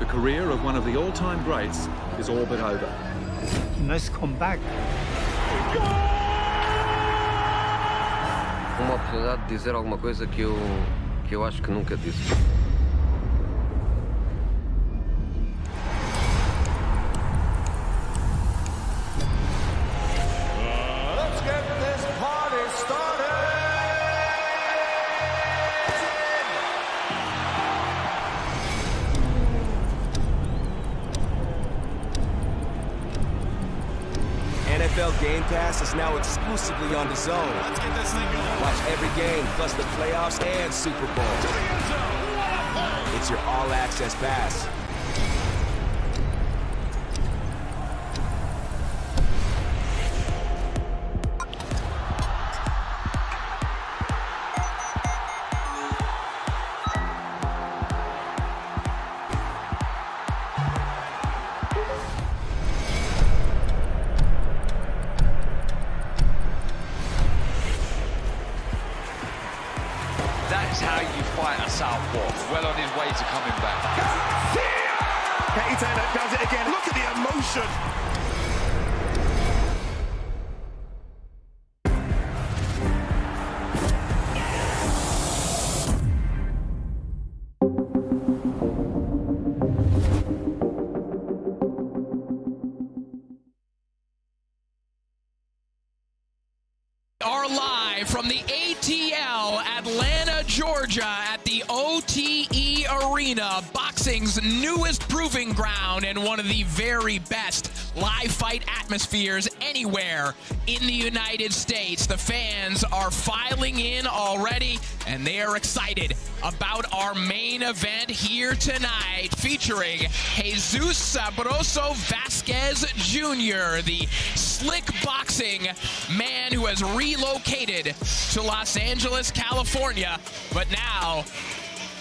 career of one of the all-time greats is all but over. Nice comeback. Uma oportunidade de dizer alguma coisa que eu acho que nunca disse. Let's get this party started. NFL Game Pass is now exclusively on DAZN. Let's get this thing going. Watch every game, plus the playoffs and Super Bowl. To the end zone. What a play. It's your all-access pass. That's how you fight a southpaw. Well on his way to coming back. Katie Taylor does it again. Look at the emotion. Are live from the ATL Atlanta, Georgia at the OTE Arena, boxing's newest proving ground and one of the very best live fight atmospheres anywhere in the United States. The fans are filing in already and they are excited about our main event here tonight, featuring Jesus Sabroso Vasquez Jr., the slick boxing man who has relocated to Los Angeles, California, but now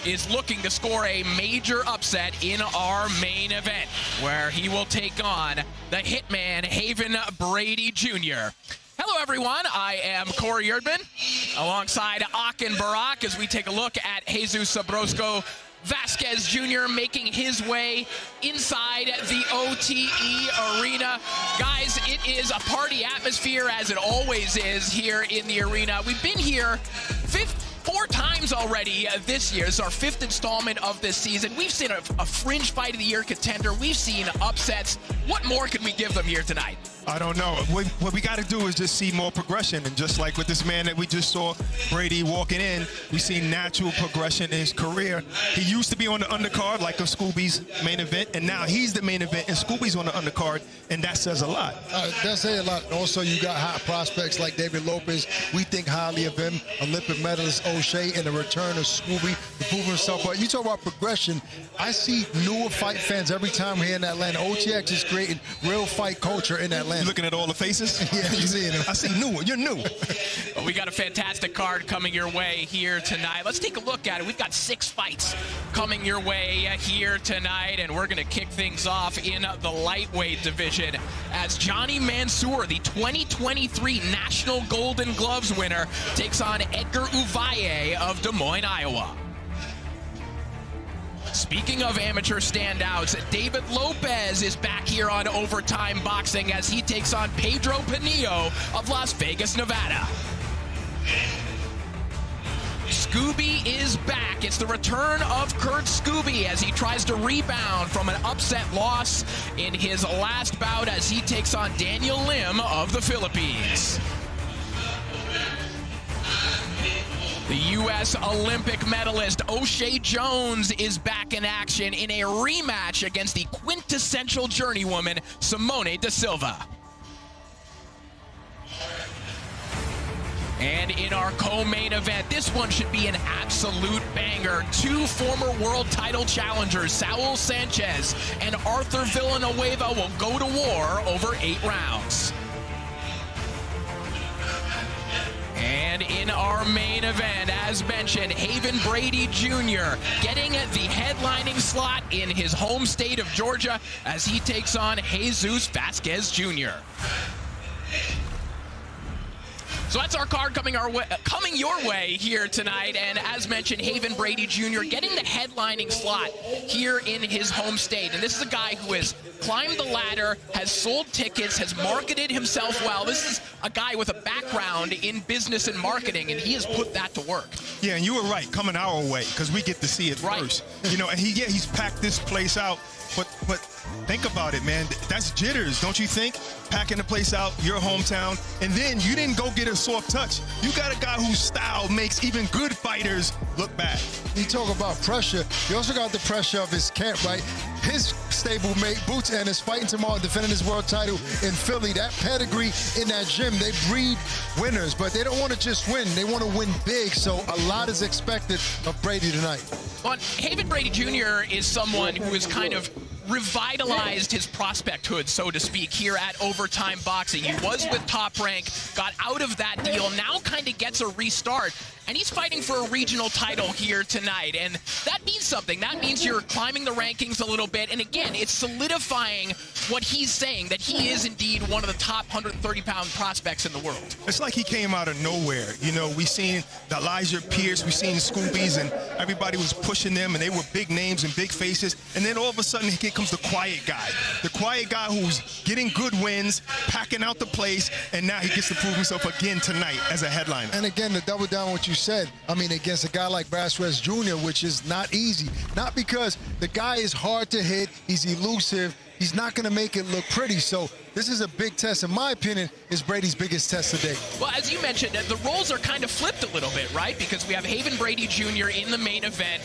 is looking to score a major upset in our main event, where he will take on the hitman Haven Brady Jr. Hello, everyone. I am Corey Erdman, alongside Akin Barak, as we take a look at Jesus Sabroso Vasquez Jr. making his way inside the OTE Arena. Guys, it is a party atmosphere, as it always is here in the arena. We've been here 4 times already this year. It's our 5th installment of this season. We've seen a fringe fight of the year contender. We've seen upsets. What more can we give them here tonight? I don't know. What we got to do is just see more progression. And just like with this man that we just saw, Brady, walking in, we see natural progression in his career. He used to be on the undercard, like of Scooby's main event, and now he's the main event, and Scooby's on the undercard, and that says a lot. That says a lot. Also, you got hot prospects like David Lopez. We think highly of him. Olympic medalist O'Shea, and the return of Scooby to prove himself. But you talk about progression, I see newer fight fans every time we're here in Atlanta. OTX is creating real fight culture in Atlanta. You looking at all the faces? Yeah, you see it. I see new one. You're new. Well, we got a fantastic card coming your way here tonight. Let's take a look at it. We've got 6 fights coming your way here tonight, and we're going to kick things off in the lightweight division as Johnny Mansour, the 2023 National Golden Gloves winner, takes on Edgar Uvalle of Des Moines, Iowa. Speaking of amateur standouts, David Lopez is back here on Overtime Boxing as he takes on Pedro Pinillo of Las Vegas, Nevada. Scooby is back. It's the return of Kurt Scooby as he tries to rebound from an upset loss in his last bout as he takes on Daniel Lim of the Philippines. The U.S. Olympic medalist O'Shea Jones is back in action in a rematch against the quintessential journeywoman Simone da Silva. And in our co-main event, this one should be an absolute banger. 2 former world title challengers, Saul Sanchez and Arthur Villanueva, will go to war over 8 rounds. And in our main event, as mentioned, Haven Brady Jr. getting the headlining slot in his home state of Georgia as he takes on Jesus Vasquez Jr. So that's our card coming your way here tonight. And as mentioned, Haven Brady Jr. getting the headlining slot here in his home state. And this is a guy who has climbed the ladder, has sold tickets, has marketed himself well. This is a guy with a background in business and marketing, and he has put that to work. Yeah, and you were right, coming our way, because we get to see it first. You know, and he's packed this place out. But think about it, man. That's jitters, don't you think? Packing the place out, your hometown, and then you didn't go get a soft touch. You got a guy whose style makes even good fighters look bad. You talk about pressure. You also got the pressure of his camp, right? His stablemate, Boots, and is fighting tomorrow, defending his world title in Philly. That pedigree in that gym, they breed winners, but they don't want to just win. They want to win big, so a lot is expected of Brady tonight. Well, Haven Brady Jr. is someone who is kind of revitalized his prospecthood, so to speak, here at Overtime Boxing. He was with Top Rank, got out of that deal, now kind of gets a restart, and he's fighting for a regional title here tonight. And that means something. That means you're climbing the rankings a little bit, and again, it's solidifying what he's saying, that he is indeed one of the top 130-pound prospects in the world. It's like he came out of nowhere. You know, we seen the Elijah Pierce, we seen Scoobies, and everybody was pushing them, and they were big names and big faces, and then all of a sudden, here comes the quiet guy who's getting good wins, packing out the place, and now he gets to prove himself again tonight as a headliner. And again, to double down on what you said, I mean, against a guy like Vasquez Jr., which is not easy. Not because the guy is hard to hit, he's elusive, he's not going to make it look pretty. So this is a big test, in my opinion, is Brady's biggest test today. Well, as you mentioned, the roles are kind of flipped a little bit, right? Because we have Haven Brady Jr. in the main event.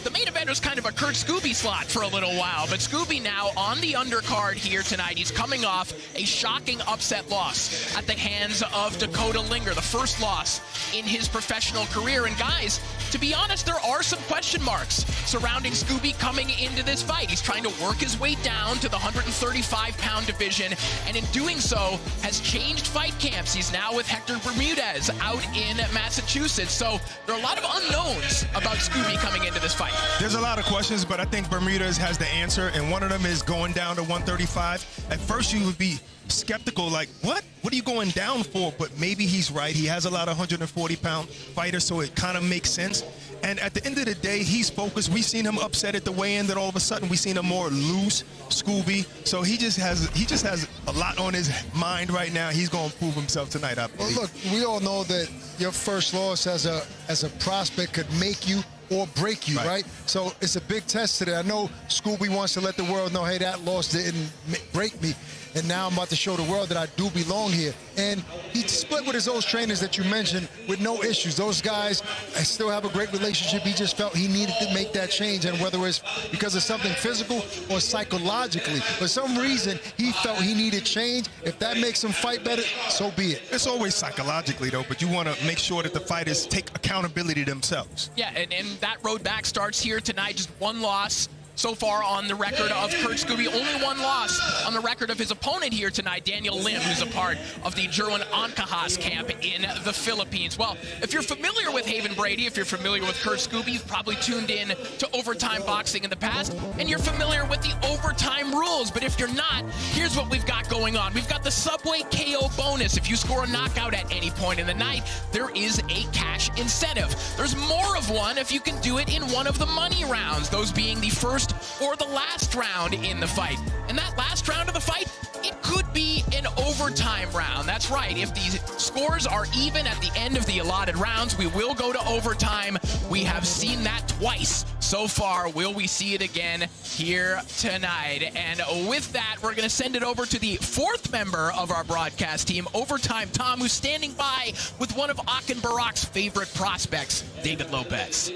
The main event was kind of a Kurt Scooby slot for a little while, but Scooby now on the undercard here tonight. He's coming off a shocking upset loss at the hands of Dakota Linger, the first loss in his professional career. And guys, to be honest, there are some question marks surrounding Scooby coming into this fight. He's trying to work his way down to the 135-pound division, and in doing so has changed fight camps. He's now with Hector Bermudez out in Massachusetts. So there are a lot of unknowns about Scooby coming into this fight. There's a lot of questions, but I think Bermudez has the answer, and one of them is going down to 135. At first, you would be skeptical, like, what? What are you going down for? But maybe he's right. He has a lot of 140-pound fighters, so it kind of makes sense. And at the end of the day, he's focused. We've seen him upset at the weigh-in, that all of a sudden we seen a more loose Scooby. So he just has a lot on his mind right now. He's going to prove himself tonight, I believe. Well, look, we all know that your first loss as a prospect could make you or break you, right? So it's a big test today. I know Scooby wants to let the world know, hey, that loss didn't break me. And now I'm about to show the world that I do belong here. And he split with his old trainers that you mentioned with no issues. Those guys, I still have a great relationship. He just felt he needed to make that change. And whether it's because of something physical or psychologically, for some reason, he felt he needed change. If that makes him fight better, so be it. It's always psychologically, though, but you want to make sure that the fighters take accountability themselves. Yeah, and that road back starts here tonight. Just one loss so far on the record of Kurt Scooby. Only one loss on the record of his opponent here tonight, Daniel Lim, who's a part of the Jerwin Ancajas camp in the Philippines. Well, if you're familiar with Haven Brady, if you're familiar with Kurt Scooby, you've probably tuned in to Overtime Boxing in the past, and you're familiar with the overtime rules. But if you're not, here's what we've got going on. We've got the Subway KO bonus. If you score a knockout at any point in the night, there is a cash incentive. There's more of one if you can do it in one of the money rounds, those being the first or the last round in the fight. And that last round of the fight, it could be an overtime round. That's right. If the scores are even at the end of the allotted rounds, we will go to overtime. We have seen that twice so far. Will we see it again here tonight? And with that, we're going to send it over to the fourth member of our broadcast team, Overtime Tom, who's standing by with one of Akin Barak's favorite prospects, David Lopez.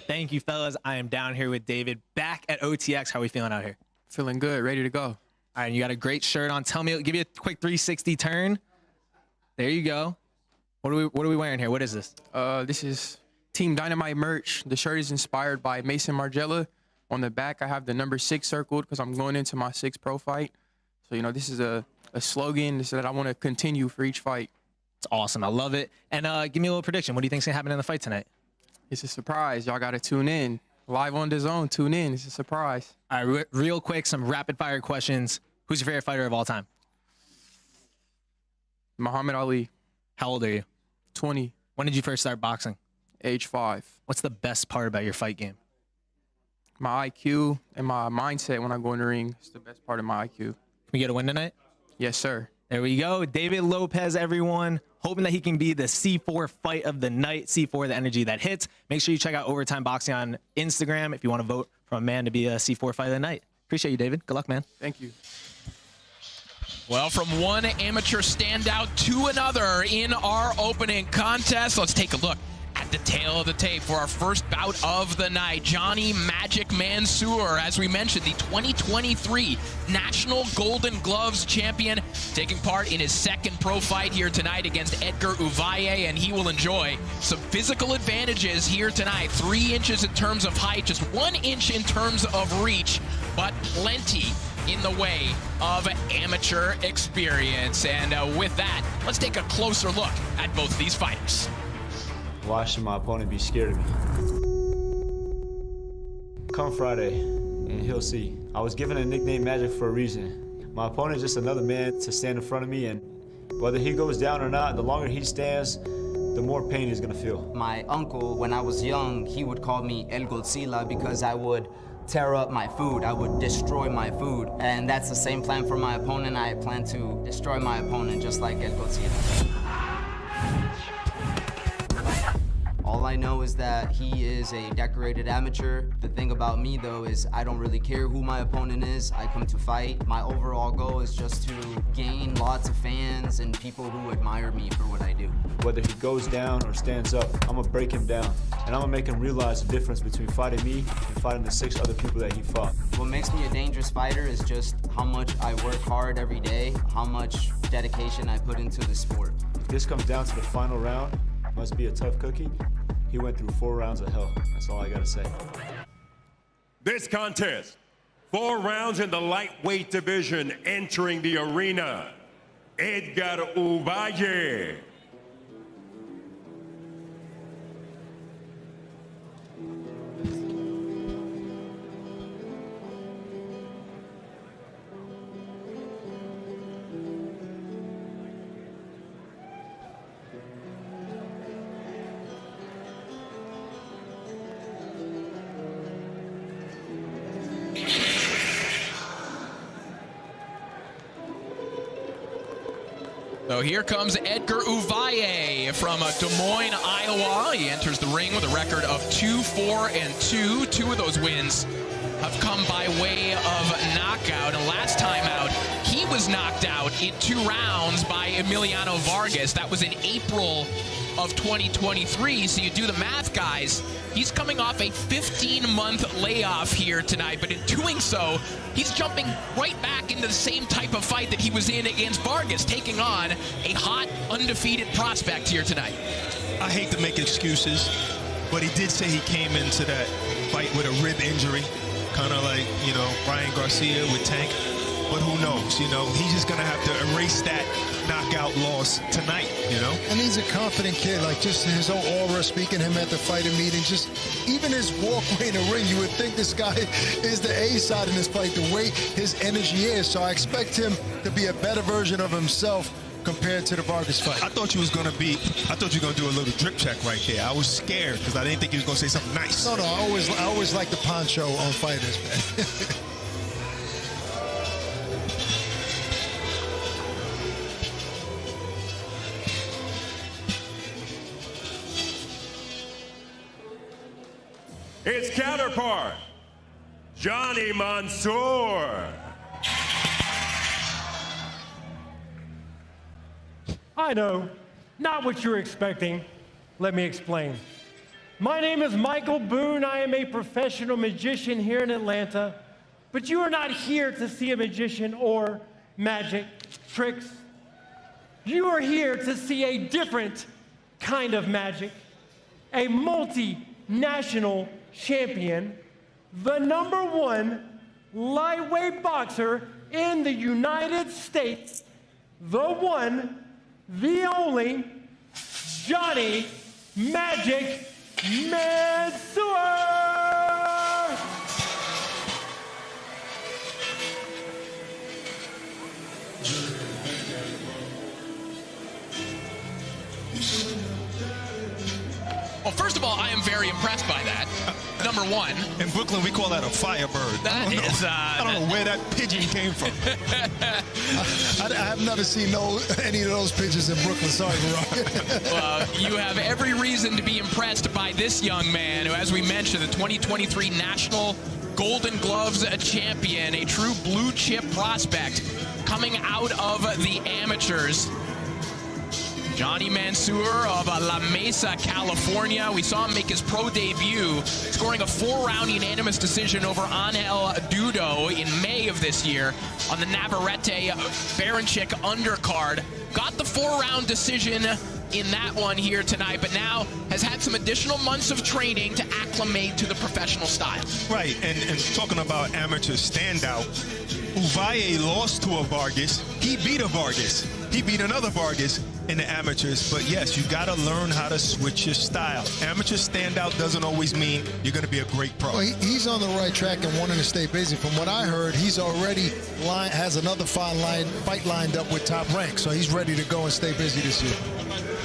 Thank you, fellas. I am down here with David, back at OTX. How are we feeling out here? Feeling good, ready to go. All right, you got a great shirt on. Tell me, give you a quick 360 turn. There you go. What are we wearing here? What is this? This is Team Dynamite merch. The shirt is inspired by Mason Margella. On the back, I have the number 6 circled because I'm going into my 6th pro fight. So, you know, this is a slogan that I want to continue for each fight. It's awesome. I love it. And give me a little prediction. What do you think's going to happen in the fight tonight? It's a surprise. Y'all got to tune in. Live on DAZN, tune in. It's a surprise. All right, real quick, some rapid-fire questions. Who's your favorite fighter of all time? Muhammad Ali. How old are you? 20, When did you first start boxing? age 5. What's the best part about your fight game? My IQ and my mindset when I go in the ring is the best part of my IQ. Can we get a win tonight? Yes, sir. There we go. David Lopez, everyone. Hoping that he can be the C4 fight of the night. C4, the energy that hits. Make sure you check out Overtime Boxing on Instagram if you want to vote for a man to be a C4 fight of the night. Appreciate you, David. Good luck, man. Thank you. Well, from one amateur standout to another in our opening contest, let's take a look at the tail of the tape for our first bout of the night. Johnny Magic Mansour, as we mentioned, the 2023 National Golden Gloves champion, taking part in his second pro fight here tonight against Edgar Uvalle, and he will enjoy some physical advantages here tonight. 3 inches in terms of height, just 1 inch in terms of reach, but plenty in the way of amateur experience. And with that, let's take a closer look at both these fighters. Why should my opponent be scared of me? Come Friday, and he'll see. I was given a nickname Magic for a reason. My opponent is just another man to stand in front of me, and whether he goes down or not, the longer he stands, the more pain he's gonna feel. My uncle, when I was young, he would call me El Godzilla because I would tear up my food. I would destroy my food. And that's the same plan for my opponent. I plan to destroy my opponent just like El Godzilla. All I know is that he is a decorated amateur. The thing about me, though, is I don't really care who my opponent is. I come to fight. My overall goal is just to gain lots of fans and people who admire me for what I do. Whether he goes down or stands up, I'm gonna break him down. And I'm gonna make him realize the difference between fighting me and fighting the 6 other people that he fought. What makes me a dangerous fighter is just how much I work hard every day, how much dedication I put into the sport. If this comes down to the final round, must be a tough cookie. He went through 4 rounds of hell. That's all I gotta say. This contest, 4 rounds in the lightweight division, entering the arena, Edgar Uvalle. So here comes Edgar Uvalle from Des Moines, Iowa. He enters the ring with a record of 2-4-2. 2 of those wins have come by way of knockout. And last time out, he was knocked out in 2 rounds by Emiliano Vargas. That was in April of 2023. So you do the math, guys. He's coming off a 15-month layoff here tonight, but in doing so, he's jumping right back into the same type of fight that he was in against Vargas, taking on a hot, undefeated prospect here tonight. I hate to make excuses, but he did say he came into that fight with a rib injury, kind of like, you know, Ryan Garcia with Tank. But who knows, you know, he's just going to have to erase that knockout loss tonight, you know? And he's a confident kid, like just his whole aura, speaking him at the fighting meeting, just even his walkway in the ring, you would think this guy is the A side in this fight, the way his energy is. So I expect him to be a better version of himself compared to the Vargas fight. I thought you were going to do a little drip check right there. I was scared because I didn't think he was going to say something nice. No, I always like the poncho on fighters, man. Its counterpart, Johnny Mansour. I know, not what you're expecting. Let me explain. My name is Michael Boone. I am a professional magician here in Atlanta, but you are not here to see a magician or magic tricks. You are here to see a different kind of magic, a multinational champion, the #1 lightweight boxer in the United States, the one, the only, Johnny Magic Mansour! am very impressed by that. Number one. In Brooklyn, we call that a firebird. I don't know where that pigeon came from. I have never seen any of those pigeons in Brooklyn. Sorry, Barack. Well, you have every reason to be impressed by this young man who, as we mentioned, the 2023 National Golden Gloves champion, a true blue chip prospect coming out of the amateurs. Johnny Mansour of La Mesa, California. We saw him make his pro debut, scoring a 4-round unanimous decision over Angel Dudo in May of this year on the Navarrete Baranchik undercard. Got the 4-round decision in that one here tonight, but now has had some additional months of training to acclimate to the professional style. Right, and talking about amateur standout, Uvalle lost to a Vargas. He beat a Vargas. He beat another Vargas in the amateurs, but yes, you got to learn how to switch your style. Amateur standout doesn't always mean you're going to be a great pro. Well, he's on the right track and wanting to stay busy. From what I heard, he's already has another fight lined up with Top Rank, so he's ready to go and stay busy this year.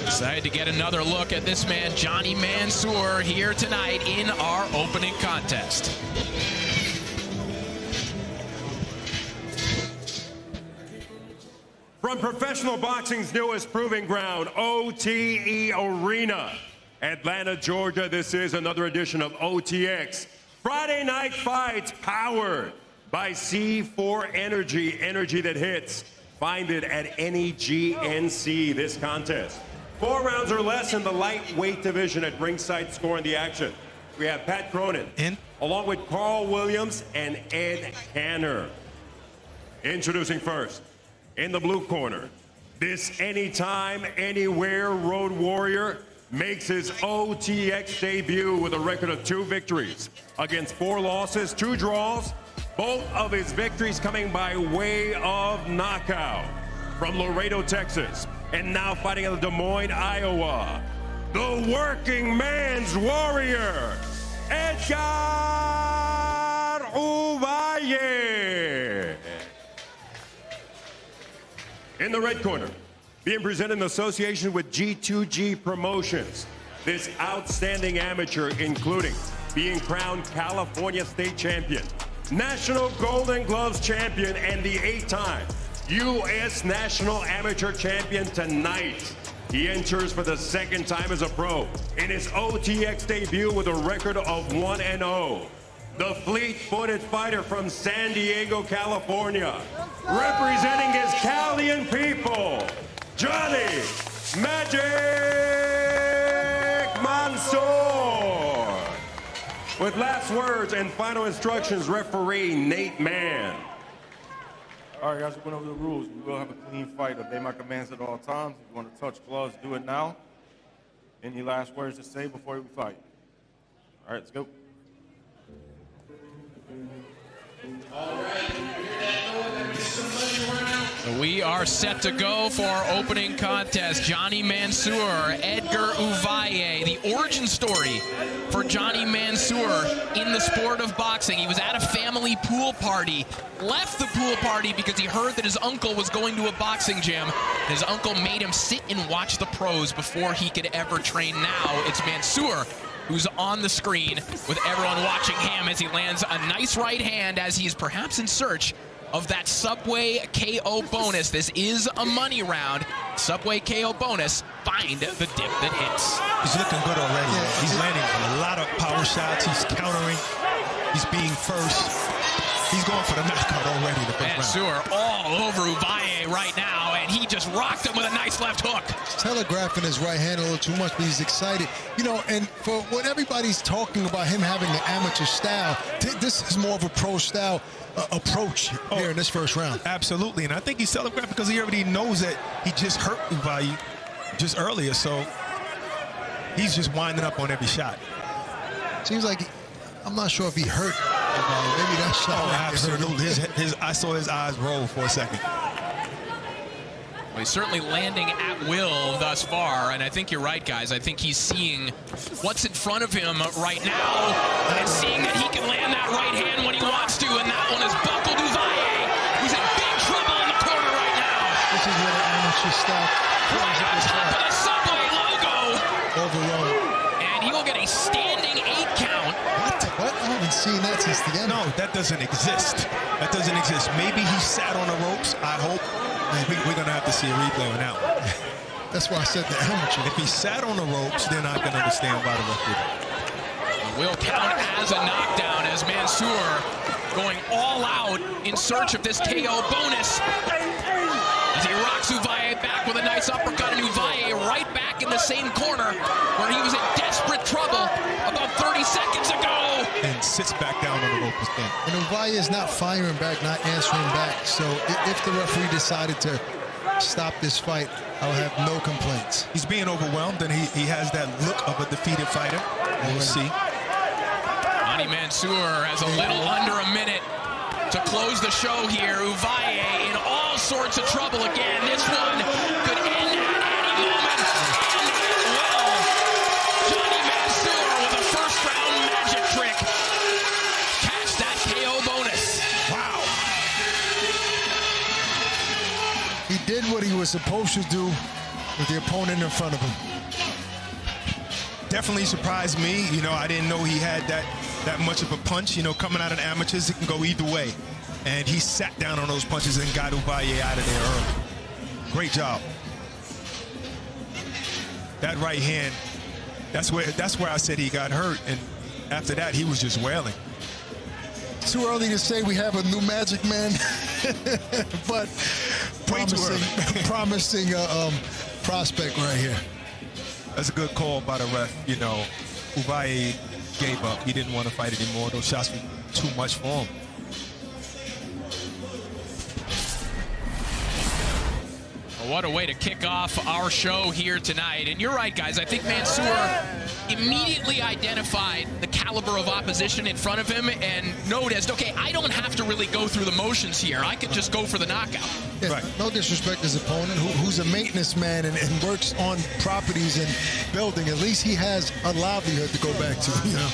Excited to get another look at this man, Johnny Mansour, here tonight in our opening contest. From professional boxing's newest proving ground, OTE Arena, Atlanta, Georgia, this is another edition of OTX. Friday Night Fights, powered by C4 Energy, energy that hits. Find it at any GNC, this contest. 4 rounds or less in the lightweight division at ringside scoring the action. We have Pat Cronin, along with Carl Williams and Ed Canner. Introducing first, in the blue corner, this anytime, anywhere road warrior makes his OTX debut with a record of 2 victories against 4 losses, 2 draws, both of his victories coming by way of knockout. From Laredo, Texas, and now fighting in Des Moines, Iowa, the working man's warrior, Edgar Uvalle. In the red corner, being presented in association with G2G Promotions, this outstanding amateur, including being crowned California State Champion, National Golden Gloves Champion, and the 8-time U.S. National Amateur Champion tonight. He enters for the 2nd time as a pro in his OTX debut with a record of 1-0. The fleet-footed fighter from San Diego, California, representing his Calian people, Johnny Magic Mansour. With last words and final instructions, referee Nate Mann. All right, guys, we went over the rules. We will have a clean fight. Obey my commands at all times. If you want to touch gloves, do it now. Any last words to say before we fight? All right, let's go. We are set to go for our opening contest. Johnny Mansour, Edgar Uvalle. The origin story for Johnny Mansour in the sport of boxing. He was at a family pool party, left the pool party because he heard that his uncle was going to a boxing gym. His uncle made him sit and watch the pros before he could ever train. Now it's Mansour who's on the screen with everyone watching him as he lands a nice right hand as he's perhaps in search of that Subway KO bonus. This is a money round. Subway KO bonus. Find the dip that hits. He's looking good already. Yeah. He's landing a lot of power shots. He's countering. He's being first. He's going for the knockout already. The first round. Mansour all over Uvalle right now, and he just rocked him with a nice left hook. He's telegraphing his right hand a little too much, but he's excited. You know, and for what everybody's talking about him having the amateur style, this is more of a pro style approach here in this first round. Absolutely, and I think he's telegraphing because he already knows that he just hurt Uvalle just earlier, so he's just winding up on every shot. Seems like I'm not sure if he hurt Uvalle. Maybe that shot. Oh, absolutely. I saw his eyes roll for a second. Well, he's certainly landing at will thus far, and I think you're right, guys. I think he's seeing what's in front of him right now and seeing that he can land that right hand when he wants to, and that one is buckled Uvalle, who's in big trouble in the corner right now. This is where the amateur style right on top of the Subway logo. Overall. And he will get a stand seen that since the end. No, that doesn't exist. That doesn't exist. Maybe he sat on the ropes, I hope. We're going to have to see a replay on that one. That's why I said the amateur. If he sat on the ropes, then I can understand why the ref did it. Will count as a knockdown as Mansour going all out in search of this KO bonus. As he rocks Uvaye back with a nice uppercut, and Uvaye right back in the same corner where he was in desperate trouble about 30 seconds ago. And sits back down on the rope again. And Uvaye is not firing back, not answering back. So if the referee decided to stop this fight, I would have no complaints. He's being overwhelmed, and he has that look of a defeated fighter. We'll see. Johnny Mansour has a little under a minute to close the show here. Uvaye in all sorts of trouble again. This one could end at any moment. And it will. Johnny Mansour with a first-round magic trick. Catch that KO bonus. Wow. He did what he was supposed to do with the opponent in front of him. Definitely surprised me. You know, I didn't know he had that much of a punch. You know, coming out of amateurs, it can go either way. And he sat down on those punches and got Uvaye out of there early. Great job. That right hand, that's where I said he got hurt. And after that, he was just wailing. Too early to say we have a new Magic Man, but promising prospect right here. That's a good call by the ref. You know, Uvaye gave up. He didn't want to fight anymore. Those shots were too much for him. What a way to kick off our show here tonight. And you're right, guys. I think Mansour immediately identified the caliber of opposition in front of him and noticed, okay, I don't have to really go through the motions here. I could just go for the knockout. Yeah, right. No disrespect to his opponent, who's a maintenance man and works on properties and building. At least he has a livelihood to go back to, you know.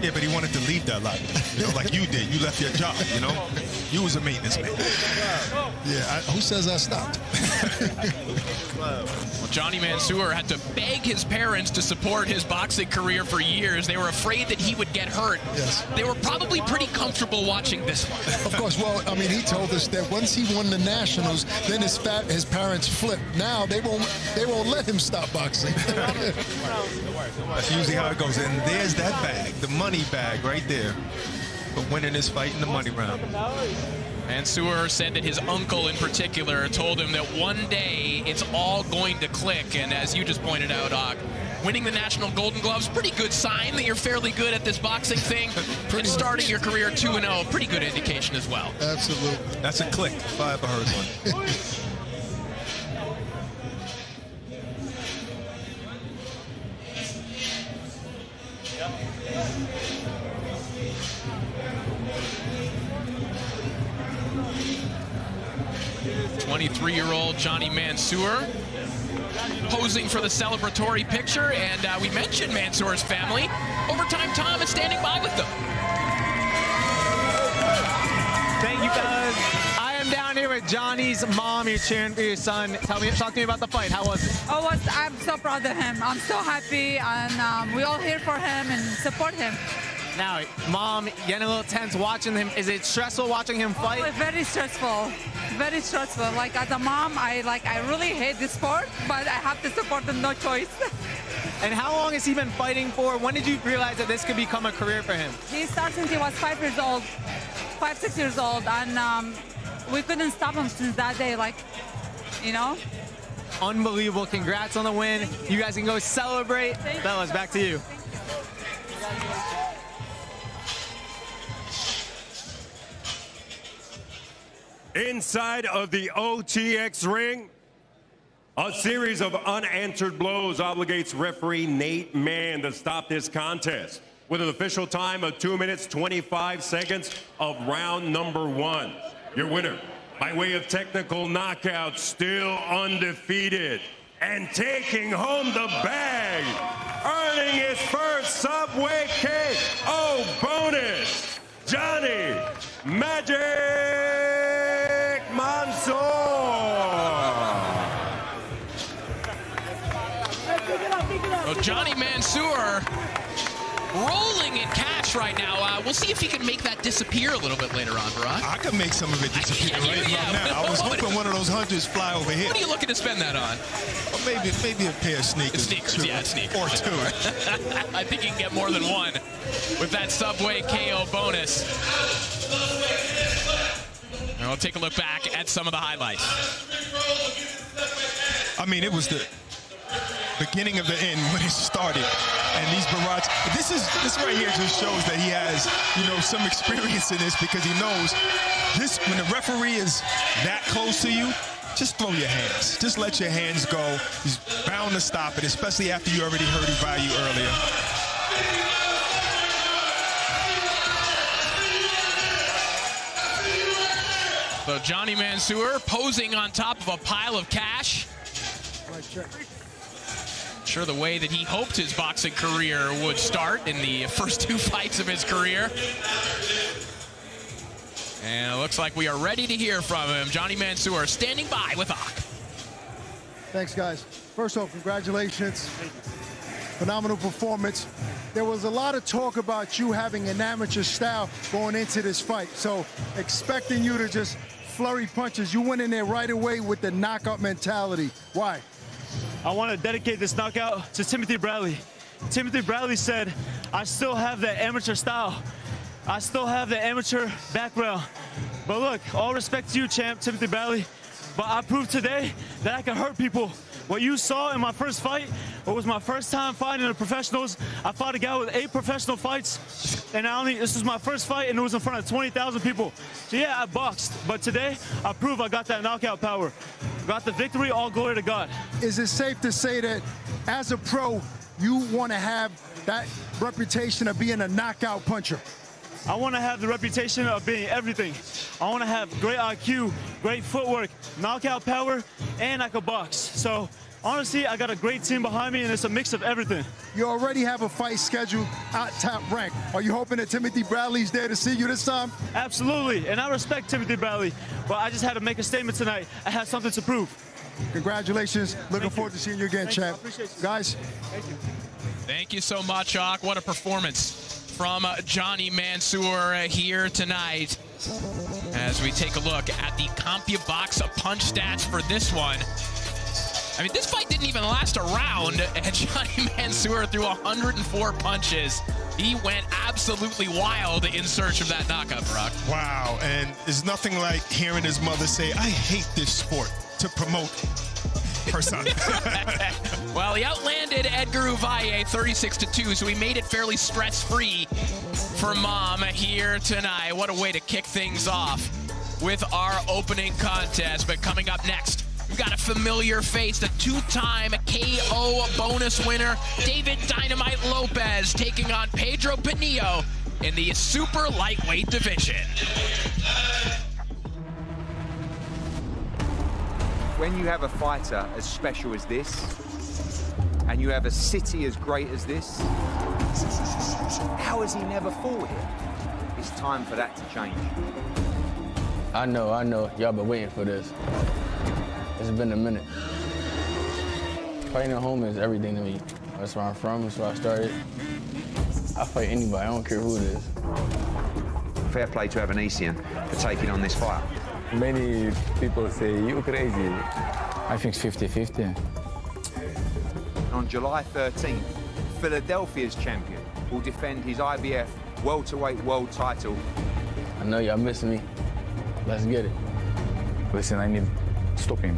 Yeah, but he wanted to leave that livelihood, you know, like you did. You left your job, you know. You was a maintenance man. Yeah, who says I stopped? Well, Johnny Mansour had to beg his parents to support his boxing career for years. They were afraid that he would get hurt. Yes. They were probably pretty comfortable watching this one. Of course. Well, I mean, he told us that once he won the Nationals, then his parents flipped. Now they won't let him stop boxing. That's usually how it goes. And there's that bag, the money bag right there, for winning this fight in the money round. Mansour said that his uncle in particular told him that one day it's all going to click. And as you just pointed out, winning the National Golden Gloves, pretty good sign that you're fairly good at this boxing thing. And starting your career 2-0, pretty good indication as well. Absolutely. That's a click, if I ever heard one. 23-year-old Johnny Mansour posing for the celebratory picture, and we mentioned Mansour's family. Overtime Tom is standing by with them. Thank you, guys. I am down here with Johnny's mom. You're cheering for your son. Talk to me about the fight. How was it? I'm so proud of him. I'm so happy, and we're all here for him and support him. Now, Mom, getting a little tense watching him. Is it stressful watching him fight? Oh, very stressful. Very stressful. Like, as a mom, I really hate this sport, but I have to support him, no choice. And how long has he been fighting for? When did you realize that this could become a career for him? He started since he was 5 years old, 6 years old, and we couldn't stop him since that day, like, you know? Unbelievable. Congrats on the win. You guys can go celebrate. Fellas, back to you. Inside of the OTX ring, a series of unanswered blows obligates referee Nate Mann to stop this contest with an official time of 2 minutes, 25 seconds of round number 1. Your winner, by way of technical knockout, still undefeated, and taking home the bag, earning his first Subway KO bonus, Johnny Magic Mansour. Well, Johnny Mansour rolling in cash close right now. We'll see if he can make that disappear a little bit later on, Barack. I could make some of it disappear now. I was hoping one of those hundreds fly over here. What are you looking to spend that on? Well, maybe a pair of sneakers. Sneakers. Or two. I think you can get more than one with that Subway KO bonus. And we'll take a look back at some of the highlights. I mean, it was the beginning of the end when it started. And these barrages, this right here just shows that he has, some experience in this, because he knows this, when the referee is that close to you, just throw your hands. Just let your hands go. He's bound to stop it, especially after you already heard his value earlier. So Johnny Mansour posing on top of a pile of cash. Sure, the way that he hoped his boxing career would start in the first 2 fights of his career. And it looks like we are ready to hear from him. Johnny Mansour standing by with Ak. Thanks, guys. First off, congratulations. Phenomenal performance. There was a lot of talk about you having an amateur style going into this fight. So expecting you to just flurry punches, you went in there right away with the knockout mentality. Why? I want to dedicate this knockout to Timothy Bradley. Timothy Bradley said, I still have that amateur style. I still have the amateur background. But look, all respect to you, champ, Timothy Bradley. But I proved today that I can hurt people. What you saw in my first fight, it was my first time fighting the professionals. I fought a guy with 8 professional fights, and this was my first fight, and it was in front of 20,000 people. So yeah, I boxed, but today I proved I got that knockout power. Got the victory, all glory to God. Is it safe to say that as a pro, you want to have that reputation of being a knockout puncher? I want to have the reputation of being everything. I want to have great IQ, great footwork, knockout power, and I can box. So honestly, I got a great team behind me, and it's a mix of everything. You already have a fight scheduled at Top Rank. Are you hoping that Timothy Bradley's there to see you this time? Absolutely, and I respect Timothy Bradley, but I just had to make a statement tonight. I have something to prove. Congratulations. Looking forward to seeing you again, champ. Guys. Thank you. Thank you so much, Ak. What a performance from Johnny Mansour here tonight. As we take a look at the CompuBox punch stats for this one. I mean, this fight didn't even last a round, and Johnny Mansour threw 104 punches. He went absolutely wild in search of that knockout, Brock. Wow, and there's nothing like hearing his mother say, I hate this sport, to promote her son. Well, he outlanded Edgar Uvalle 36-2, so he made it fairly stress-free for Mom here tonight. What a way to kick things off with our opening contest. But coming up next, we've got a familiar face, the 2-time KO bonus winner, David Dynamite Lopez, taking on Pedro Pinillo in the super lightweight division. When you have a fighter as special as this, and you have a city as great as this, how has he never fought here? It's time for that to change. I know. Y'all been waiting for this. It's been a minute. Fighting at home is everything to me. That's where I'm from, that's where I started. I fight anybody, I don't care who it is. Fair play to Evanesian for taking on this fight. Many people say, you crazy. I think it's 50-50. On July 13th, Philadelphia's champion will defend his IBF welterweight world title. I know y'all miss me. Let's get it. Listen, I need to stop him.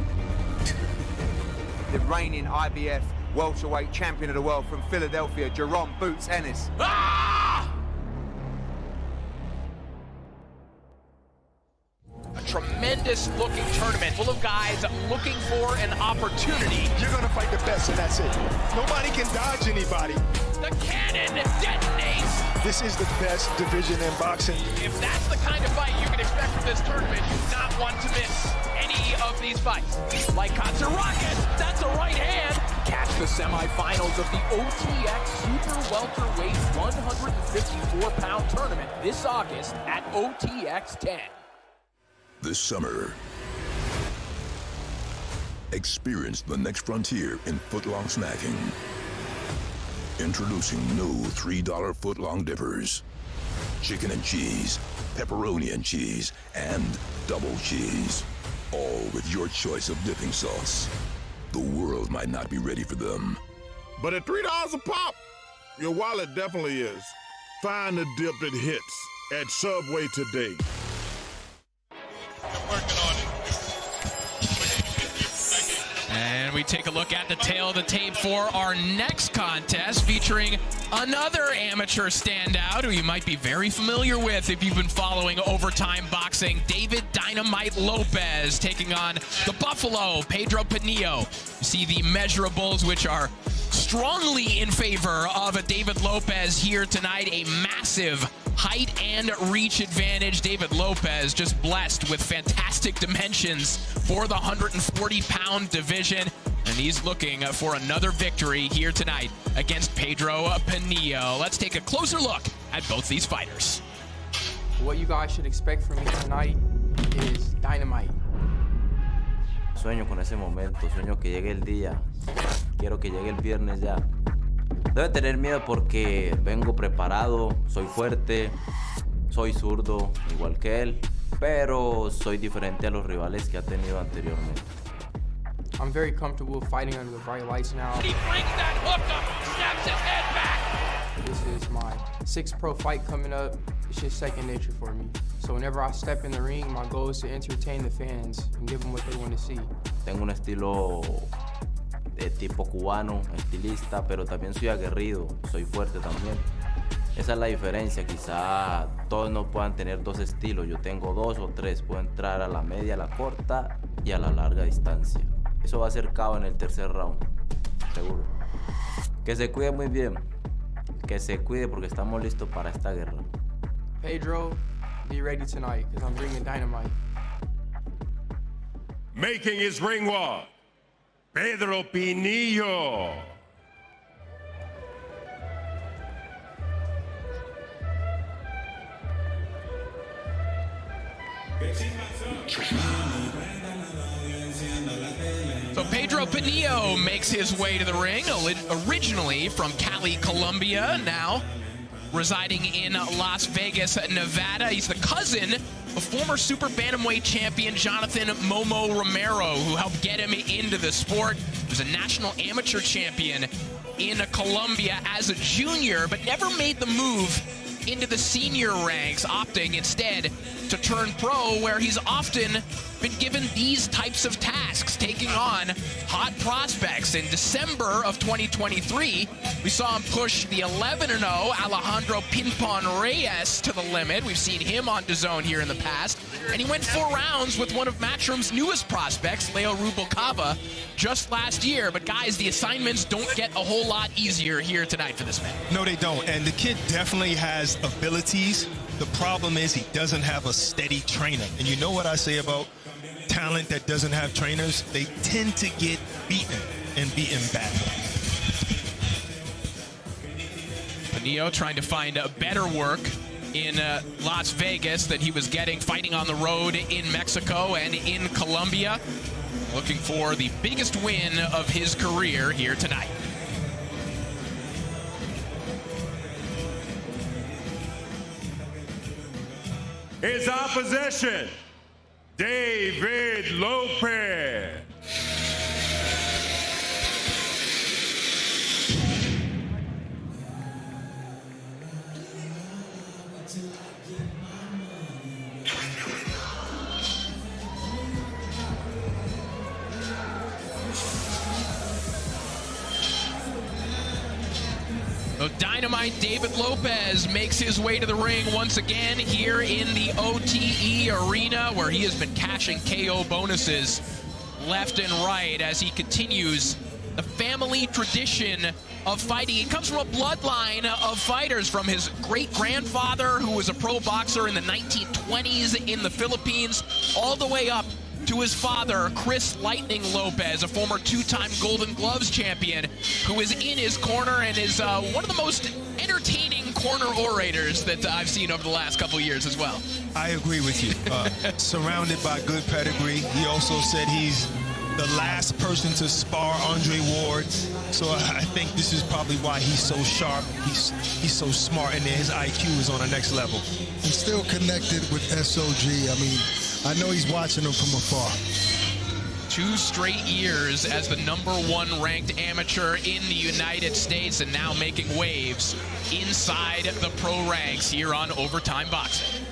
The reigning IBF welterweight champion of the world from Philadelphia, Jerome Boots Ennis. Tremendous looking tournament full of guys looking for an opportunity. You're gonna fight the best, and that's it. Nobody can dodge anybody. The cannon detonates. This is the best division in boxing. If that's the kind of fight you can expect from this tournament, you not want to miss any of these fights. Like Katsa Rocket, that's a right hand. Catch the semifinals of the OTX Super Welterweight 154-pound tournament this August at OTX 10. This summer, experience the next frontier in footlong snacking. Introducing new $3 foot-long dippers. Chicken and cheese, pepperoni and cheese, and double cheese. All with your choice of dipping sauce. The world might not be ready for them. But at $3 a pop, your wallet definitely is. Find the dip that hits at Subway today. And we take a look at the tail of the tape for our next contest, featuring another amateur standout who you might be very familiar with if you've been following Overtime Boxing, David Dynamite Lopez, taking on the Buffalo, Pedro Pinillo. You see the measurables, which are strongly in favor of a David Lopez here tonight. A massive height and reach advantage. David Lopez just blessed with fantastic dimensions for the 140-pound division, and he's looking for another victory here tonight against Pedro Pinillo. Let's take a closer look at both these fighters. What you guys should expect from me tonight is dynamite. Sueño con ese momento, sueño que llegue el día. Quiero que llegue el viernes ya. Debe tener miedo porque vengo preparado, soy fuerte, soy zurdo, igual que él, pero soy diferente a los rivales que ha tenido anteriormente. I'm very comfortable fighting under the bright lights now. He brings that hook up, snaps his head back. This is my 6th pro fight coming up. It's just second nature for me. So whenever I step in the ring, my goal is to entertain the fans and give them what they want to see. Tengo un estilo de tipo cubano, estilista, pero también soy aguerrido, soy fuerte también. Esa es la diferencia, quizá todos no puedan tener dos estilos, yo tengo 2 o 3, puedo entrar a la media, a la corta y a la larga distancia. Eso va a ser KO en el tercer round, seguro. Que se cuide muy bien, que se cuide porque estamos listos para esta guerra. Pedro, be ready tonight, because I'm bringing dynamite. Making his ring walk, Pedro Pinillo. So Pedro Pinillo makes his way to the ring, originally from Cali, Colombia, now residing in Las Vegas, Nevada. He's the cousin of former super bantamweight champion Jonathan Momo Romero, who helped get him into the sport. He was a national amateur champion in Colombia as a junior, but never made the move into the senior ranks, opting instead to turn pro, where he's often been given these types of tasks, taking on hot prospects. In December of 2023, we saw him push the 11-0 Alejandro Pinpon Reyes to the limit. We've seen him on DAZN here in the past, and he went 4 rounds with one of Matchroom's newest prospects, Leo Rubalcaba, just last year. But guys, the assignments don't get a whole lot easier here tonight for this man. No, they don't, and the kid definitely has abilities. The problem is he doesn't have a steady trainer. And you know what I say about talent that doesn't have trainers? They tend to get beaten and beaten badly. Pinillo trying to find better work in Las Vegas than he was getting fighting on the road in Mexico and in Colombia. Looking for the biggest win of his career here tonight. His opposition, David Lopez. So Dynamite David Lopez makes his way to the ring once again here in the OTE arena, where he has been cashing KO bonuses left and right as he continues the family tradition of fighting. He comes from a bloodline of fighters, from his great-grandfather, who was a pro boxer in the 1920s in the Philippines, all the way up to his father, Chris Lightning Lopez, a former 2-time Golden Gloves champion, who is in his corner and is one of the most entertaining corner orators that I've seen over the last couple years as well. I agree with you. Surrounded by good pedigree. He also said he's the last person to spar Andre Ward. So I think this is probably why he's so sharp. He's so smart, and his IQ is on the next level. I'm still connected with SOG. I mean, I know he's watching him from afar. 2 straight years as the #1 ranked amateur in the United States, and now making waves inside the pro ranks here on Overtime Boxing.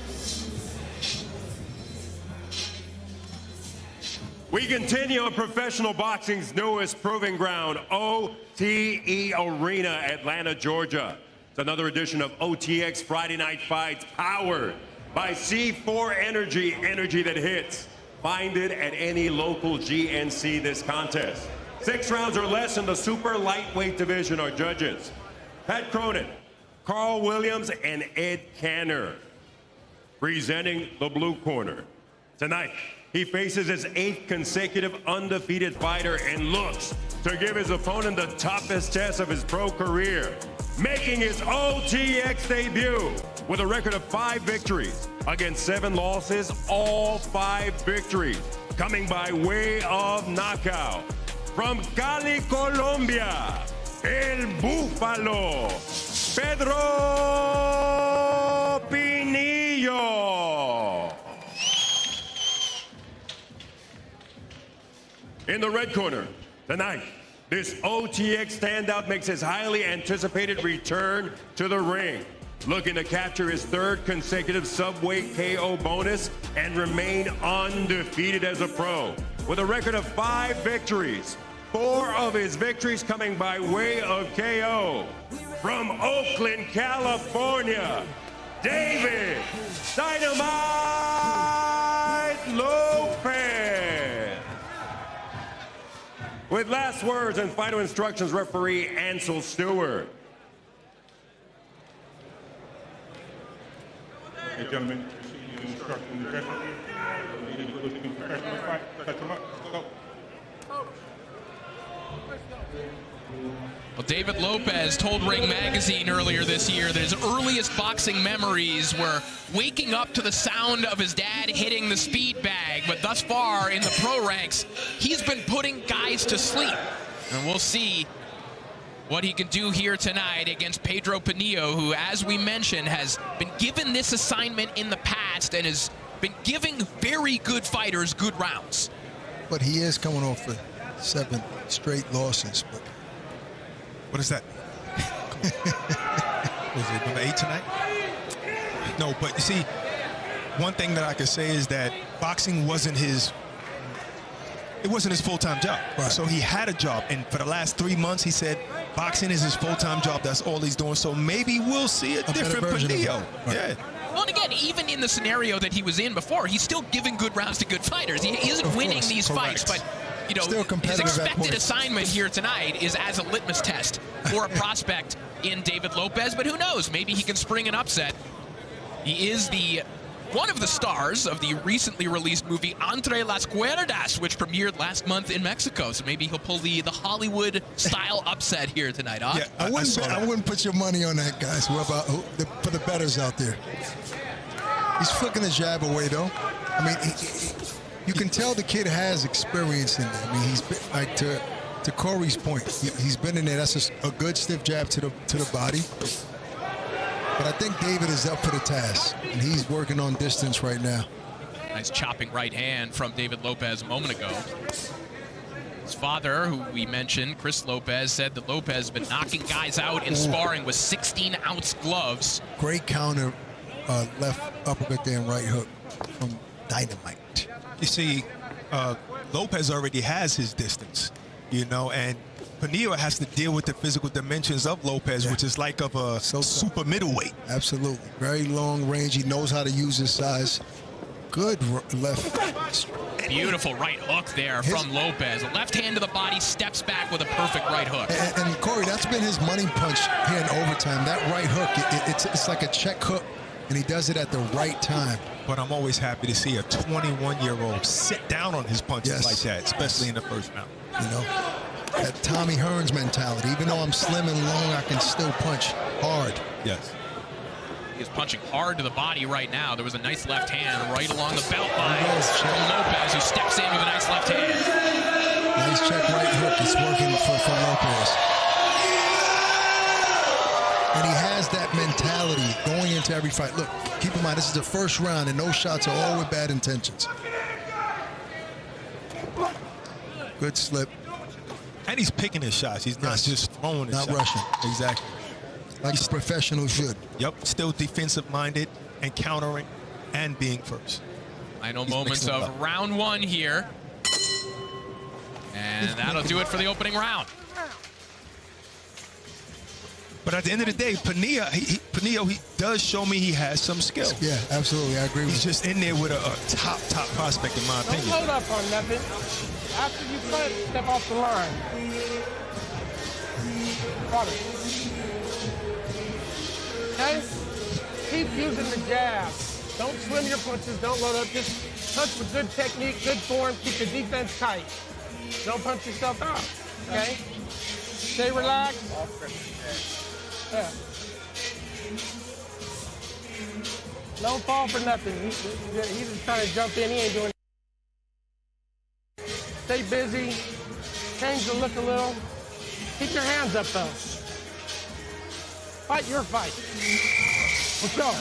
We continue on professional boxing's newest proving ground, OTE Arena, Atlanta, Georgia. It's another edition of OTX Friday Night Fights, powered by C4 Energy, energy that hits. Find it at any local GNC this contest. 6 rounds or less in the super lightweight division. Our judges, Pat Cronin, Carl Williams, and Ed Canner. Presenting the blue corner. Tonight, he faces his 8th consecutive undefeated fighter and looks to give his opponent the toughest test of his pro career. Making his OTX debut with a record of 5 victories against 7 losses, all 5 victories coming by way of knockout. From Cali, Colombia, El Búfalo, Pedro Pinillo. In the red corner, tonight, this OTX standout makes his highly anticipated return to the ring, looking to capture his 3rd consecutive subweight KO bonus and remain undefeated as a pro. With a record of 5 victories, 4 of his victories coming by way of KO. From Oakland, California, David Dynamite Lopez. With last words and final instructions, referee Ansel Stewart. Hey, gentlemen, you instructing the referee. We need to go to the professional fight. Touch him up. Let's go. Well, David Lopez told Ring Magazine earlier this year that his earliest boxing memories were waking up to the sound of his dad hitting the speed bag. But thus far in the pro ranks, he's been putting guys to sleep. And we'll see what he can do here tonight against Pedro Pinillo, who, as we mentioned, has been given this assignment in the past and has been giving very good fighters good rounds. But he is coming off of 7 straight losses. But what is that? Was it number 8 tonight? No, but you see, one thing that I could say is that boxing wasn't his full-time job. Right. So he had a job, and for the last 3 months, he said boxing is his full-time job. That's all he's doing. So maybe we'll see a different Pinillo. Right. Yeah. Well, and again, even in the scenario that he was in before, he's still giving good rounds to good fighters. He isn't winning these fights, but you know, his expected assignment here tonight is as a litmus test for a prospect in David Lopez. But who knows? Maybe he can spring an upset. He is one of the stars of the recently released movie Entre las Cuerdas, which premiered last month in Mexico. So maybe he'll pull the Hollywood-style upset here tonight, huh? Yeah, I wouldn't put your money on that, guys. What about for the bettors out there? He's flicking the jab away, though. I mean, you can tell the kid has experience in there. I mean, he's been, like, to Corey's point, he's been in there. That's a good stiff jab to the body. But I think David is up for the task, and he's working on distance right now. Nice chopping right hand from David Lopez a moment ago. His father, who we mentioned, Chris Lopez, said that Lopez has been knocking guys out in sparring with 16-ounce gloves. Great counter, left uppercut there and right hook from Dynamite. You see, Lopez already has his distance, you know, and Pinillo has to deal with the physical dimensions of Lopez, which is like of a super middleweight. Absolutely. Very long range. He knows how to use his size. Good left. Beautiful right hook there from Lopez. A left hand to the body, steps back with a perfect right hook. And Corey, that's been his money punch here in overtime. That right hook, it's like a check hook, and he does it at the right time. But I'm always happy to see a 21-year-old sit down on his punches like that, especially in the first round. You know, that Tommy Hearns mentality. Even though I'm slim and long, I can still punch hard. Yes. He is punching hard to the body right now. There was a nice left hand right along the belt line from Lopez, who steps in with a nice left hand. Nice check right hook. It's working for Lopez. And he has that mentality going into every fight. Look, keep in mind, this is the first round, and those shots are all with bad intentions. Good slip. And he's picking his shots. He's not just throwing his shots. Not rushing. Exactly. Like a professional should. Yep, still defensive-minded and countering and being first. Final moments of round one here. And that'll do it for the opening round. But at the end of the day, Pena, he does show me he has some skill. Yeah, absolutely. I agree with you. He's just in there with a top prospect, in my opinion. Don't load up on nothing. After you cut, step off the line. Okay? Keep using the jab. Don't swim your punches. Don't load up. Just punch with good technique, good form. Keep the defense tight. Don't punch yourself out. Okay? Stay relaxed. Yeah. Don't fall for nothing. He's just trying to jump in. He ain't doing. Stay busy. Change the look a little. Keep your hands up though. Fight your fight. Let's go.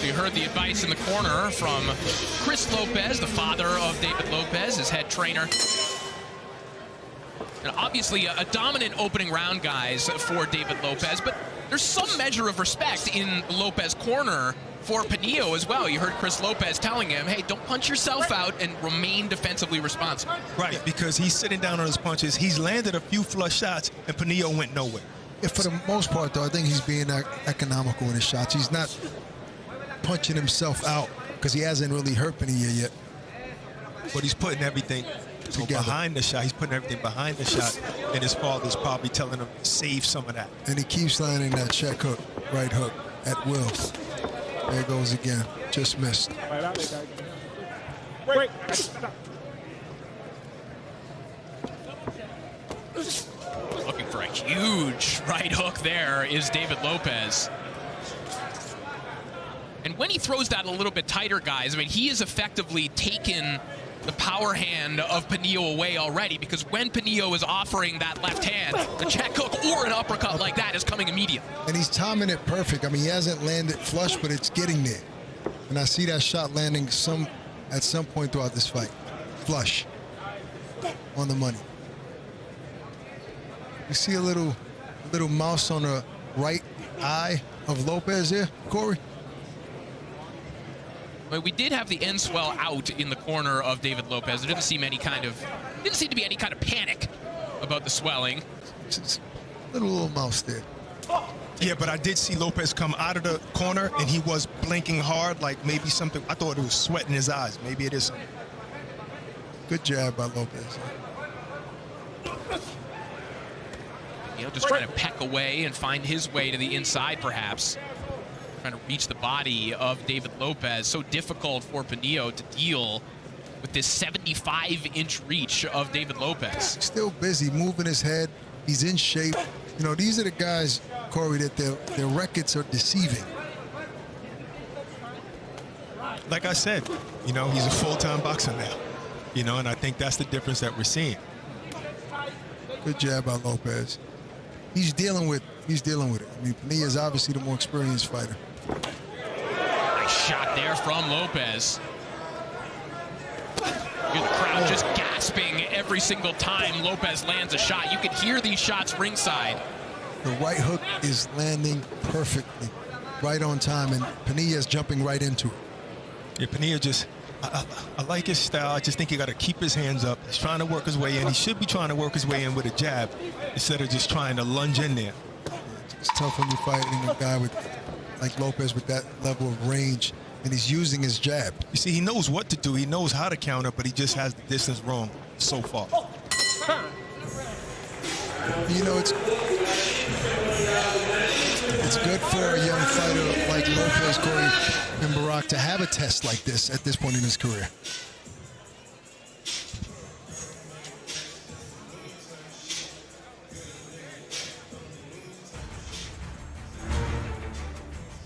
You heard the advice in the corner from Chris Lopez, the father of David Lopez, his head trainer. And obviously a dominant opening round, guys, for David Lopez, but there's some measure of respect in Lopez corner for Pena as well. You heard Chris Lopez telling him, hey, don't punch yourself out and remain defensively responsible. Right, because he's sitting down on his punches. He's landed a few flush shots, and Pena went nowhere. Yeah, for the most part, though, I think he's being economical in his shots. He's not punching himself out because he hasn't really hurt Pena yet. But he's putting everything behind the shot. He's putting everything behind the shot, and his father's probably telling him to save some of that. And he keeps landing that check hook, right hook, at will. There it goes again. Just missed. Break. Looking for a huge right hook there is David Lopez. And when he throws that a little bit tighter, guys, I mean, he has effectively taken the power hand of Pena away already, because when Pena is offering that left hand, a check hook or an uppercut like that is coming immediately. And he's timing it perfect. I mean, he hasn't landed flush, but it's getting there. And I see that shot landing at some point throughout this fight. Flush. On the money. You see a little mouse on the right eye of Lopez here, Corey? But we did have the end swell out in the corner of David Lopez. There didn't seem to be any kind of panic about the swelling. Little mouse there. Yeah, but I did see Lopez come out of the corner, and he was blinking hard, like maybe something. I thought it was sweat in his eyes. Maybe it is. Good jab by Lopez. Just trying to peck away and find his way to the inside, perhaps. Trying to reach the body of David Lopez. So difficult for Pena to deal with this 75-inch reach of David Lopez. Still busy, moving his head. He's in shape. You know, these are the guys, Corey, that their records are deceiving. Like I said, you know, he's a full-time boxer now. You know, and I think that's the difference that we're seeing. Good jab by Lopez. He's dealing with it. I mean, Pena is obviously the more experienced fighter. Nice shot there from Lopez. The crowd just gasping every single time Lopez lands a shot. You can hear these shots ringside. The right hook is landing perfectly, right on time, and Pena is jumping right into it. Yeah, Pena just, I like his style. I just think he got to keep his hands up. He's trying to work his way in. He should be trying to work his way in with a jab instead of just trying to lunge in there. It's tough when you're fighting a guy like Lopez with that level of range, and he's using his jab. You see, he knows what to do. He knows how to counter, but he just has the distance wrong so far. You know, it's good for a young fighter like Lopez, Corey, and Barack to have a test like this at this point in his career.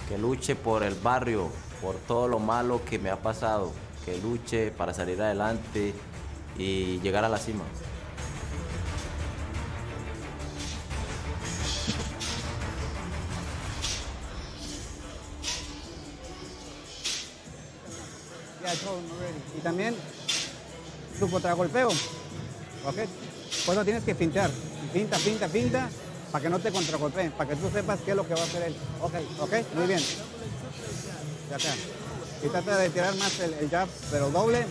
Que luche por el barrio, por todo lo malo que me ha pasado, que luche para salir adelante y llegar a la cima. Y también tu contragolpeo, ¿ok? Por eso tienes que fintear, finta, para que no te contragolpeen, para que tú sepas qué es lo que va a hacer él. Ok, muy bien. Ya acá. Y trata de tirar más el jab, pero doble,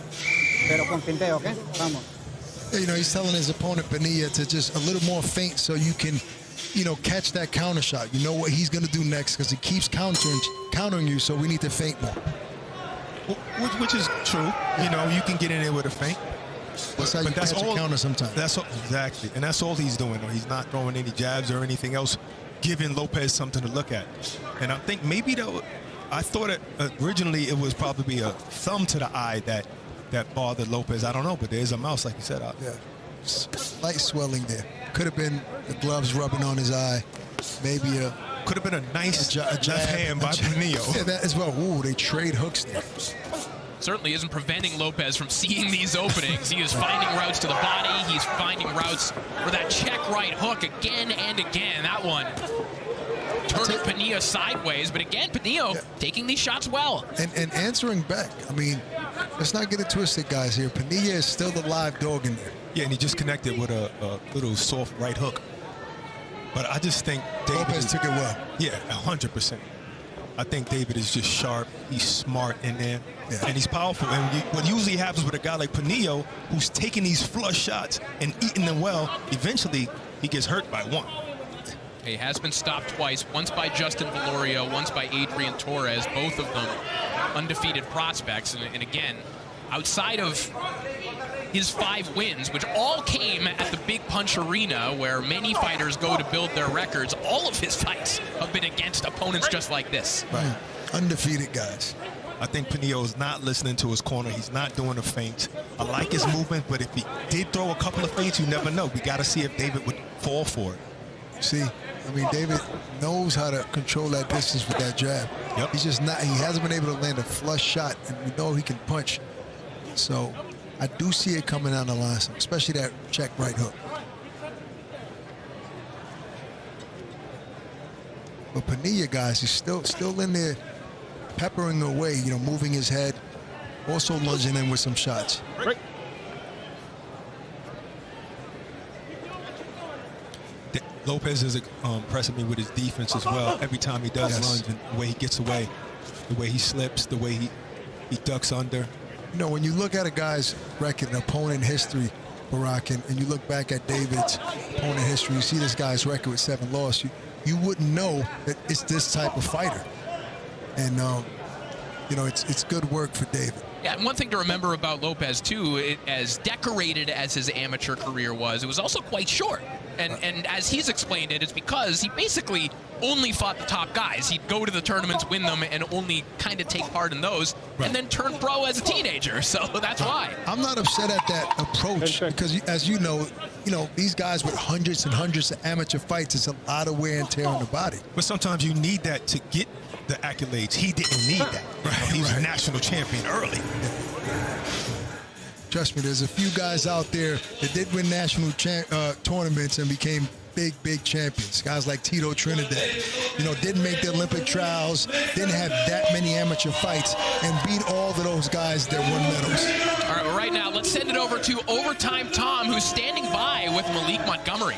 pero con finteo, ¿ok? Vamos. You know, he's telling his opponent, Bonilla, to just a little more feint so you can, you know, catch that counter shot. You know what he's going to do next because he keeps countering you, so we need to feint more. Which is true. You know, you can get in there with a feint. That's how you catch a counter sometimes. That's all, exactly. And that's all he's doing. He's not throwing any jabs or anything else, giving Lopez something to look at. And I think maybe, though, I thought originally it was probably a thumb to the eye that bothered Lopez. I don't know, but there's a mouse, like you said, out there. Slight swelling there. Could have been the gloves rubbing on his eye. Maybe could have been a nice left hand by Pinillo. Yeah, that as well. Ooh, they trade hooks there. Certainly isn't preventing Lopez from seeing these openings. He is finding routes to the body. He's finding routes for that check right hook again and again. That one turning Pinillo sideways, but again, Pinillo taking these shots well. And answering back. I mean, let's not get it twisted, guys, here. Pinillo is still the live dog in there. Yeah, and he just connected with a little soft right hook. But I just think Lopez took it well. Yeah, 100%. I think David is just sharp. He's smart in there, and he's powerful. And what usually happens with a guy like Pinillo, who's taking these flush shots and eating them well, eventually he gets hurt by one. He has been stopped twice, once by Justin Valorio, once by Adrian Torres, both of them undefeated prospects. And again, outside of his 5 wins, which all came at the Big Punch Arena, where many fighters go to build their records, all of his fights have been against opponents just like this. Right. Undefeated guys. I think Pinillo's not listening to his corner. He's not doing the feints. I like his movement, but if he did throw a couple of feints, you never know. We got to see if David would fall for it. See, I mean, David knows how to control that distance with that jab. Yep. He's just not, he hasn't been able to land a flush shot, and we know he can punch. So I do see it coming down the line, especially that check right hook. But Pinillo, guys, he's still in there peppering away, you know, moving his head, also lunging in with some shots. Right. Lopez is impressing me with his defense as well. Every time he does lunge, and the way he gets away, the way he slips, the way he ducks under. You know, when you look at a guy's record, an opponent history, Barack, and you look back at David's opponent history, you see this guy's record with 7 losses, you wouldn't know that it's this type of fighter. And, you know, it's good work for David. Yeah, and one thing to remember about Lopez, too, as decorated as his amateur career was, it was also quite short. And as he's explained it, it's because he basically only fought the top guys. He'd go to the tournaments, win them, and only kind of take part in those, and then turn pro as a teenager. So that's why. I'm not upset at that approach because, as you know, these guys with hundreds and hundreds of amateur fights, it's a lot of wear and tear on the body. But sometimes you need that to get the accolades. He didn't need that. Right, he was a national champion early. Trust me, there's a few guys out there that did win national tournaments and became big champions. Guys like Tito Trinidad, you know, didn't make the Olympic trials, didn't have that many amateur fights, and beat all of those guys that won medals. All right, well, right now, let's send it over to Overtime Tom, who's standing by with Malik Montgomery.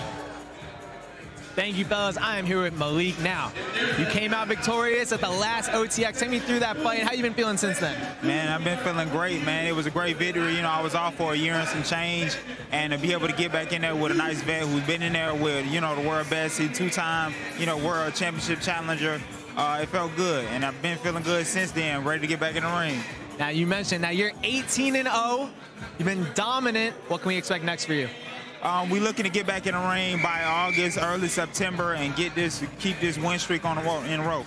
Thank you, fellas. I am here with Malik now. You came out victorious at the last OTX. Take me through that fight. How you been feeling since then? Man, I've been feeling great, man. It was a great victory. You know, I was off for a year and some change, and to be able to get back in there with a nice vet who's been in there with, you know, the world best, 2-time, you know, world championship challenger, it felt good, and I've been feeling good since then, ready to get back in the ring. Now, you mentioned, now you're 18-0. You've been dominant. What can we expect next for you? We're looking to get back in the ring by August, early September, and keep this win streak on in a row.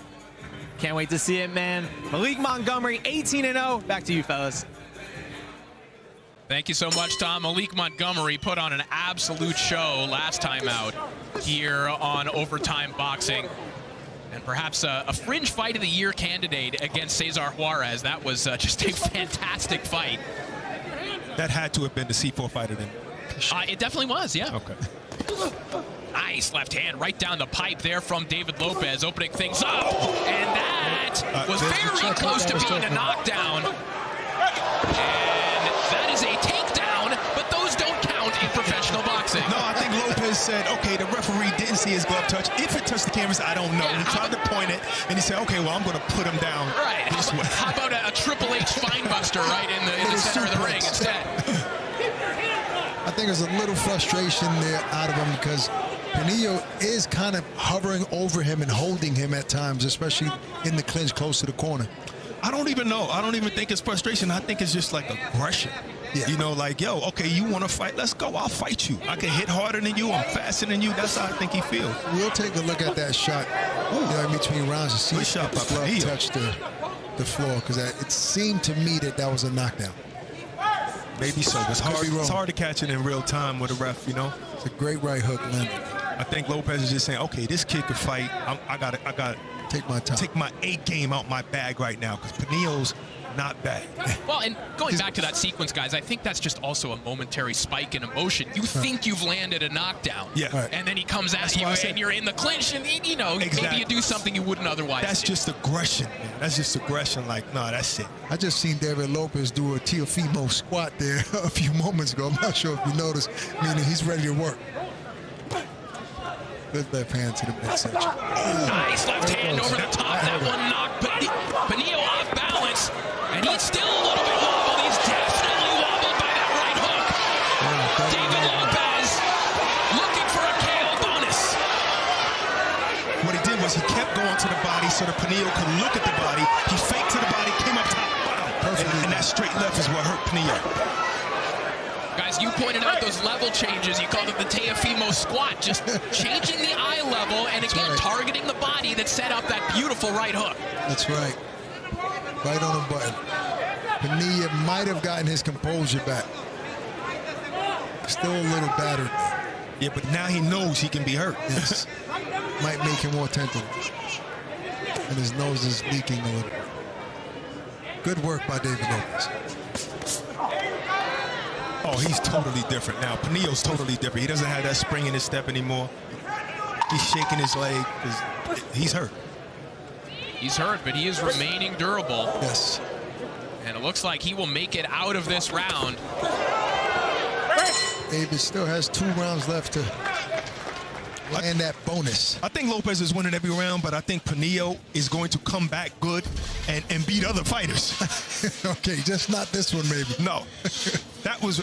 Can't wait to see it, man. Malik Montgomery, 18-0. Back to you, fellas. Thank you so much, Tom. Malik Montgomery put on an absolute show last time out here on Overtime Boxing. And perhaps a fringe fight of the year candidate against Cesar Juarez. That was just a fantastic fight. That had to have been the C4 fighter then. It definitely was, yeah. Okay. Nice left hand right down the pipe there from David Lopez, opening things up. And that was very close to being a knockdown. And that is a takedown, but those don't count in professional boxing. No, I think Lopez said, okay, the referee didn't see his glove touch. If it touched the canvas, I don't know. Yeah, he tried to point it, and he said, okay, well, I'm going to put him down this way. How about a Triple H spinebuster right in the center of the ring instead? I think there's a little frustration there out of him because Pinillo is kind of hovering over him and holding him at times, especially in the clinch close to the corner. I don't even know. I don't even think it's frustration. I think it's just like aggression. Yeah. You know, like, yo, okay, you want to fight? Let's go. I'll fight you. I can hit harder than you. I'm faster than you. That's how I think he feels. We'll take a look at that shot in between rounds to see if the glove touched the floor, because it seemed to me that was a knockdown. Maybe so. It's hard to catch it in real time with a ref, you know? It's a great right hook landed. I think Lopez is just saying, okay, this kid can fight. I got to take my time. Take my A game out my bag right now, because Pinillo's not bad. Well, and going back to that sequence, guys, I think that's just also a momentary spike in emotion. You think you've landed a knockdown, and then he comes at you, and you're in the clinch, and you know, maybe you do something you wouldn't otherwise That's do. just aggression, man. That's just aggression. Like, no, that's it. I just seen David Lopez do a Teofimo squat there a few moments ago. I'm not sure if you noticed, meaning he's ready to work. Good left hand to the midsection. Nice left hand over the top. That one knocked Pinillo off balance, and he's still a little bit wobbled. He's definitely wobbled by that right hook. David Lopez looking for a KO bonus. What he did was he kept going to the body so that Pinillo could look at the body. He faked to the body, came up top. Wow. And that straight left is what hurt Pinillo. Guys, you pointed out those level changes. You called it the Teofimo squat, just changing the eye level and again targeting the body that set up that beautiful right hook. That's right. Right on the button. Pinillo might have gotten his composure back. Still a little battered. Yeah, but now he knows he can be hurt. Yes. Might make him more tentative. And his nose is leaking a little. Good work by David Lopez. Oh, he's totally different now. Pinillo's totally different. He doesn't have that spring in his step anymore. He's shaking his leg because he's hurt. He's hurt, but he is remaining durable. Yes. And it looks like he will make it out of this round. David still has 2 rounds left to land that bonus. I think Lopez is winning every round, but I think Pinillo is going to come back good and beat other fighters. Okay, just not this one, maybe. No. That was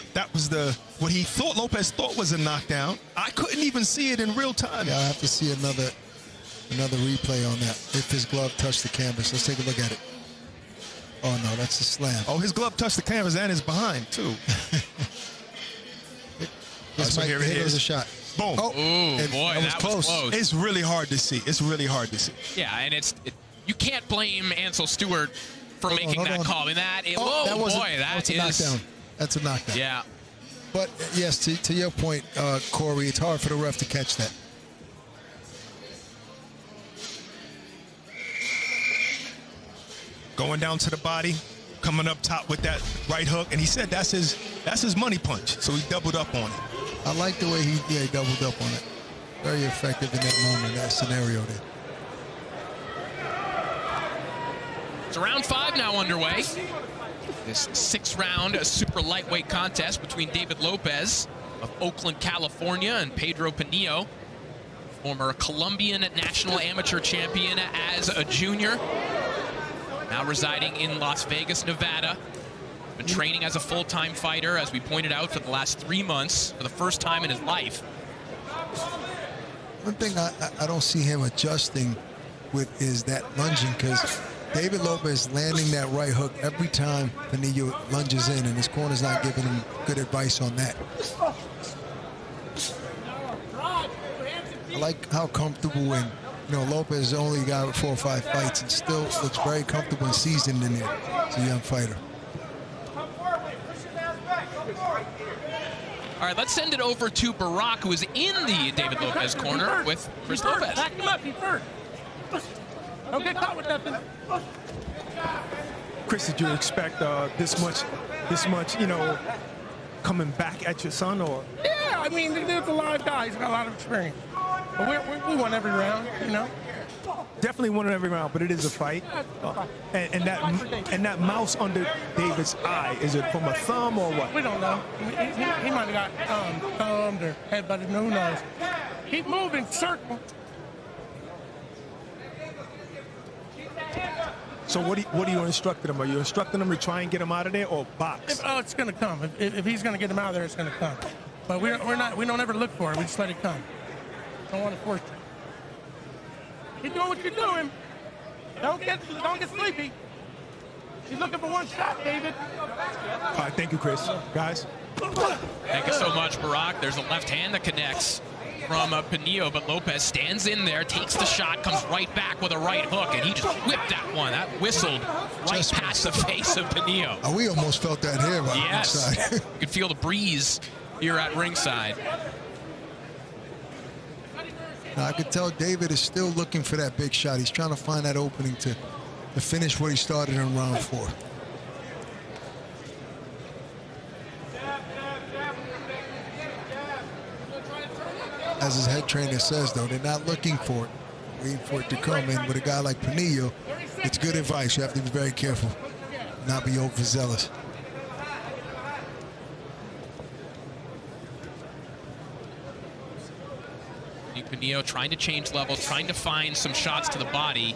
what he thought Lopez thought was a knockdown. I couldn't even see it in real time. Yeah, I have to see another replay on that. If his glove touched the canvas. Let's take a look at it. Oh no, that's a slam. Oh, his glove touched the canvas and his behind too. This might hit as a shot. Boom. Oh, ooh, boy, that was close. It's really hard to see. It's really hard to see. Yeah, and you can't blame Ansel Stewart for making that call. And that's a knockdown. That's a knockdown. Yeah. But yes, to your point, Corey, it's hard for the ref to catch that. Going down to the body, coming up top with that right hook, and he said that's his money punch. So he doubled up on it. I like the way he doubled up on it. Very effective in that moment, that scenario there. So round 5 now underway. This 6-round super lightweight contest between David Lopez of Oakland, California, and Pedro Pinillo, former Colombian national amateur champion as a junior, now residing in Las Vegas, Nevada. Been training as a full-time fighter, as we pointed out, for the last 3 months, for the first time in his life. One thing I don't see him adjusting with is that lunging, because David Lopez landing that right hook every time Pinillo lunges in, and his corner's not giving him good advice on that. I like how comfortable, and Lopez only got 4 or 5 fights and still looks very comfortable and seasoned in there. He's a young fighter. All right, let's send it over to Barack, who is in the David Lopez corner with Chris Lopez. Back him up, he's hurt. Don't get caught with nothing. Chris, did you expect this much, coming back at your son, or? Yeah, I mean, there's a lot of guys. He's got a lot of experience. But we won every round, Definitely won every round, but it is a fight. And that mouse under David's eye, is it from a thumb or what? We don't know. He might have got thumbed or headbutted. Who knows? Keep moving, circle. So what are you instructing him? Are you instructing him to try and get him out of there, or box? It's going to come. If he's going to get him out of there, it's going to come. But we don't ever look for it. We just let it come. Don't want to force it. Keep doing what you're doing. Don't get sleepy. He's looking for one shot, David. All right, thank you, Chris. Guys. Thank you so much, Barack. There's a left hand that connects from Pinillo, but Lopez stands in there, takes the shot, comes right back with a right hook, and he just whipped that one. That whistled right past the face of Pinillo. Oh, we almost felt that here right yes. ringside. You could feel the breeze here at ringside. Now, I could tell David is still looking for that big shot. He's trying to find that opening to finish what he started in round 4. As his head trainer says, though, they're not looking for it, waiting for it to come. And with a guy like Pinillo, it's good advice. You have to be very careful, not be overzealous. Pinillo trying to change levels, trying to find some shots to the body.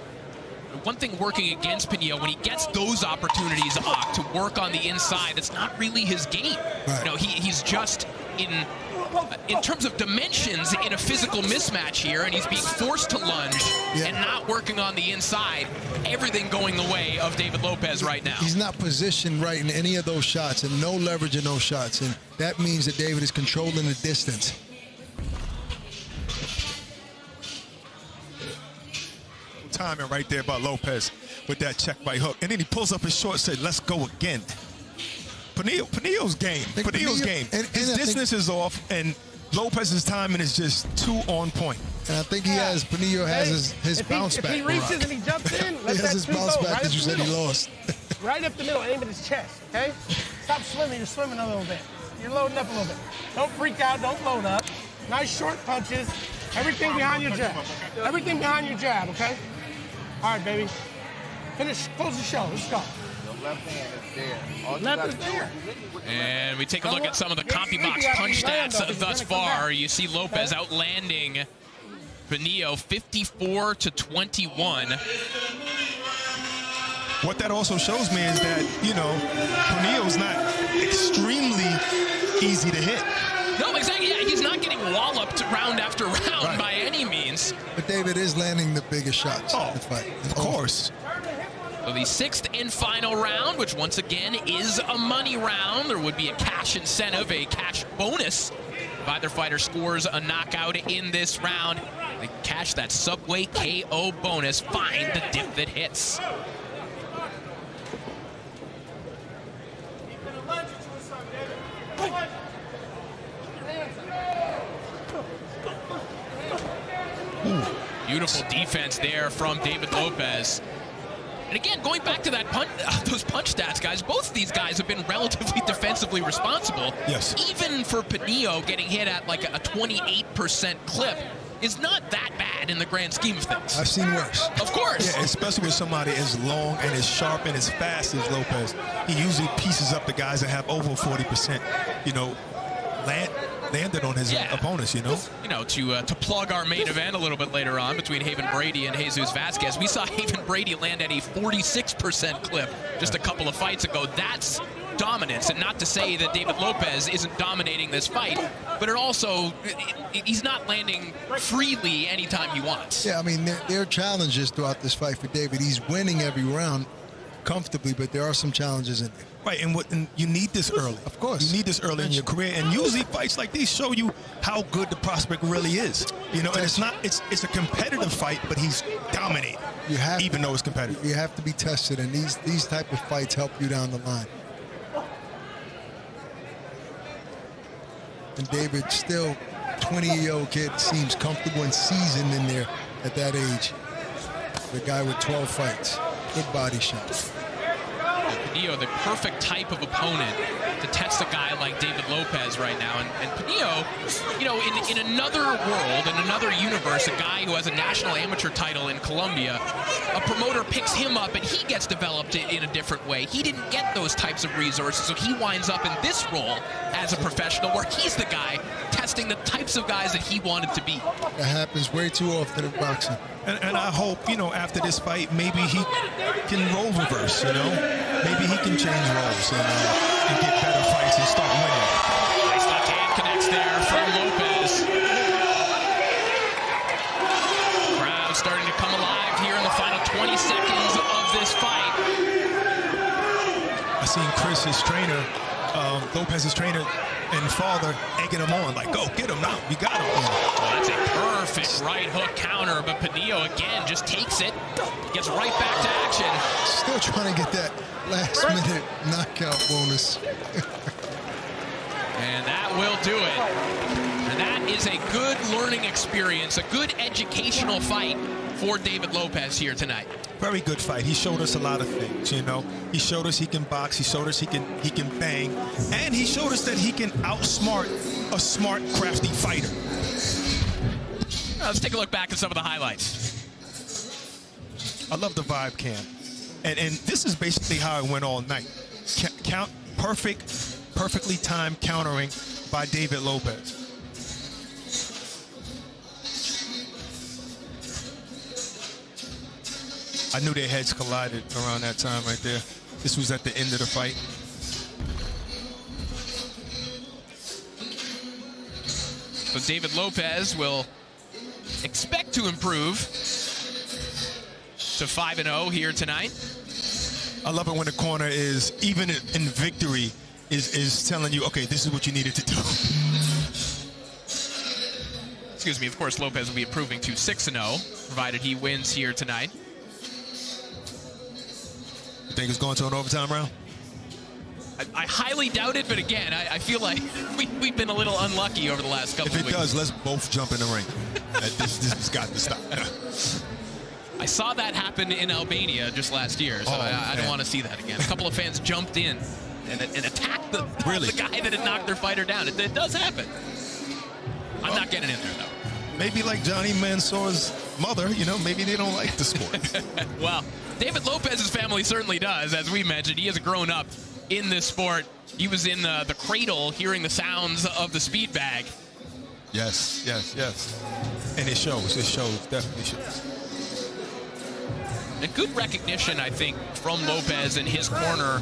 One thing working against Pinillo, when he gets those opportunities to work on the inside, it's not really his game. Right. He's just in terms of dimensions in a physical mismatch here, and he's being forced to lunge and not working on the inside. Everything going the way of David Lopez right now. He's not positioned right in any of those shots, and no leverage in those shots, and that means that David is controlling the distance. Timing right there by Lopez with that check by hook, and then he pulls up his shorts, said, "Let's go again." Pinillo's game. Pinillo's game. His distance is off, and Lopez's timing is just too on point. And I think Pinillo has his bounce back. If he reaches and he jumps in, let he has that his two bounce go back right that you up the said he middle. lost. Right up the middle, aim at his chest, okay? Stop swimming, you're swimming a little bit. You're loading up a little bit. Don't freak out, don't load up. Nice short punches. Everything behind your jab. Everything behind your jab, okay? All right, baby. Close the show, let's go. The left hand is there. Left is there. And we take a look at some of the CompuBox punch stats thus far. You see Lopez outlanding Pinillo 54-21. What that also shows me is that, Pinillo's not extremely easy to hit. No, exactly. Yeah, he's not getting walloped round after round by any means. But David is landing the biggest shots in the fight. Of course. So the 6th and final round, which once again is a money round. There would be a cash incentive, a cash bonus if either fighter scores a knockout in this round. They cash that Subway KO bonus. Find the dip that hits. Beautiful defense there from David Lopez. And again, going back to that those punch stats, guys, both of these guys have been relatively defensively responsible. Yes. Even for Pinillo, getting hit at like a 28% clip is not that bad in the grand scheme of things. I've seen worse. Of course. Yeah, especially with somebody as long and as sharp and as fast as Lopez. He usually pieces up the guys that have over 40%, landed on his opponents, to plug our main event a little bit later on between Haven Brady and Jesus Vasquez. We saw Haven Brady land at a 46% clip just a couple of fights ago. That's dominance, and not to say that David Lopez isn't dominating this fight, but he's not landing freely anytime he wants. Yeah, I mean, there are challenges throughout this fight for David. He's winning every round comfortably, but there are some challenges in there. Right, and you need this early. Of course. You need this early in your career, and usually fights like these show you how good the prospect really is. And it's a competitive fight, but he's dominating, even though it's competitive. You have to be tested, and these type of fights help you down the line. And David, still 20-year-old kid, seems comfortable and seasoned in there at that age. The guy with 12 fights. Good body shot. Pinillo, the perfect type of opponent to test a guy like David Lopez right now. And Pinillo, you know, in another world, in another universe, a guy who has a national amateur title in Colombia, a promoter picks him up and he gets developed in a different way. He didn't get those types of resources, so he winds up in this role as a professional where he's the guy testing the types of guys that he wanted to be. That happens way too often in boxing. And I hope, you know, after this fight, maybe he can role reverse, you know? Maybe he can change roles and get better fights and start winning. Nice left hand connects there from Lopez. Crowd starting to come alive here in the final 20 seconds of this fight. I seen Chris, his trainer, Lopez's trainer and father egging him on, like, go, get him now, we got him. Oh, that's a perfect right hook counter, but Pinillo again just takes it, gets right back to action. Still trying to get that last minute knockout bonus. And that will do it. And that is a good learning experience, a good educational fight for David Lopez here tonight. Very good fight. He showed us a lot of things, you know. He showed us he can box. He showed us he can bang. And he showed us that he can outsmart a smart, crafty fighter. Let's take a look back at some of the highlights. I love the vibe cam. And this is basically how it went all night. Perfectly timed countering by David Lopez. I knew their heads collided around that time right there. This was at the end of the fight. So David Lopez will expect to improve to 5-0 here tonight. I love it when the corner is, even in victory, is telling you, okay, this is what you needed to do. Excuse me, of course, Lopez will be improving to 6-0, provided he wins here tonight. You think it's going to an overtime round? I highly doubt it, but again, I feel like we've been a little unlucky over the last couple of weeks. If it does, let's both jump in the ring. This has got to stop. I saw that happen in Albania just last year, so I don't want to see that again. A couple of fans jumped in and attacked the guy that had knocked their fighter down. It does happen. I'm not getting in there, though. Maybe like Johnny Mansour's mother, you know, maybe they don't like the sport. Well, David Lopez's family certainly does. As we mentioned, he has grown up in this sport. He was in the cradle hearing the sounds of the speed bag. Yes. And it shows, definitely shows. A good recognition, I think, from Lopez in his corner,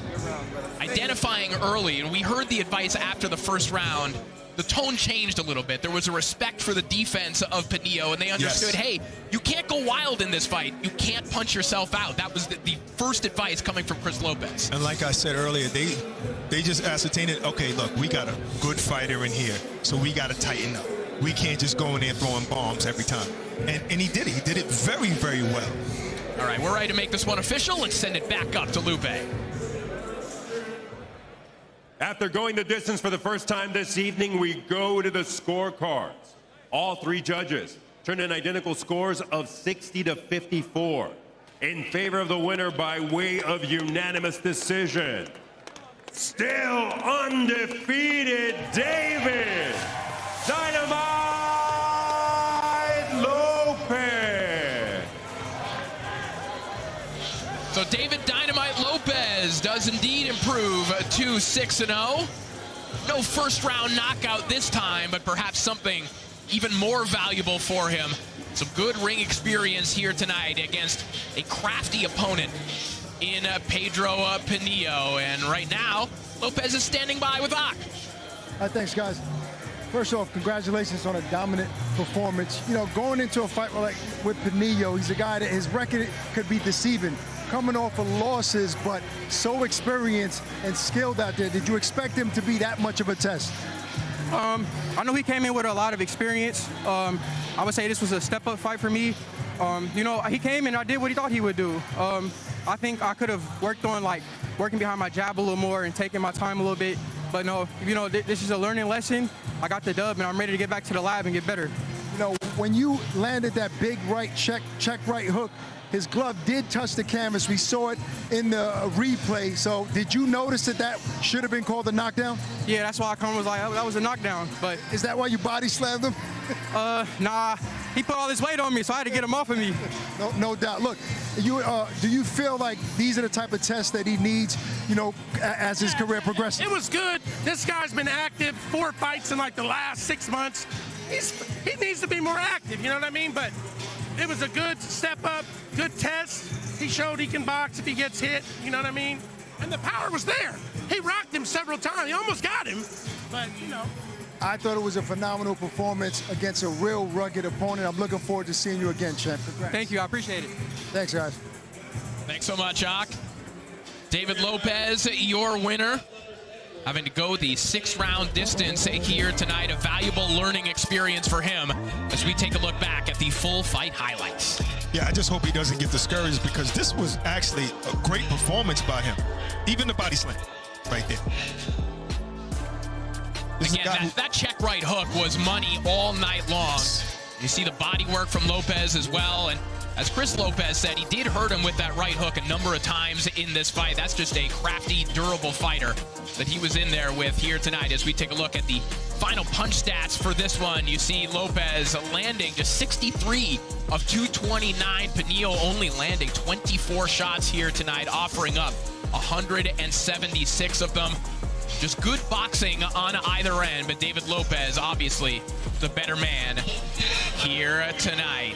identifying early, and we heard the advice after the first round. The tone changed a little bit. There was a respect for the defense of Pinillo, and they understood, hey, you can't go wild in this fight. You can't punch yourself out. That was the first advice coming from Chris Lopez. And like I said earlier, they just ascertained it, okay, look, we got a good fighter in here, so we got to tighten up. We can't just go in there throwing bombs every time. And he did it. He did it very, very well. All right, we're ready to make this one official. Let's send it back up to Lupe. After going the distance for the first time this evening, we go to the scorecards. All three judges turned in identical scores of 60-54 in favor of the winner by way of unanimous decision. Still undefeated, David Dynamite Lopez. So David Dynamite Lopez does indeed improve to 6-0. No first round knockout this time, but perhaps something even more valuable for him. Some good ring experience here tonight against a crafty opponent in Pedro Pinillo. And right now, Lopez is standing by with Ak. Thanks, guys. First off, congratulations on a dominant performance. You know, going into a fight with Pinillo, he's a guy that his record could be deceiving. Coming off of losses, but so experienced and skilled out there. Did you expect him to be that much of a test? I know he came in with a lot of experience. I would say this was a step-up fight for me. You know, he came and I did what he thought he would do. I think I could have worked on working behind my jab a little more and taking my time a little bit. But no, you know, this is a learning lesson. I got the dub and I'm ready to get back to the lab and get better. You know, when you landed that big right check right hook, his glove did touch the canvas. We saw it in the replay. So did you notice that should have been called a knockdown? Yeah, that's why I was like, that was a knockdown. But is that why you body slammed him? Nah, he put all his weight on me, so I had to get him off of me. No doubt. Look, do you feel like these are the type of tests that he needs, as his career progresses? It was good. This guy's been active 4 fights in like the last 6 months. He needs to be more active, you know what I mean? But it was a good step up, good test. He showed he can box if he gets hit, you know what I mean? And the power was there. He rocked him several times. He almost got him, but, I thought it was a phenomenal performance against a real rugged opponent. I'm looking forward to seeing you again, champ. Congrats. Thank you. I appreciate it. Thanks, guys. Thanks so much, Ak. David Lopez, your winner. Having to go the 6-round distance here tonight. A valuable learning experience for him as we take a look back at the full fight highlights. Yeah, I just hope he doesn't get discouraged because this was actually a great performance by him. Even the body slam right there. Again, that check right hook was money all night long. You see the body work from Lopez as well. And as Chris Lopez said, he did hurt him with that right hook a number of times in this fight. That's just a crafty, durable fighter that he was in there with here tonight. As we take a look at the final punch stats for this one, you see Lopez landing just 63 of 229. Pinillo only landing 24 shots here tonight, offering up 176 of them. Just good boxing on either end, but David Lopez, obviously, the better man here tonight.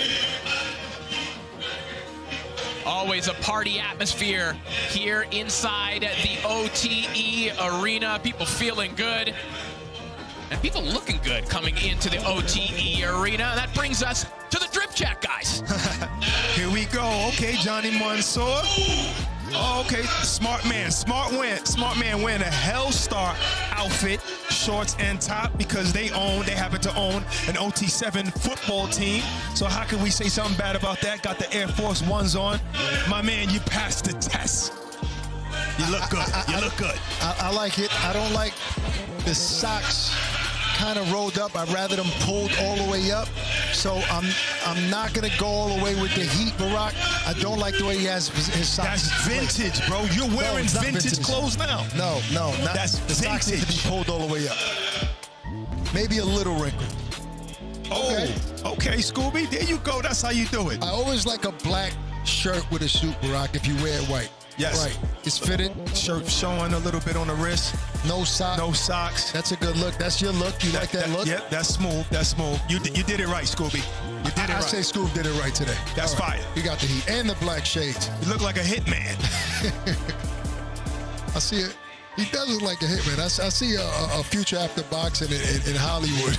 Always a party atmosphere here inside the OTE arena. People feeling good and people looking good coming into the OTE arena. That brings us to the drip check, guys. Here we go. Okay, Johnny Mansour. Oh, okay, smart man wearing a Hellstar outfit, shorts and top, because they happen to own an OT7 football team. So how can we say something bad about that? Got the Air Force Ones on. My man, you passed the test. You look good. You look good. I like it. I don't like the socks kind of rolled up. I'd rather them pulled all the way up. So I'm not gonna go all the way with the heat, Barack. I don't like the way he has his socks. That's vintage, bro. You're wearing vintage clothes now. No, not, that's the socks need to be pulled all the way up. Maybe a little wrinkle. Okay, Scooby. There you go. That's how you do it. I always like a black shirt with a suit, Barack, if you wear it white. Yes. Right. It's fitted. Shirt showing a little bit on the wrist. No socks. No socks. That's a good look. That's your look. You like that look? Yep, that's smooth. That's smooth. You did it right, Scooby. You did it right. I say Scoob did it right today. That's right. fire. You got the heat and the black shades. You look like a hitman. I see it. He does look like a hitman. I see a future after boxing in Hollywood.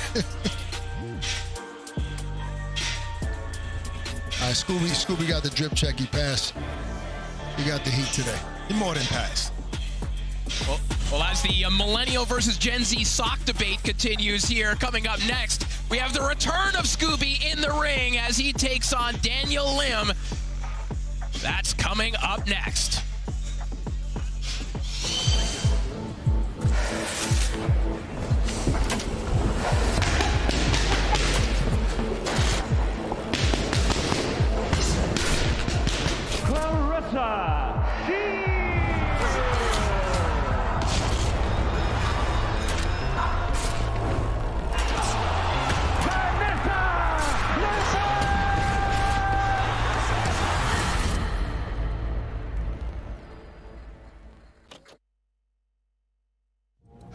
All right, Scooby got the drip check. He passed. He got the heat today. He more than passed. Well, as the Millennial versus Gen Z sock debate continues here, coming up next, we have the return of Scooby in the ring as he takes on Daniel Lim. That's coming up next.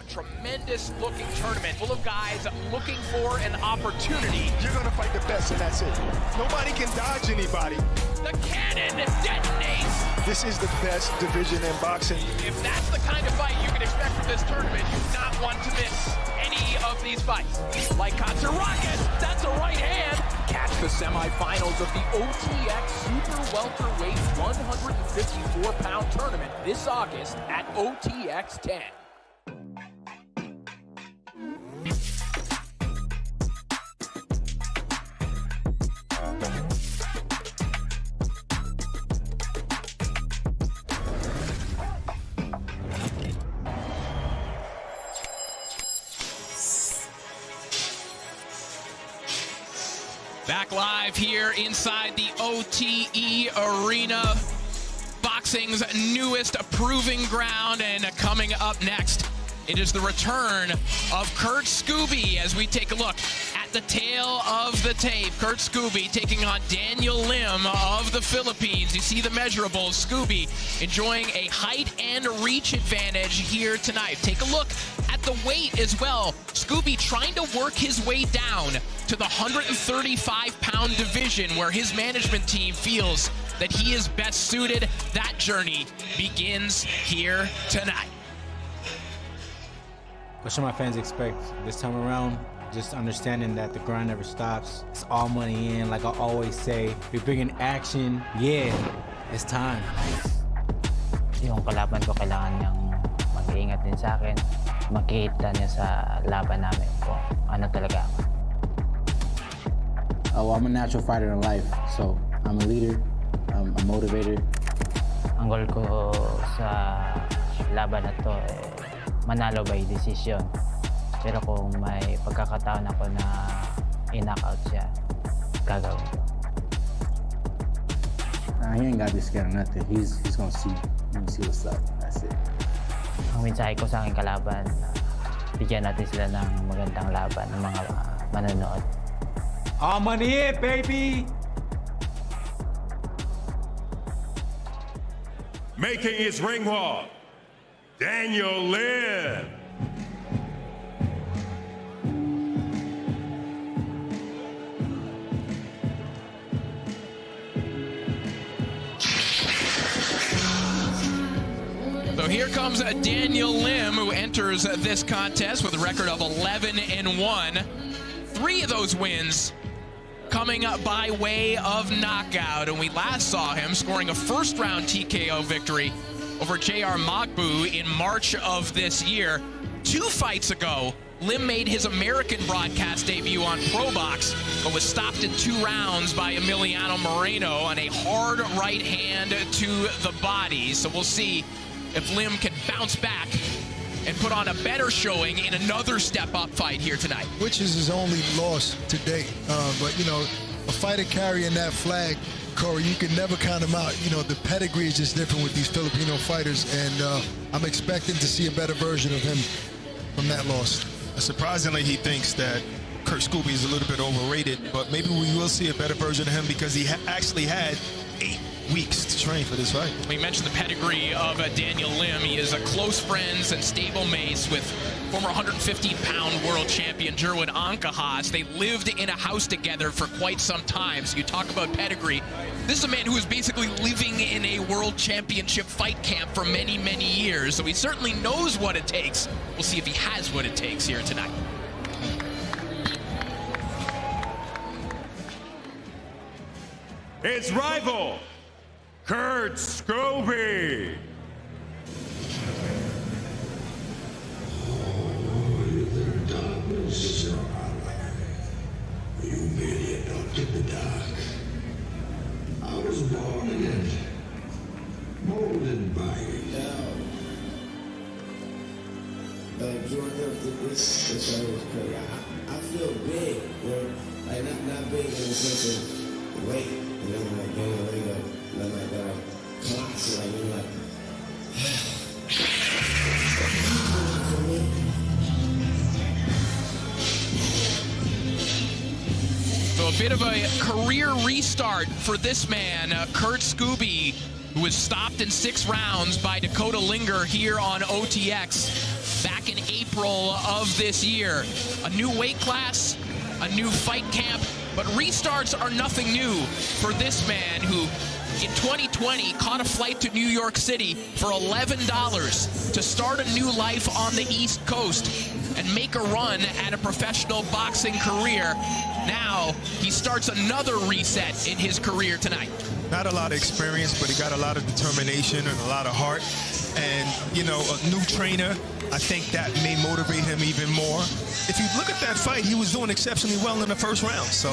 Tremendous looking tournament full of guys looking for an opportunity. You're gonna fight the best, and that's it. Nobody can dodge anybody. The cannon detonates. This is the best division in boxing. If that's the kind of fight you can expect from this tournament, you do not want to miss any of these fights. Like Rockets, that's a right hand. Catch the semifinals of the OTX Super Welterweight 154-pound tournament this August at OTX 10. live here inside the OTE Arena, boxing's newest proving ground. And coming up next, it is the return of Kurt Scooby as we take a look at the tail of the tape. Kurt Scooby taking on Daniel Lim of the Philippines. You see the measurables. Scooby enjoying a height and reach advantage here tonight. Take a look at the weight as well. Scooby trying to work his way down to the 135-pound division where his management team feels that he is best suited. That journey begins here tonight. What should my fans expect this time around? Just understanding that the grind never stops. It's all money in, like I always say. We're bringing action. Yeah, it's time. Yung kalaban ko kailangan niyang mag-iingat din sa akin. Makikita niya sa laban namin kung ano talaga ako. Oh, I'm a natural fighter in life, so I'm a leader, I'm a motivator. Ang goal ko sa laban na to manalo by decision. Pero kung may pagkakataon ako na i-knockout siya, gagawin ko. Nah, he ain't got to be scared of nothing. He's gonna see. He's gonna see what's up. That's it. Ang mensahe ko sa aking kalaban, bigyan natin sila ng magandang laban ng mga manonood. All money in, baby! Making his ring walk, Daniel Lim. So here comes Daniel Lim, who enters this contest with a record of 11-1. 3 of those wins coming up by way of knockout. And we last saw him scoring a first-round TKO victory over J.R. Magbu in March of this year. 2 fights ago, Lim made his American broadcast debut on ProBox, but was stopped in 2 rounds by Emiliano Moreno on a hard right hand to the body. So we'll see if Lim can bounce back and put on a better showing in another step-up fight here tonight. Which is his only loss to date. But, you know, a fighter carrying that flag, Corey, you can never count him out. You know, the pedigree is just different with these Filipino fighters, and I'm expecting to see a better version of him from that loss. Surprisingly, he thinks that Kurt Scooby is a little bit overrated, but maybe we will see a better version of him because he actually had 8 weeks to train for this fight. We mentioned the pedigree of Daniel Lim. He is a close friends and stable mates with former 115-pound world champion Jerwin Ancajas. They lived in a house together for quite some time. So you talk about pedigree. This is a man who is basically living in a world championship fight camp for many, many years. So he certainly knows what it takes. We'll see if he has what it takes here tonight. His rival, Kurt Scooby. You merely adopted the dark. I was born in it, molded by it. Joining up to this show was crazy. I feel big, you know, like not big in the sense of weight, you know, like gaining weight up, you know, like colossal, like, you know, like. For me. So a bit of a career restart for this man, Kurt Scooby, who was stopped in 6 rounds by Dakota Linger here on OTX back in April of this year. A new weight class, a new fight camp, but restarts are nothing new for this man who in 2020 caught a flight to New York City for $11 to start a new life on the East Coast and make a run at a professional boxing career. Now he starts another reset in his career tonight. Not a lot of experience, but he got a lot of determination and a lot of heart. And, you know, a new trainer, I think that may motivate him even more. If you look at that fight, he was doing exceptionally well in the first round. So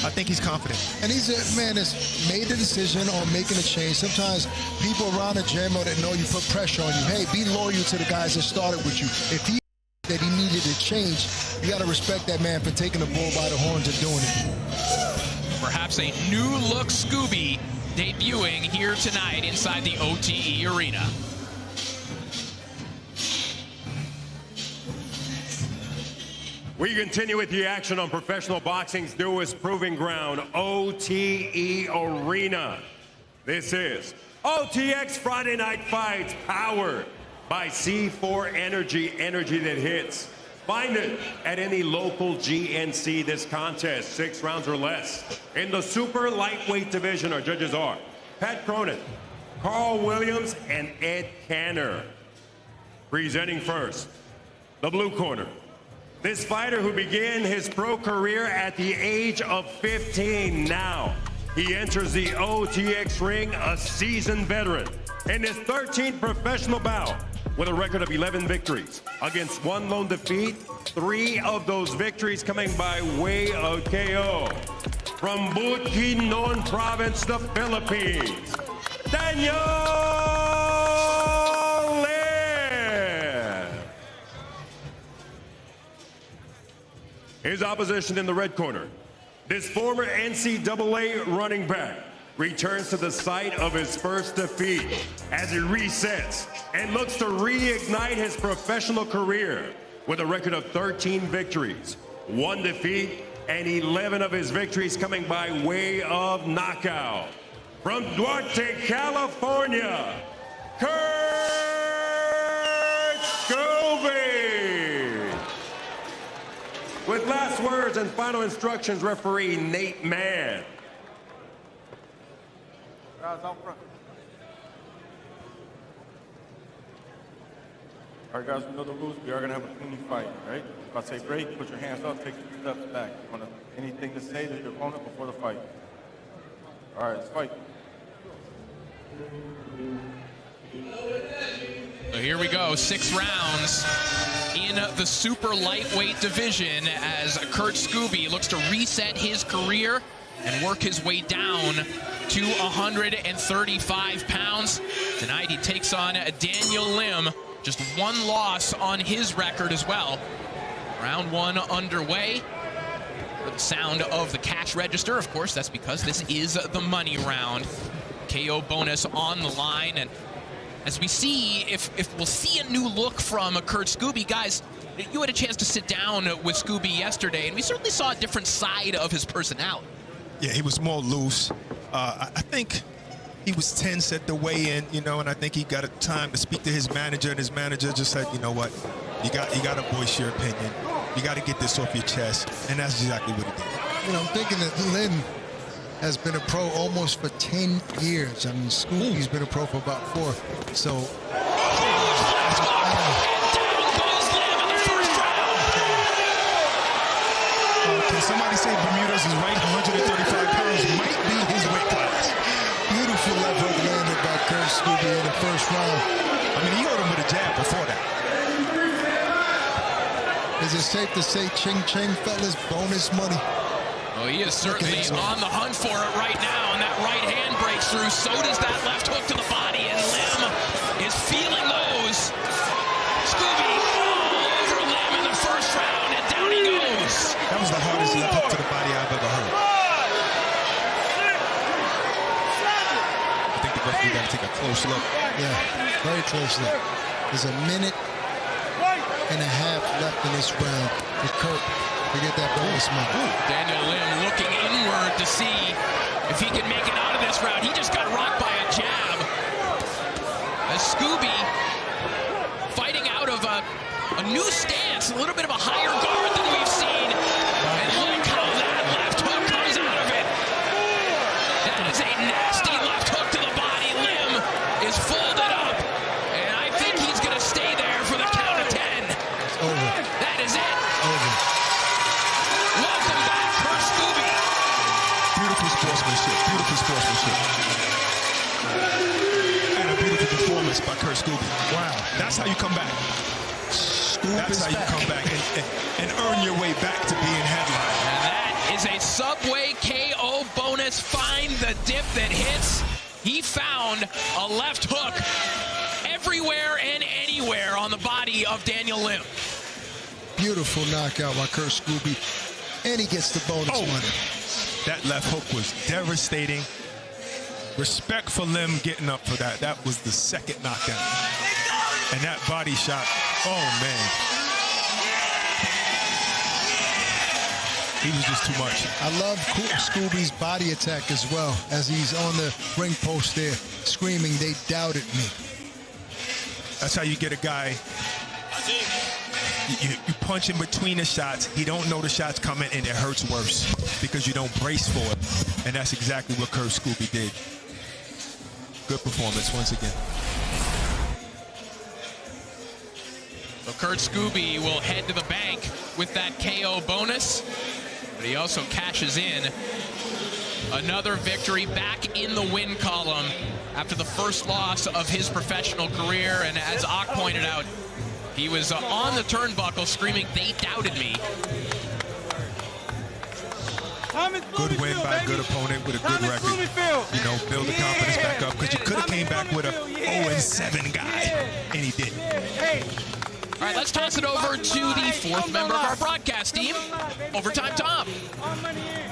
I think he's confident. And he's a man that's made the decision on making a change. Sometimes people around the gym or that know you put pressure on you. Hey, be loyal to the guys that started with you. If he that he needed to change, you got to respect that man for taking the bull by the horns and doing it. perhaps a new look Scooby debuting here tonight inside the OTE Arena. We continue with the action on professional boxing's newest proving ground, OTE Arena. This is OTX Friday Night Fights, powered by C4 Energy, energy that hits. Find it at any local GNC this contest, 6 rounds or less. In the super lightweight division, our judges are Pat Cronin, Carl Williams, and Ed Canner. Presenting first, the blue corner. This fighter who began his pro career at the age of 15 now. He enters the OTX ring a seasoned veteran in his 13th professional bout with a record of 11 victories against 1 lone defeat, 3 of those victories coming by way of KO. From Bukidnon province, the Philippines, Daniel Lim. His opposition in the red corner, this former NCAA running back returns to the site of his first defeat as he resets and looks to reignite his professional career with a record of 13 victories, 1 defeat, and 11 of his victories coming by way of knockout. From Duarte, California, Kurt Scooby. With last words and final instructions, referee Nate Mann. Out front. All right, guys, we know the rules. We are going to have a clean fight, all right? If I say break, put your hands up, take 2 steps back. Anything to say to your opponent before the fight? All right, let's fight. So here we go, 6 rounds in the super lightweight division as Kurt Scooby looks to reset his career and work his way down to 135 pounds. Tonight he takes on Daniel Lim, just 1 loss on his record as well. Round 1 underway. For the sound of the cash register, of course, that's because this is the money round. KO bonus on the line, and as we see, if we'll see a new look from Kurt Scooby, guys, you had a chance to sit down with Scooby yesterday, and we certainly saw a different side of his personality. Yeah, he was more loose. I think he was tense at the weigh-in, you know, and I think he got a time to speak to his manager, and his manager just said, you know what, you got to voice your opinion. You got to get this off your chest, and that's exactly what he did. You know, I'm thinking that Lim has been a pro almost for 10 years. I mean, Scooby's been a pro for about 4. So. Can somebody say Bermudez is right? 135 pounds might be his weight class. Beautiful left hook landed by Kurt Scooby in the first round. I mean, he hit him with a jab before that. Is it safe to say Ching Ching, fellas, bonus money? Well, he is certainly on the hunt for it right now, and that right hand breaks through. So does that left hook to the body, and Lim is feeling those. Scooby all over Lim in the first round, and down he goes. That was the hardest left hook to the body I've ever heard. I think the referee got to take a close look. Yeah, very close look. There's a minute and a half left in this round with Kurt to get that bonus money. Daniel Lim looking inward to see if he can make it out of this round. He just got rocked by a jab. As Scooby fighting out of a new stance, a little bit of a higher guard than we've seen. And look how that left hook comes out of it. That is a nasty left hook to the body. Lim is folded up, and I think he's going to stay there for the count of 10. It's over. That is it. Over. Welcome back, Kurt Scooby. Beautiful sportsmanship. Beautiful sportsmanship. And a beautiful performance by Kurt Scooby. Wow. That's how you come back. That's how you come back and earn your way back to being headline. And that is a Subway KO bonus. Find the dip that hits. He found a left hook everywhere and anywhere on the body of Daniel Lim. Beautiful knockout by Kurt Scooby. And he gets the bonus money. That left hook was devastating. Respect for Lim getting up for that. That was the second knockdown. And that body shot, oh man. He was just too much. I love Scooby's body attack as well, as he's on the ring post there screaming, "They doubted me." That's how you get a guy. You punch in between the shots. He don't know the shot's coming, and it hurts worse because you don't brace for it. And that's exactly what Kurt Scooby did. Good performance once again. So Kurt Scooby will head to the bank with that KO bonus, but he also cashes in another victory back in the win column after the first loss of his professional career. And as Ak pointed out, he was on the turnbuckle screaming, "They doubted me." Good win by a good opponent with a good record. You know, build the confidence back up, because you could have came back with a 0-7 guy, and he didn't. All right, let's toss it over to the fourth member of our broadcast team, Overtime Tom.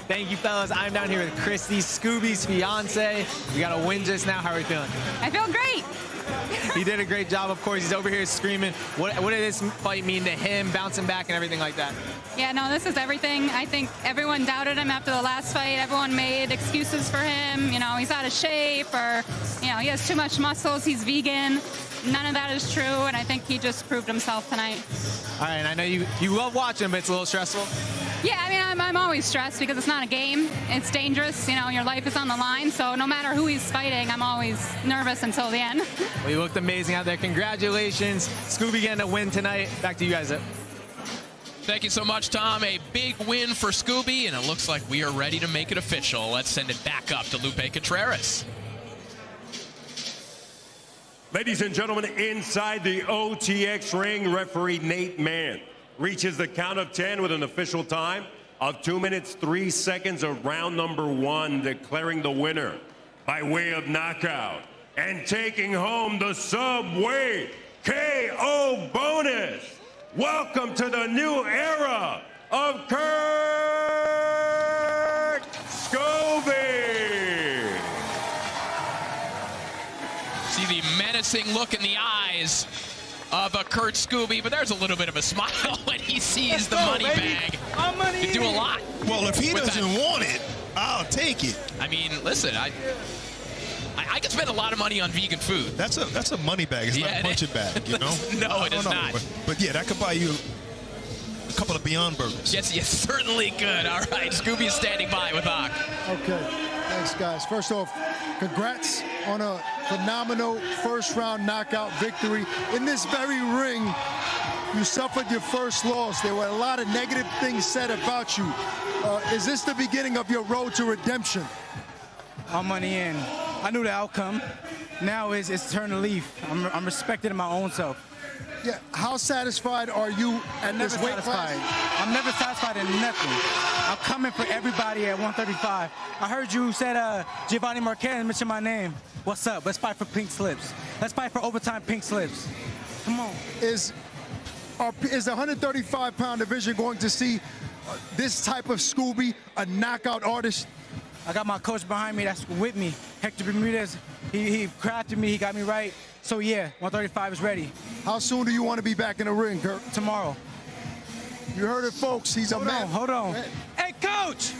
Thank you, fellas. I'm down here with Christy, Scooby's fiance. We got a win just now. How are we feeling? I feel great. He did a great job, of course. He's over here screaming. What did this fight mean to him, bouncing back and everything like that? Yeah, no, this is everything. I think everyone doubted him after the last fight. Everyone made excuses for him. You know, he's out of shape, or, you know, he has too much muscles, he's vegan. None of that is true, and I think he just proved himself tonight. All right, and I know you love watching, but it's a little stressful. Yeah, I mean, I'm always stressed because it's not a game. It's dangerous. You know, your life is on the line. So no matter who he's fighting, I'm always nervous until the end. Well, you looked amazing out there. Congratulations. Scooby getting a win tonight. Back to you guys. Thank you so much, Tom. A big win for Scooby, and it looks like we are ready to make it official. Let's send it back up to Lupe Contreras. Ladies and gentlemen, inside the OTX ring, referee Nate Mann reaches the count of 10 with an official time of 2 minutes, 3 seconds of round number 1, declaring the winner by way of knockout and taking home the Subway KO bonus. Welcome to the new era of Kurt Scooby. See the menacing look in the eyes of a Kurt Scooby, but there's a little bit of a smile when he sees the money bag. You do a lot. Well, if he doesn't want it, I'll take it. I mean, listen, I could spend a lot of money on vegan food. That's a money bag. It's not a punching bag, you know? No, it is not. But yeah, that could buy you a couple of Beyond Burgers. Yes, certainly could. All right, Scooby is standing by with Ak. Okay, thanks, guys. First off, congrats on a phenomenal first-round knockout victory. In this very ring, you suffered your first loss. There were a lot of negative things said about you. Is this the beginning of your road to redemption? All money in. I knew the outcome. Now it's turn a leaf. I'm respected in my own self. Yeah, how satisfied are you at this weight class? I'm never satisfied in nothing. I'm coming for everybody at 135. I heard you said Giovanni Marquez mentioned my name. What's up? Let's fight for pink slips. Let's fight for overtime pink slips. Come on. Is the 135-pound division going to see this type of Scooby, a knockout artist? I got my coach behind me that's with me. Hector Bermudez, he crafted me, he got me right. So yeah, 135 is ready. How soon do you want to be back in the ring, Kurt? Tomorrow. You heard it, folks. He's a man. Hold on. Hey, coach!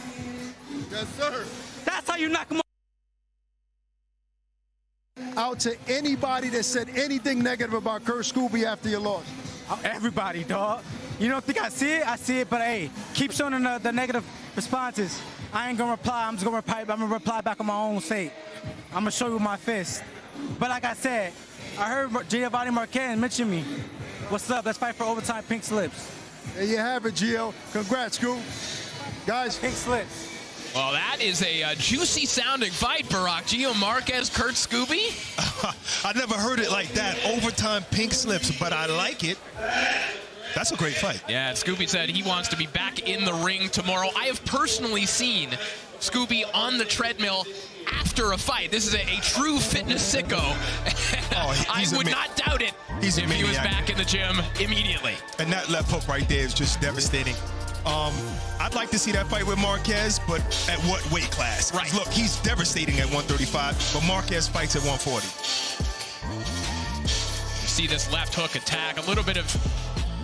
Yes, sir. That's how you knock him out to anybody that said anything negative about Kurt Scooby after your loss. Everybody, dog. You don't think I see it? I see it, but hey, keep showing the negative responses. I ain't gonna reply. I'm just gonna reply back on my own sake. I'm gonna show you my fist. But like I said, I heard Giovanni Marquez mention me. What's up? Let's fight for overtime pink slips. There you have it, Gio. Congrats, Scoop. Guys, pink slips. Well, that is a juicy sounding fight, Barack. Gio Marquez, Kurt Scooby. I never heard it like that. Overtime pink slips, but I like it. That's a great fight. Yeah, Scooby said he wants to be back in the ring tomorrow. I have personally seen Scooby on the treadmill after a fight. This is a true fitness sicko. I would not doubt it if he was back in the gym immediately. And that left hook right there is just devastating. I'd like to see that fight with Marquez, but at what weight class? Right. Look, he's devastating at 135, but Marquez fights at 140. You see this left hook attack, a little bit of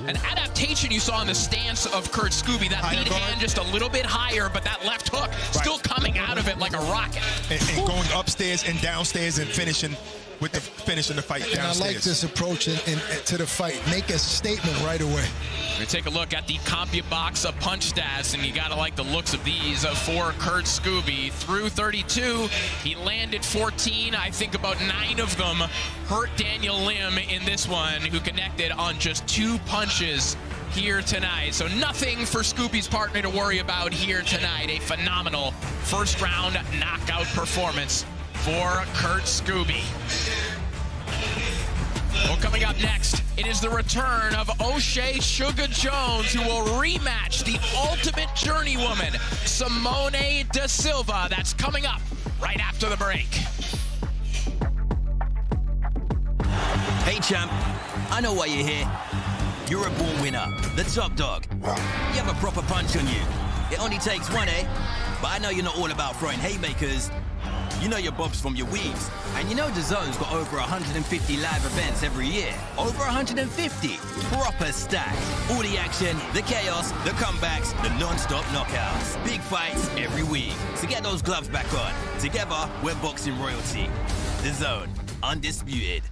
an adaptation you saw in the stance of Kurt Scooby. That lead hand just a little bit higher, but that left hook still coming out of it like a rocket. And going upstairs and downstairs and finishing with the finishing the fight downstairs. And I like this approach to the fight. Make a statement right away. We take a look at the CompuBox of punch stats, and you gotta like the looks of these for Kurt Scooby. Through 32, he landed 14. I think about 9 of them hurt Daniel Lim in this one, who connected on just 2 punches here tonight. So nothing for Scooby's partner to worry about here tonight. A phenomenal first round knockout performance for Kurt Scooby. Well, coming up next, it is the return of O'Shea Sugar Jones, who will rematch the ultimate journeywoman, Simone Da Silva. That's coming up right after the break. Hey, champ. I know why you're here. You're a born winner, the top dog. You have a proper punch on you. It only takes one, eh? But I know you're not all about throwing haymakers. You know your bobs from your weaves. And you know DAZN's got over 150 live events every year. Over 150. Proper stack. All the action, the chaos, the comebacks, the non-stop knockouts. Big fights every week. So get those gloves back on. Together, we're boxing royalty. DAZN, undisputed.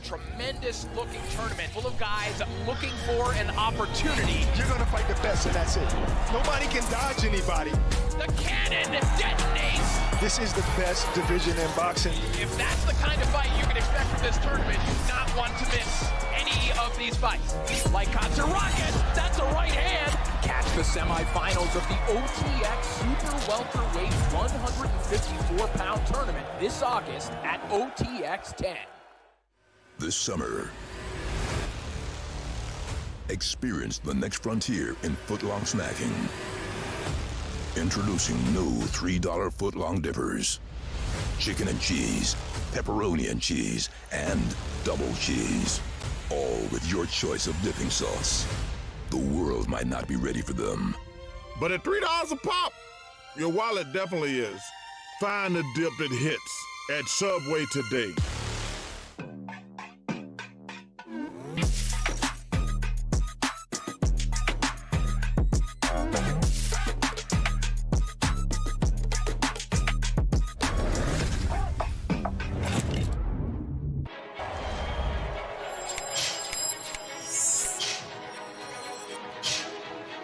Tremendous looking tournament full of guys looking for an opportunity. You're gonna fight the best, and that's it. Nobody can dodge anybody. The cannon detonates. This is the best division in boxing. If that's the kind of fight you can expect from this tournament, you do not want to miss any of these fights. Like Concert Rocket, that's a right hand. Catch the semifinals of the OTX Super Welterweight 154-pound tournament this August at OTX 10. This summer, experience the next frontier in footlong snacking. Introducing new $3 footlong dippers. Chicken and cheese, pepperoni and cheese, and double cheese. All with your choice of dipping sauce. The world might not be ready for them. But at $3 a pop, your wallet definitely is. Find the dip that hits at Subway today.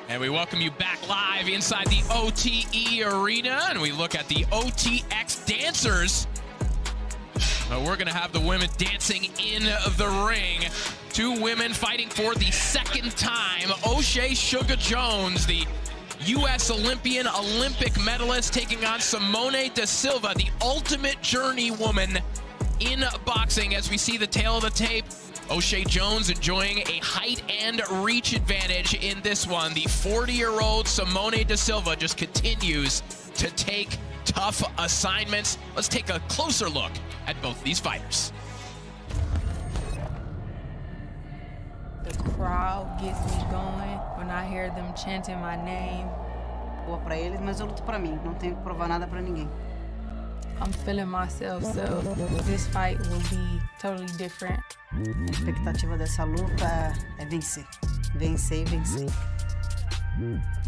And we welcome you back live inside the OTE arena, and we look at the OTX dancers. We're going to have the women dancing in the ring. 2 women fighting for the second time. O'Shea Sugar Jones, the U.S. Olympian Olympic medalist, taking on Simone Da Silva, the ultimate journeywoman in boxing. As we see the tail of the tape, O'Shea Jones enjoying a height and reach advantage in this one. The 40-year-old Simone Da Silva just continues to take tough assignments. Let's take a closer look at both these fighters. The crowd gets me going when I hear them chanting my name. Boa pra eles, mas eu luto pra mim. Não tenho que provar nada pra ninguém. I'm feeling myself, so this fight will be totally different. A expectativa dessa luta é vencer. Vencer e vencer.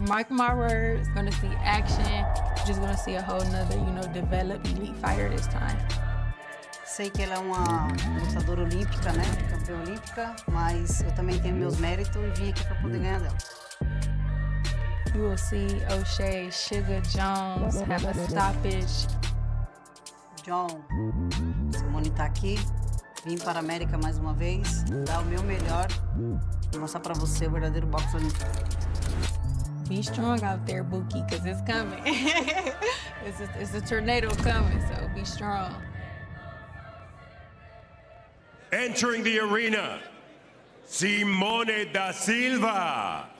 Mark my words, gonna see action. Just gonna see a whole nother, developed elite fighter this time. Sei que ela é uma lutadora olímpica, né? Campeã olímpica, mas eu também tenho meus méritos e vim aqui pra poder ganhar dela. You will see O'Shea Sugar Jones have a stoppage. John, Simone tá aqui. Vim para a América mais uma vez, dar o meu melhor e mostrar para você o verdadeiro boxe olímpico. Be strong out there, Buki, because it's coming. it's a tornado coming, so be strong. Entering the arena, Simone Da Silva.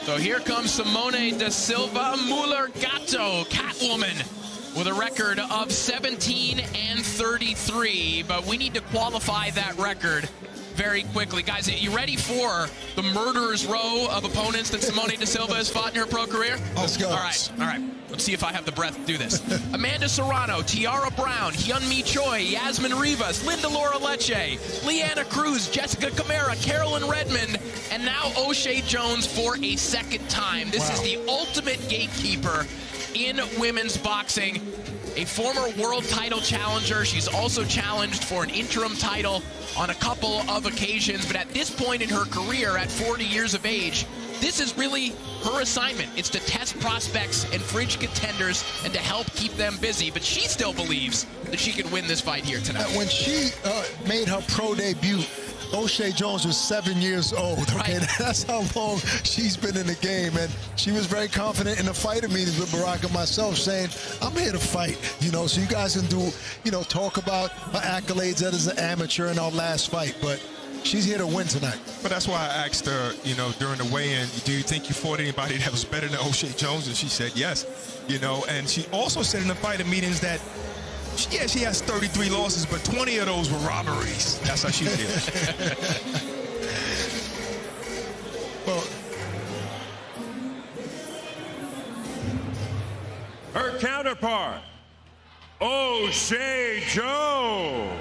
So here comes Simone da Silva Muller Gatto, Catwoman, with a record of 17-33. But we need to qualify that record very quickly. Guys, are you ready for the murderer's row of opponents that Simone da Silva has fought in her pro career? Let's go. All right. Let's see if I have the breath to do this. Amanda Serrano, Tiara Brown, Hyunmi Choi, Yasmin Rivas, Linda Laura Lecce, Leanna Cruz, Jessica Camara, Carolyn Redmond, and now O'Shea Jones for a second time. This is the ultimate gatekeeper in women's boxing. A former world title challenger. She's also challenged for an interim title on a couple of occasions. But at this point in her career, at 40 years of age, this is really her assignment. It's to test prospects and fringe contenders and to help keep them busy. But she still believes that she can win this fight here tonight. When she made her pro debut, O'Shea Jones was 7 years old. Okay, that's how long she's been in the game, and she was very confident in the fighter meetings with Barack and myself, saying, "I'm here to fight." You know, so you guys can do, talk about her accolades as an amateur in our last fight, but she's here to win tonight. But that's why I asked her, during the weigh-in, do you think you fought anybody that was better than O'Shea Jones? And she said yes. And she also said in the fighter meetings that, yeah, she has 33 losses, but 20 of those were robberies. That's how she feels. Well, her counterpart, O'Shea Jones.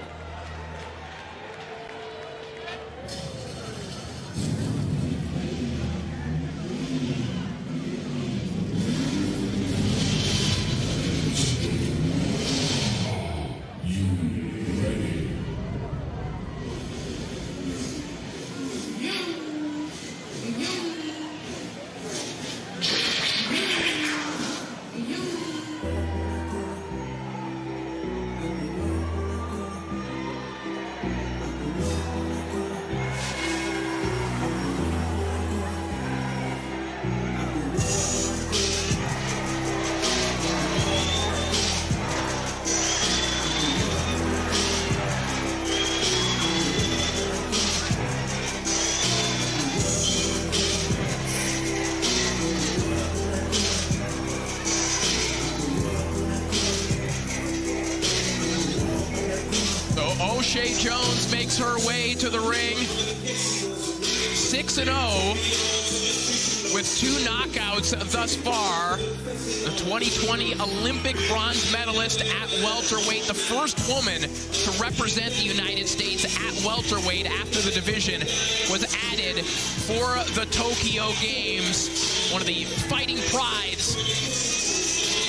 O'Shea Jones makes her way to the ring, 6-0 with 2 knockouts thus far. The 2020 Olympic bronze medalist at welterweight, the first woman to represent the United States at welterweight after the division was added for the Tokyo Games. One of the fighting prides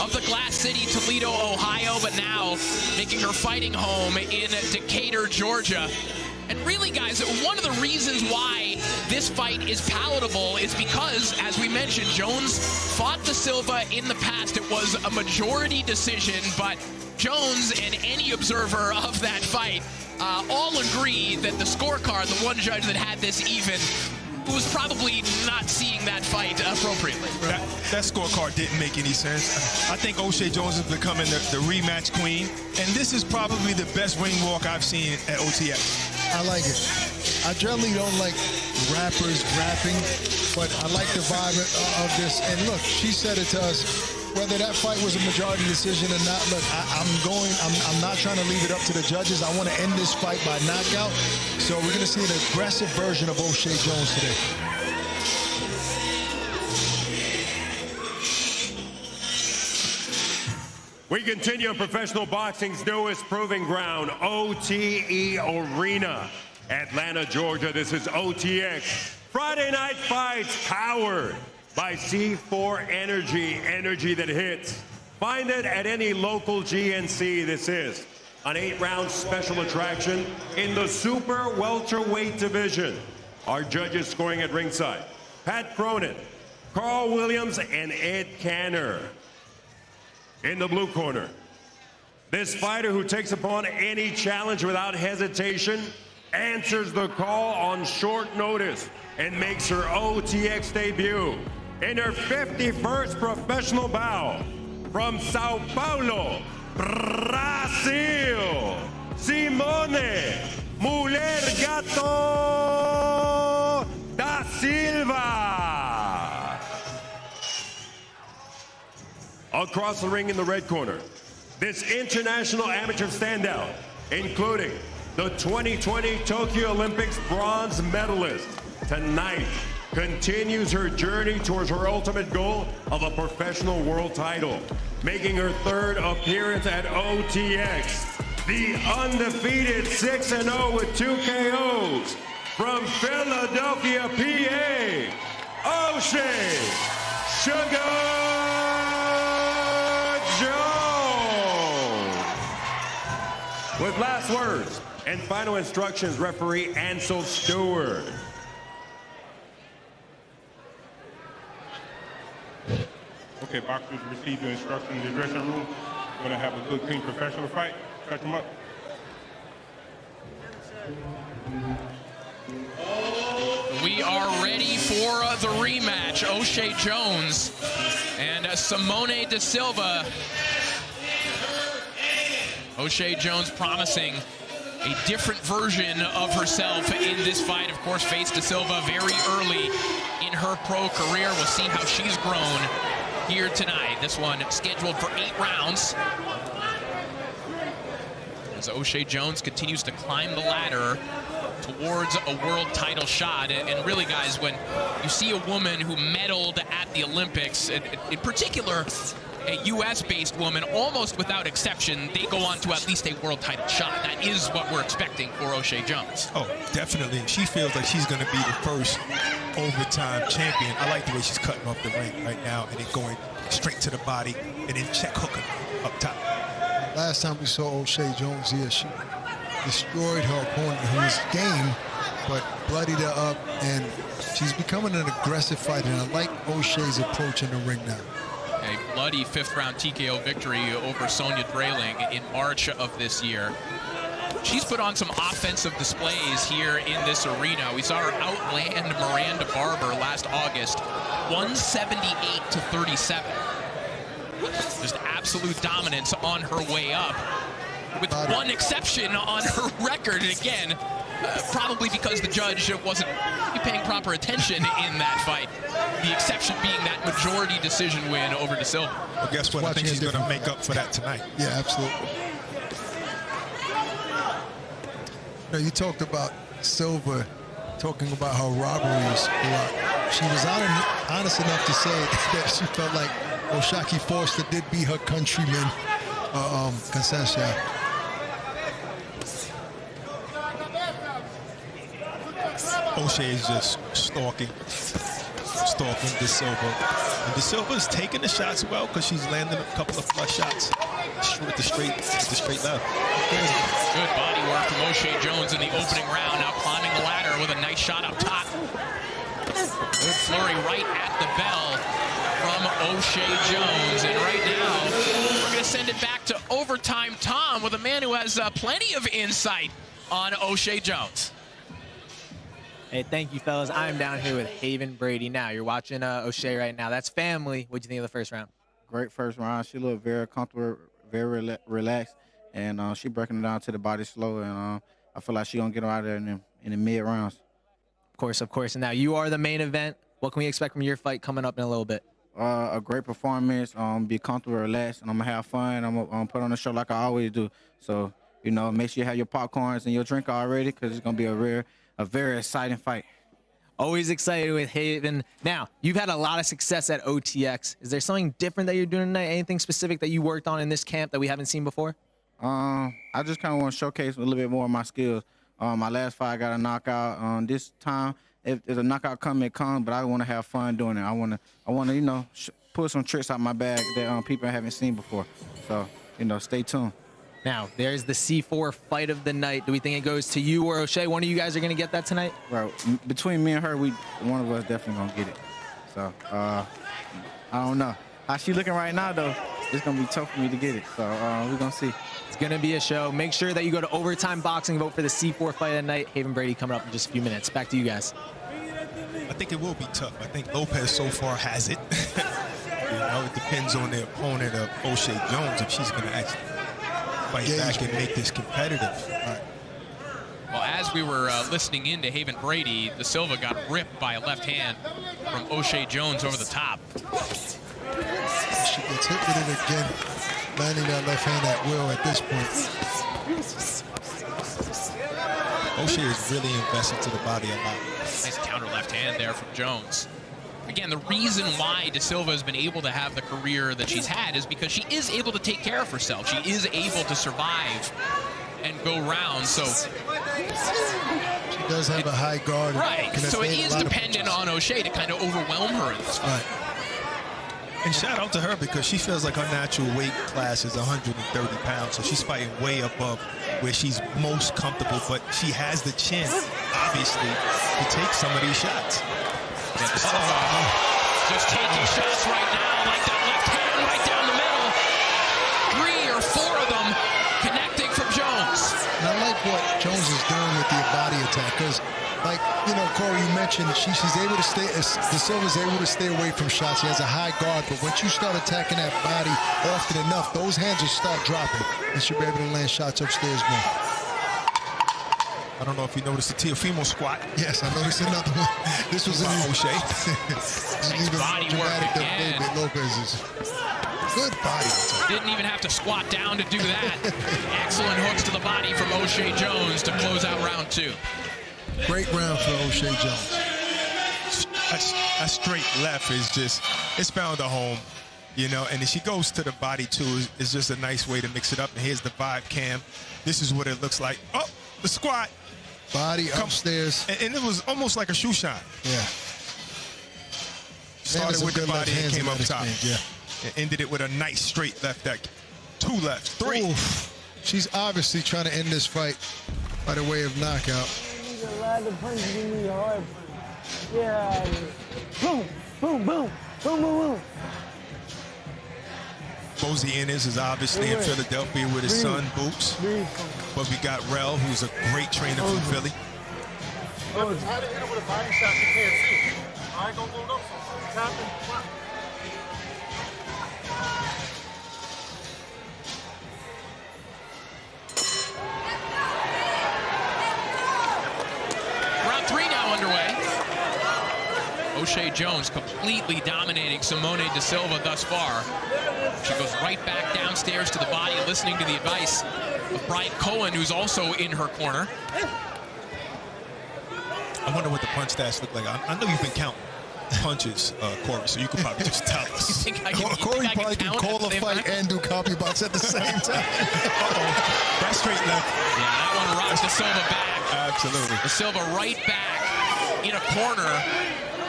of the Glass City, Toledo, Ohio, but now making her fighting home in Decatur, Georgia. And really, guys, one of the reasons why this fight is palatable is because, as we mentioned, Jones fought Da Silva in the past. It was a majority decision, but Jones and any observer of that fight all agree that the scorecard, the one judge that had this even, was probably not seeing that fight appropriately. That scorecard didn't make any sense. I think O'Shea Jones is becoming the rematch queen, and this is probably the best ring walk I've seen at OTX. I like it. I generally don't like rappers rapping, but I like the vibe of this. And look, she said it to us. Whether that fight was a majority decision or not, look, I'm not trying to leave it up to the judges. I want to end this fight by knockout. So we're going to see an aggressive version of O'Shea Jones today. We continue on professional boxing's newest proving ground, OTE Arena, Atlanta, Georgia. This is OTX. Friday night fights powered by C4 Energy, energy that hits. Find it at any local GNC. This is an 8-round special attraction in the super welterweight division. Our judges scoring at ringside: Pat Cronin, Carl Williams, and Ed Canner. In the blue corner, this fighter who takes upon any challenge without hesitation, answers the call on short notice, and makes her OTX debut in her 51st professional bout from Sao Paulo, Brazil, Simone Muller Gatto da Silva. Across the ring in the red corner, this international amateur standout, including the 2020 Tokyo Olympics bronze medalist, tonight continues her journey towards her ultimate goal of a professional world title, making her third appearance at OTX. The undefeated 6-0 with 2 KOs from Philadelphia, PA, O'Shea Sugar Jones. With last words and final instructions, referee Ansel Stewart. Okay, boxers, receive your instructions in the dressing room. We're going to have a good, clean, professional fight. Stretch them up. We are ready for the rematch. O'Shea Jones and Simone De Silva. O'Shea Jones promising a different version of herself in this fight. Of course, faced De Silva very early in her pro career. We'll see how she's grown here tonight. This one scheduled for 8 rounds. As O'Shea Jones continues to climb the ladder towards a world title shot. And really, guys, when you see a woman who medaled at the Olympics, in particular, a U.S.-based woman, almost without exception, they go on to at least a world title shot. That is what we're expecting for O'Shea Jones. Oh, definitely. She feels like she's going to be the first overtime champion. I like the way she's cutting off the ring right now and then going straight to the body and then check hooking up top. Last time we saw O'Shea Jones here, she destroyed her opponent who was game, but bloodied her up, and she's becoming an aggressive fighter. And I like O'Shea's approach in the ring now. A bloody 5th-round TKO victory over Sonia Drayling in March of this year. She's put on some offensive displays here in this arena. We saw her outland Miranda Barber last August, 178-37. Just absolute dominance on her way up, with one exception on her record. And again, probably because the judge wasn't paying proper attention in that fight. The exception being that majority decision win over De Silva. Well, guess what? I think she's going to make up for that tonight. Yeah, absolutely. You know, you talked about Silva talking about her robberies. She was honest enough to say that she felt like O'Shaquie Foster did beat her countryman, Concession. O'Shea is just stalking De Silva. And De Silva's taking the shots well because she's landing a couple of flush shots with the straight left. Good body work from O'Shea Jones in the opening round. Now climbing the ladder with a nice shot up top. Good flurry right at the bell from O'Shea Jones. And right now, we're going to send it back to Overtime Tom with a man who has plenty of insight on O'Shea Jones. Hey, thank you, fellas. I'm down here with Haven Brady now. You're watching O'Shea right now. That's family. What'd you think of the first round? Great first round. She looked very comfortable, very relaxed, and she breaking it down to the body slow, and I feel like she's going to get her out of there in the mid-rounds. Of course. And now you are the main event. What can we expect from your fight coming up in a little bit? A great performance, be comfortable, relaxed, and I'm going to have fun. I'm going to put on the show like I always do. So, you know, make sure you have your popcorns and your drink already because it's going to be a very exciting fight. Always excited with Haven. Now, you've had a lot of success at OTX. Is there something different that you're doing tonight? Anything specific that you worked on in this camp that we haven't seen before? I just kind of want to showcase a little bit more of my skills. My last fight, I got a knockout. This time, if there's a knockout coming, it comes, but I want to have fun doing it. I want to, you know, pull some tricks out my bag that people haven't seen before. So, you know, stay tuned. Now, there's the C4 fight of the night. Do we think it goes to you or O'Shea? One of you guys are going to get that tonight? Right. Between me and her, one of us definitely going to get it. So, I don't know. How she looking right now, though, it's going to be tough for me to get it. So, we're going to see. It's going to be a show. Make sure that you go to Overtime Boxing, vote for the C4 fight of the night. Haven Brady coming up in just a few minutes. Back to you guys. I think it will be tough. I think Lopez so far has it. You know, it depends on the opponent of O'Shea Jones if she's going to actually fight back and make this competitive. Right. Well, as we were listening in to Haven Brady, De Silva got ripped by a left hand from O'Shea Jones over the top. She gets hit with it again, landing that left hand at will at this point. O'Shea is really invested to the body a lot. Nice counter left hand there from Jones. Again, the reason why Da Silva has been able to have the career that she's had is because she is able to take care of herself. She is able to survive and go round. So she does have a high guard. Right. So it is dependent on O'Shea to kind of overwhelm her in this fight. Right. And shout out to her because she feels like her natural weight class is 130 pounds. So she's fighting way above where she's most comfortable. But she has the chin, obviously, to take some of these shots. Just taking shots right now, like that left hand right down the middle. 3 or 4 of them connecting from Jones. And I like what Jones is doing with the body attack because, like, you know, Corey, you mentioned she's able to stay, Da Silva's able to stay away from shots. He has a high guard, but once you start attacking that body often enough, those hands will start dropping, and she'll be able to land shots upstairs more. I don't know if you noticed the Teofimo squat. Yes, I noticed another one. This was an O'Shea. Nice body work again. Lopez's. Good body. Didn't even have to squat down to do that. Excellent hooks to the body from O'Shea Jones to close out round 2. Great round for O'Shea Jones. A straight left is just, it's found a home, you know, and if she goes to the body too, it's just a nice way to mix it up. And here's the vibe cam. This is what it looks like. Oh, the squat. Body upstairs. And it was almost like a shoe shot. Yeah. Started with the body and came up top. Yeah. And ended it with a nice straight left that 2 lefts, 3. Oof. She's obviously trying to end this fight by the way of knockout. Yeah. Boom, boom, boom, boom, boom, boom. Bozy Innes is obviously in Philadelphia with his son, Boots. But we got Rel, who's a great trainer from Philly. How to hit him with a body shot you can't see. I ain't gonna go no so Round 3 now underway. O'Shea Jones completely dominating Simone Da Silva thus far. She goes right back downstairs to the body, listening to the advice of Brian Cohen, who's also in her corner. I wonder what the punch stats look like. I know you've been counting punches, Corey, so you could probably just tell us. You think I can, Corey probably can call a fight and do copy box at the same time. That straight left. Yeah, that one rocks Da Silva back. Absolutely. Da Silva right back in a corner,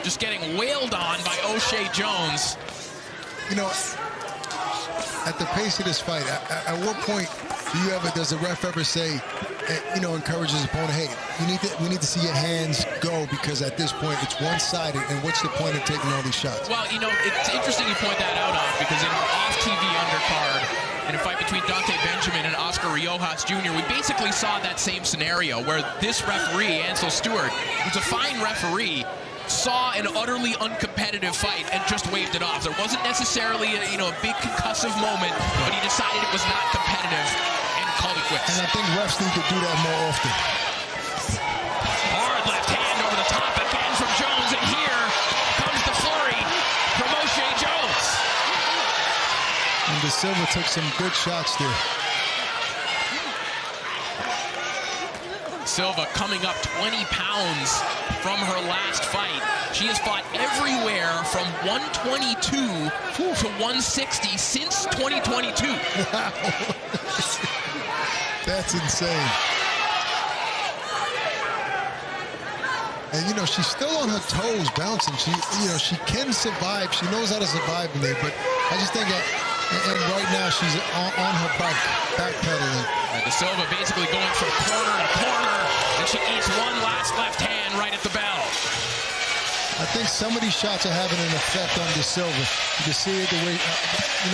just getting wailed on by O'Shea Jones. You know, at the pace of this fight, at what point does the ref ever say, you know, encourage his opponent, hey, we need to see your hands go because at this point it's one-sided, and what's the point of taking all these shots? Well, you know, it's interesting you point that out, because in our off-TV undercard, in a fight between Dante Benjamin and Oscar Riojas Jr., we basically saw that same scenario where this referee, Ansel Stewart, who's a fine referee, saw an utterly uncompetitive fight and just waved it off. There wasn't necessarily a big concussive moment, but he decided it was not competitive and called it quits. And I think refs need to do that more often. Hard left hand over the top again from Jones, and here comes the flurry from O'Shea Jones. And Da Silva took some good shots there. Silva coming up 20 pounds from her last fight. She has fought everywhere from 122 to 160 since 2022. Wow. That's insane. And, you know, she's still on her toes bouncing. She can survive. She knows how to survive in there. But I just think that, and right now she's on her backpedaling. Da Silva basically going from corner to corner, and she eats one last left hand right at the bell. I think some of these shots are having an effect on Da Silva. You can see it the way,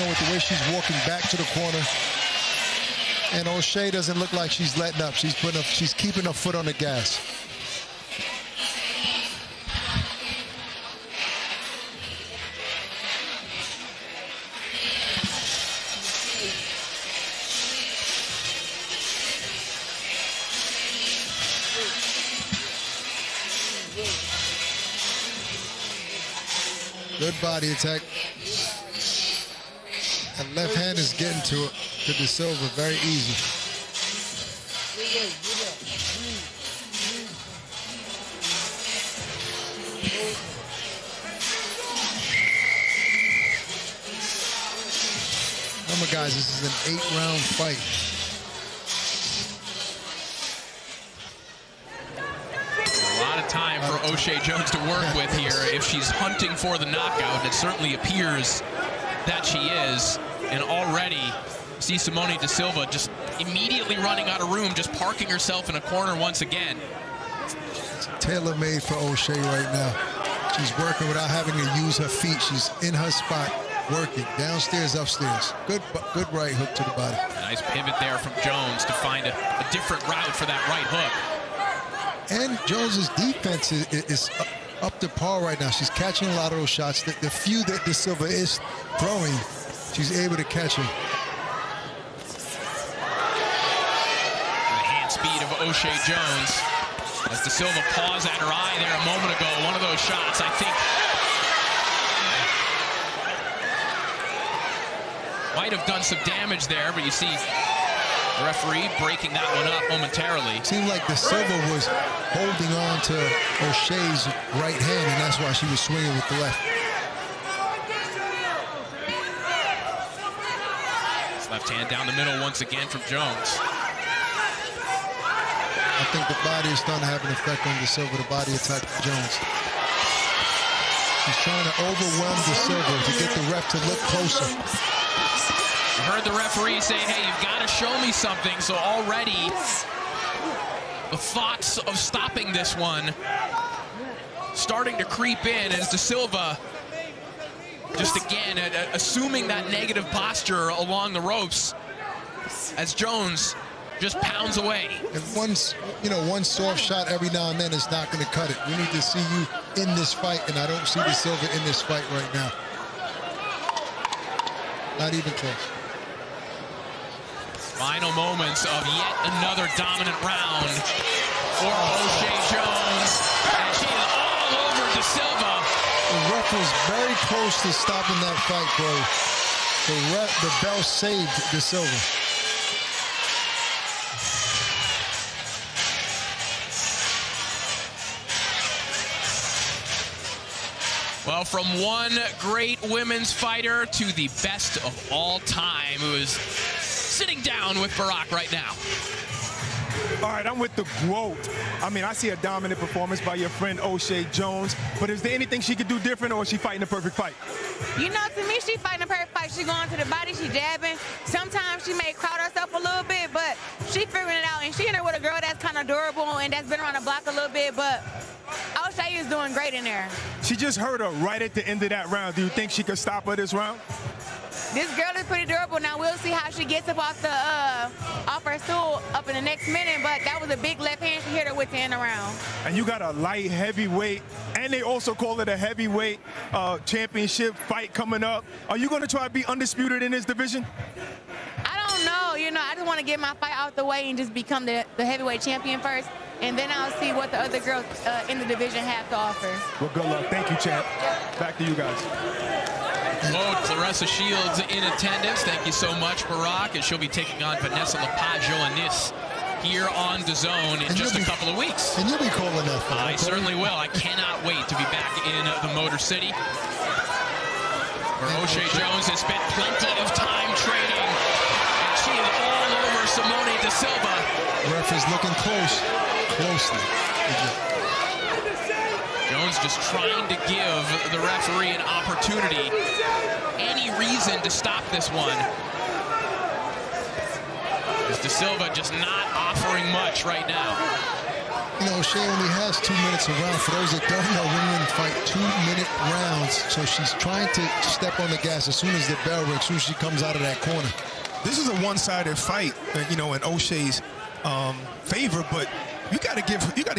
with the way she's walking back to the corner. And O'Shea doesn't look like she's letting up. She's keeping her foot on the gas. Good body attack. That left hand is getting to De Silva very easy. Remember, guys, this is an 8-round fight. A lot of time for O'Shea Jones to work with here if she's hunting for the knockout, and it certainly appears that she is. And already see Simone De Silva just immediately running out of room, just parking herself in a corner once again. It's tailor-made for O'Shea right now. She's working without having to use her feet. She's in her spot, working downstairs, upstairs. Good right hook to the body. Nice pivot there from Jones to find a different route for that right hook. And Jones's defense is up to par right now. She's catching a lot of those shots. The few that De Silva is throwing, she's able to catch them. The hand speed of O'Shea Jones. As De Silva paused at her eye there a moment ago. One of those shots, I think, might have done some damage there, but you see the referee breaking that one up momentarily. Seemed like De Silva was holding on to O'Shea's right hand, and that's why she was swinging with the left. His left hand down the middle once again from Jones. I think the body is starting to have an effect on De Silva, the body attack of Jones. She's trying to overwhelm De Silva to get the ref to look closer. I heard the referee say, hey, you've got to show me something. So already the thoughts of stopping this one starting to creep in as De Silva just again assuming that negative posture along the ropes as Jones just pounds away. And one soft shot every now and then is not going to cut it. We need to see you in this fight, and I don't see De Silva in this fight right now. Not even close. Final moments of yet another dominant round for O'Shea Jones. And she is all over De Silva. The ref was very close to stopping that fight, bro. The bell saved De Silva. Well, from one great women's fighter to the best of all time, who is sitting down with Barack right now. All right, I'm with the GOAT. I mean, I see a dominant performance by your friend O'Shea Jones, but is there anything she could do different, or is she fighting the perfect fight? You know, to me, she fighting the perfect fight. She going to the body, she jabbing. Sometimes she may crowd herself a little bit, but she figuring it out. And she in there with a girl that's kind of durable and that's been around the block a little bit, but O'Shea is doing great in there. She just hurt her right at the end of that round. Do you think she could stop her this round? This girl is pretty durable. Now we'll see how she gets up off her stool up in the next minute, but that was a big left hand she hit her with to end the round. And you got a light heavyweight, and they also call it a heavyweight championship fight coming up. Are you going to try to be undisputed in this division? I don't know. You know, I just want to get my fight out the way and just become the heavyweight champion first, and then I'll see what the other girls in the division have to offer. Well, good luck. Thank you, champ. Back to you guys. Claude Clarissa Shields in attendance. Thank you so much, Barack. And she'll be taking on Vanessa Lapaggio and this here on DAZN in just a couple of weeks. And you'll be calling that fight. I certainly will. I cannot wait to be back in the Motor City, where O'Shea Jones has spent plenty of time training. And she is all over Simone De Silva. Ref is looking closely. Jones just trying to give the referee an opportunity, any reason to stop this one. As De Silva just not offering much right now. You know, O'Shea only has 2 minutes a round. For those that don't know, women fight 2-minute rounds. So she's trying to step on the gas as soon as the bell rings, as soon as she comes out of that corner. This is a one-sided fight, you know, in O'Shea's favor, but you got to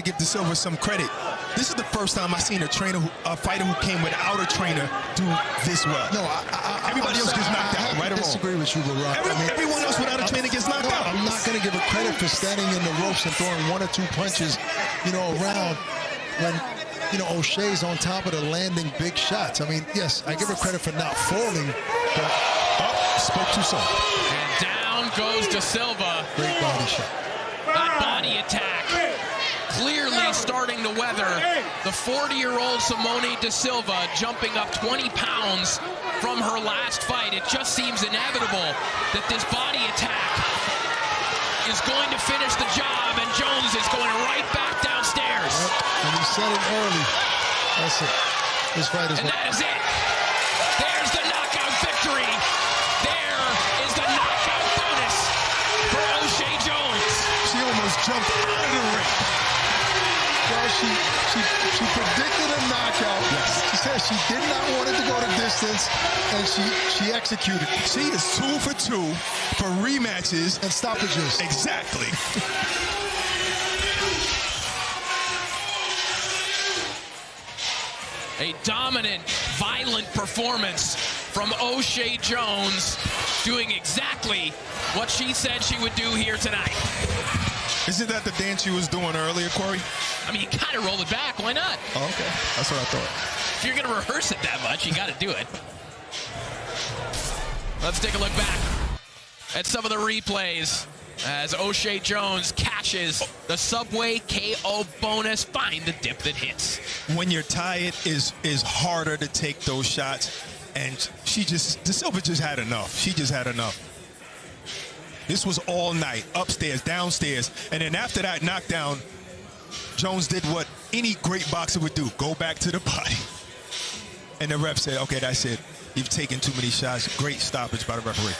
give De Silva some credit. This is the first time I've seen a fighter who came without a trainer do this well. No, everybody else gets knocked out, right or wrong? I disagree with you, Barack. Everyone else without a trainer gets knocked out. I'm not going to give her credit for standing in the ropes and throwing 1 or 2 punches, you know, around when, you know, O'Shea's on top of the landing big shots. I mean, yes, I give her credit for not falling, but Spoke too soon. And down goes Da Silva. Great body shot. That body attack clearly starting to weather the 40-year-old Simone Da Silva, jumping up 20 pounds from her last fight. It just seems inevitable that this body attack is going to finish the job, and Jones is going right back downstairs. And he said it early. That's it. This fight is. And that is it. There's the knockout victory. There is the knockout bonus for O'Shea Jones. She almost jumped out of the ring. Well, she predicted a knockout. Yes. She said she did not want it to go the distance, and she executed. She is 2 for 2 for rematches and stoppages. Exactly. A dominant, violent performance from O'Shea Jones, doing exactly what she said she would do here tonight. Isn't that the dance you was doing earlier, Corey? I mean, you gotta roll it back. Why not? Oh, okay. That's what I thought. If you're gonna rehearse it that much, you gotta do it. Let's take a look back at some of the replays as O'Shea Jones cashes the Subway KO bonus. Find the dip that hits. When you're tired, is harder to take those shots, and Da Silva just had enough. She just had enough. This was all night, upstairs, downstairs, and then after that knockdown, Jones did what any great boxer would do: go back to the body. And the ref said, "Okay, that's it. You've taken too many shots." Great stoppage by the referee.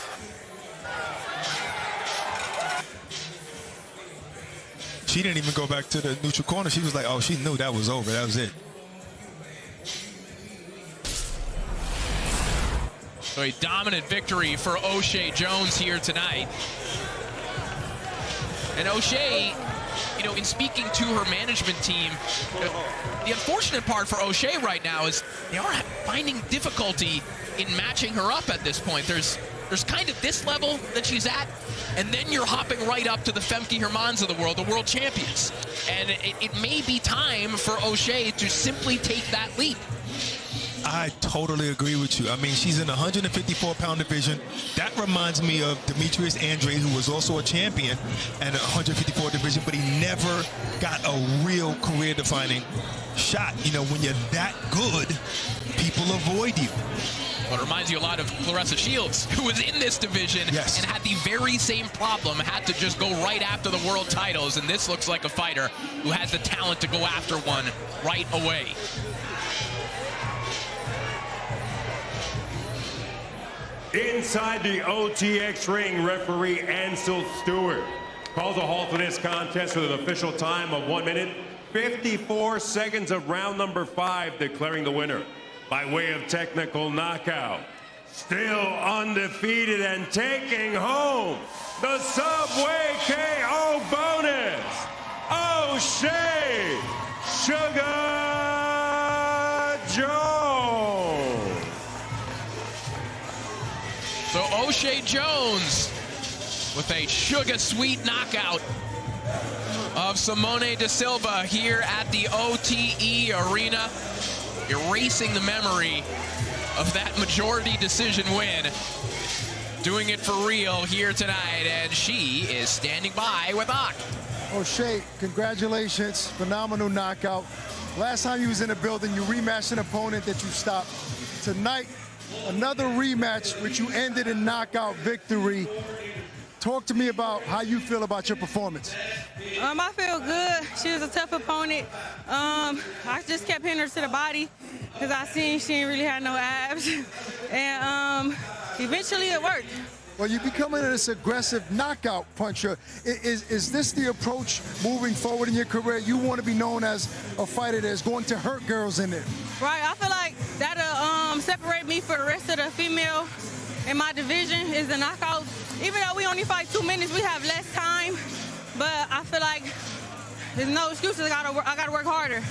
She didn't even go back to the neutral corner. She was like, oh, she knew that was over. That was it. So a dominant victory for O'Shea Jones here tonight. And O'Shea, you know, in speaking to her management team, the unfortunate part for O'Shea right now is they are finding difficulty in matching her up at this point. There's kind of this level that she's at, and then you're hopping right up to the Femke Hermans of the world, the world champions. And it may be time for O'Shea to simply take that leap. I totally agree with you. I mean, she's in the 154-pound division. That reminds me of Demetrius Andre, who was also a champion in the 154 division, but he never got a real career-defining shot. You know, when you're that good, people avoid you. Well, it reminds you a lot of Claressa Shields, who was in this division and had the very same problem, had to just go right after the world titles, and this looks like a fighter who has the talent to go after one right away. Inside the OTX ring, referee Ansel Stewart calls a halt to this contest with an official time of 1 minute, 54 seconds of round number 5, declaring the winner by way of technical knockout. Still undefeated and taking home the Subway KO bonus, O'Shea Sugar Jones. So O'Shea Jones with a sugar-sweet knockout of Simone Da Silva here at the OTE Arena, erasing the memory of that majority decision win. Doing it for real here tonight, and she is standing by with Ak. O'Shea, congratulations, phenomenal knockout. Last time you was in the building, you rematched an opponent that you stopped. Tonight, another rematch, which you ended in knockout victory. Talk to me about how you feel about your performance. I feel good. She was a tough opponent. I just kept hitting her to the body because I seen she didn't really have no abs. And eventually it worked. Well, you're becoming this aggressive knockout puncher. Is this the approach moving forward in your career? You want to be known as a fighter that's going to hurt girls in there. Right, I feel like that'll separate me for the rest of the female in my division is the knockout. Even though we only fight 2 minutes, we have less time. But I feel like there's no excuses. I gotta work harder.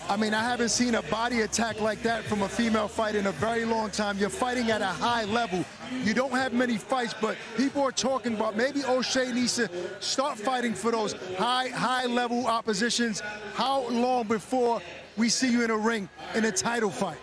I mean, I haven't seen a body attack like that from a female fighter in a very long time. You're fighting at a high level. You don't have many fights, but people are talking about maybe O'Shea needs to start fighting for those high-level oppositions. How long before we see you in a ring in a title fight?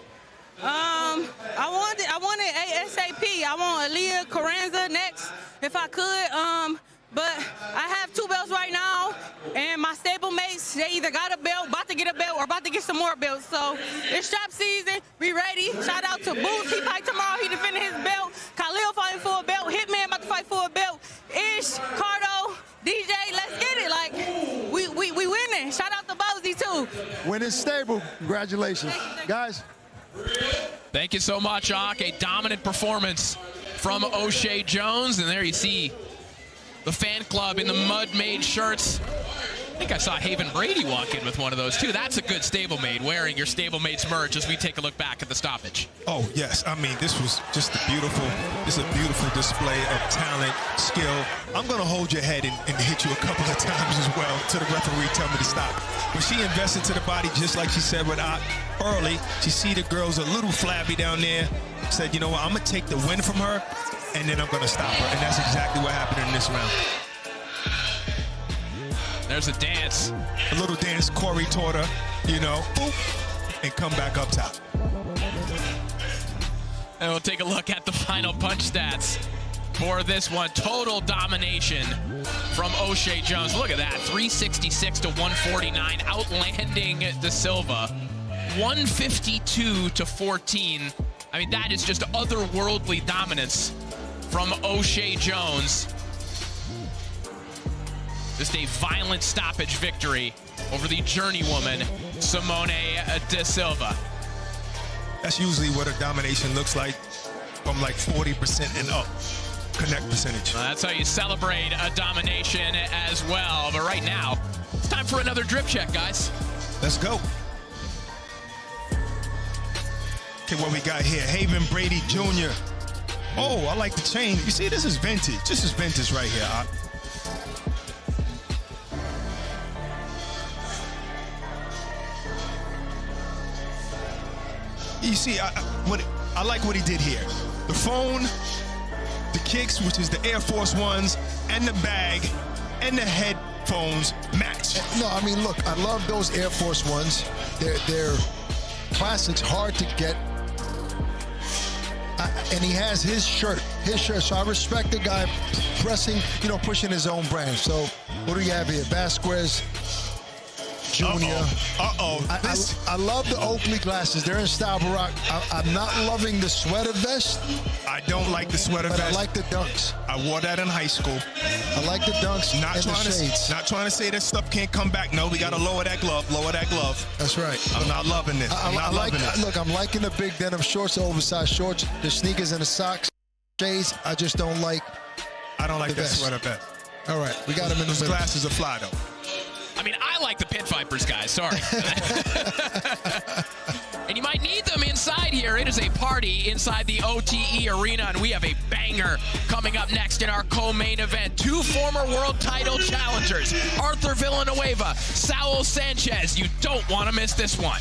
I wanted ASAP. I want Aaliyah Carranza next, if I could. But I have 2 belts right now, and my stablemates, they either got a belt, about to get a belt, or about to get some more belts. So it's strap season. Be ready. Shout out to Boots. He fight tomorrow. He defending his belt. Khalil fighting for a belt. Hitman about to fight for a belt. Ish, Cardo, DJ, let's get it. Like, we winning. Shout out to Bowsy, too. Winning stable. Congratulations. Guys. Thank you so much, Ak. A dominant performance from O'Shea Jones. And there you see the fan club in the mud-made shirts. I think I saw Haven Brady walk in with one of those, too. That's a good stablemate, wearing your stablemate's merch as we take a look back at the stoppage. Oh, yes. I mean, this was just a beautiful display of talent, skill. I'm going to hold your head and hit you a couple of times as well until the referee tell me to stop. But she invested to the body just like she said with Ak early. She see the girl's a little flabby down there. Said, you know what, I'm going to take the win from her, and then I'm going to stop her. And that's exactly what happened in this round. There's a dance. A little dance Corey taught her, you know, boop, and come back up top. And we'll take a look at the final punch stats for this one. Total domination from O'Shea Jones. Look at that, 366 to 149, outlanding De Silva. 152 to 14. I mean, that is just otherworldly dominance from O'Shea Jones. Just a violent stoppage victory over the journeywoman, Simone De Silva. That's usually what a domination looks like, from like 40% and up, connect percentage. Well, that's how you celebrate a domination as well. But right now, it's time for another drip check, guys. Let's go. Okay, what we got here? Haven Brady Jr. Oh, I like the chain. You see, this is vintage. This is vintage right here. You see, I like what he did here. The phone, the kicks, which is the Air Force Ones, and the bag, and the headphones match. No, I mean, look, I love those Air Force Ones. They're classics, hard to get. And he has his shirt. So I respect the guy pressing, pushing his own brand. So what do you have here? Vasquez Jr. I love the Oakley glasses. They're in style, Barack. I'm not loving the sweater vest. I don't like the sweater vest. I like the dunks. I wore that in high school. I like the dunks and the shades. Not trying to say that stuff can't come back. No, we got to lower that glove. Lower that glove. That's right. I'm not loving this. Look, I'm liking the big denim shorts, the oversized shorts, the sneakers and the socks, shades. I just don't like. I don't like that sweater vest. All right, we got him in the middle. Glasses are fly though. I mean, I like the Pit Vipers, guys. Sorry. And you might need them inside here. It is a party inside the OTE Arena, and we have a banger coming up next in our co-main event. 2 former world title challengers, Arthur Villanueva, Saul Sanchez. You don't want to miss this one.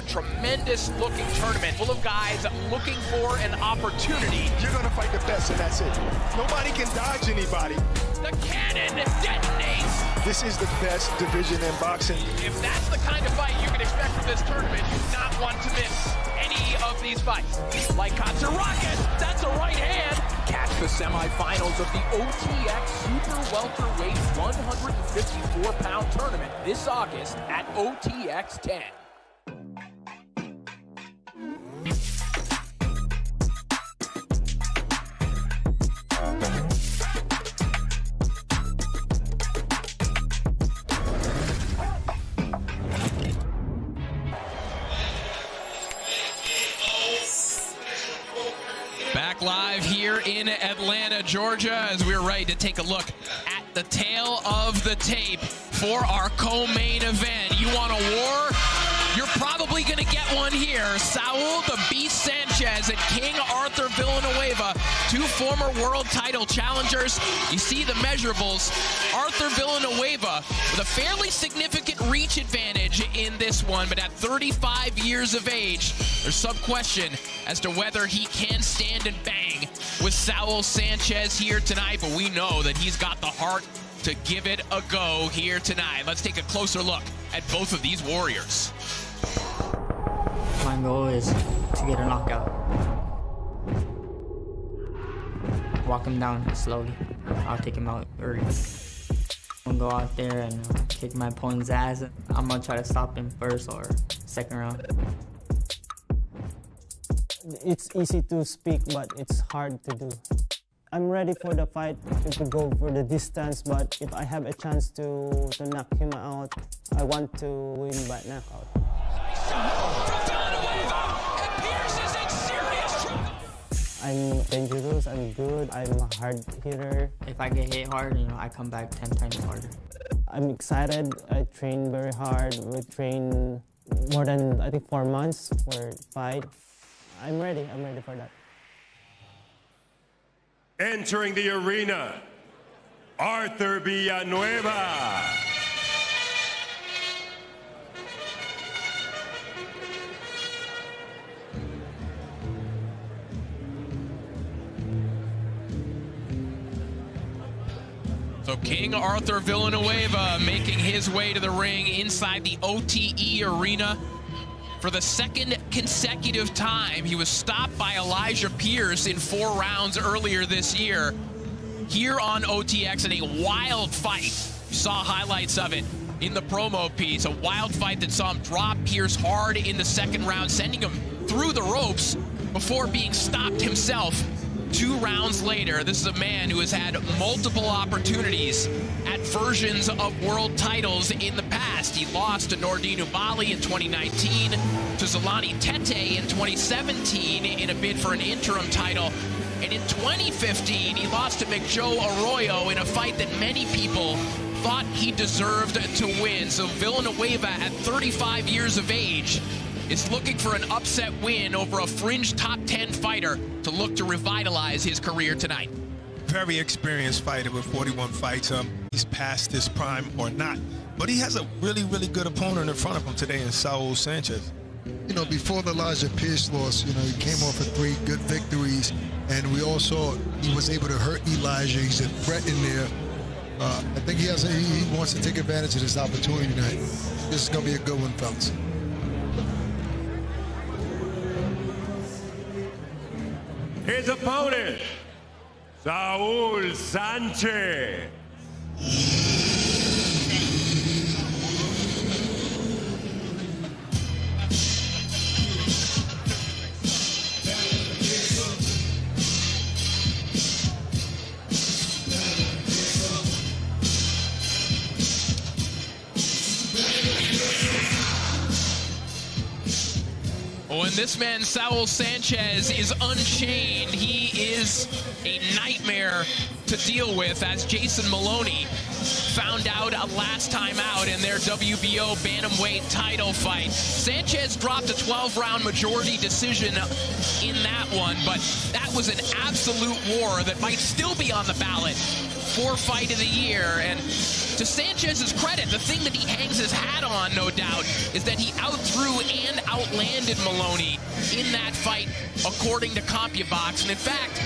Tremendous looking tournament full of guys looking for an opportunity. You're gonna fight the best, and that's it. Nobody can dodge anybody. The cannon detonates. This is the best division in boxing. If that's the kind of fight you can expect from this tournament, you do not want to miss any of these fights. Like Katsu Rocket, that's a right hand. Catch the semifinals of the OTX Super Welterweight 154-pound tournament this August at OTX 10. back live here in Atlanta, Georgia, as we're ready to take a look at the tail of the tape for our co-main event. You want a war? You're probably going to get one here. Saul the Beast Sanchez and King Arthur Villanueva, two former world title challengers. You see the measurables. Arthur Villanueva with a fairly significant reach advantage in this one, but at 35 years of age, there's some question as to whether he can stand and bang with Saul Sanchez here tonight, but we know that he's got the heart to give it a go here tonight. Let's take a closer look at both of these warriors. My goal is to get a knockout. Walk him down slowly. I'll take him out early. I'm gonna go out there and kick my opponent's ass. I'm gonna try to stop him first or second round. It's easy to speak, but it's hard to do. I'm ready for the fight to go for the distance, but if I have a chance to knock him out, I want to win by knockout. I'm dangerous, I'm good, I'm a hard hitter. If I get hit hard, I come back 10 times harder. I'm excited, I train very hard. We train more than, I think, 4 months for the fight. I'm ready for that. Entering the arena, Arthur Villanueva. So King Arthur Villanueva making his way to the ring inside the OTE arena. For the second consecutive time, he was stopped by Elijah Pierce in 4 rounds earlier this year. Here on OTX in a wild fight. You saw highlights of it in the promo piece. A wild fight that saw him drop Pierce hard in the 2nd round, sending him through the ropes before being stopped himself 2 rounds later. This is a man who has had multiple opportunities at versions of world titles in the past. He lost to Nordine Ubali in 2019, to Zolani Tete in 2017 in a bid for an interim title. And in 2015, he lost to McJoe Arroyo in a fight that many people thought he deserved to win. So Villanueva, at 35 years of age, is looking for an upset win over a fringe top 10 fighter to look to revitalize his career tonight. Very experienced fighter with 41 fights. He's past his prime or not, but he has a really, really good opponent in front of him today in Saul Sanchez. Before the Elijah Pierce loss, he came off of 3 good victories, and we all saw he was able to hurt Elijah. He's a threat in there. I think he wants to take advantage of this opportunity tonight. This is going to be a good one, fellas. His opponent, Saul Sanchez. When this man, Saul Sanchez, is unchained, he is a nightmare to deal with, as Jason Maloney found out last time out in their WBO bantamweight title fight. Sanchez dropped a 12-round majority decision in that one, but that was an absolute war that might still be on the ballot for Fight of the Year. And to Sanchez's credit, the thing that he hangs his hat on, no doubt, is that he outthrew and outlanded Maloney in that fight, according to CompuBox. And in fact,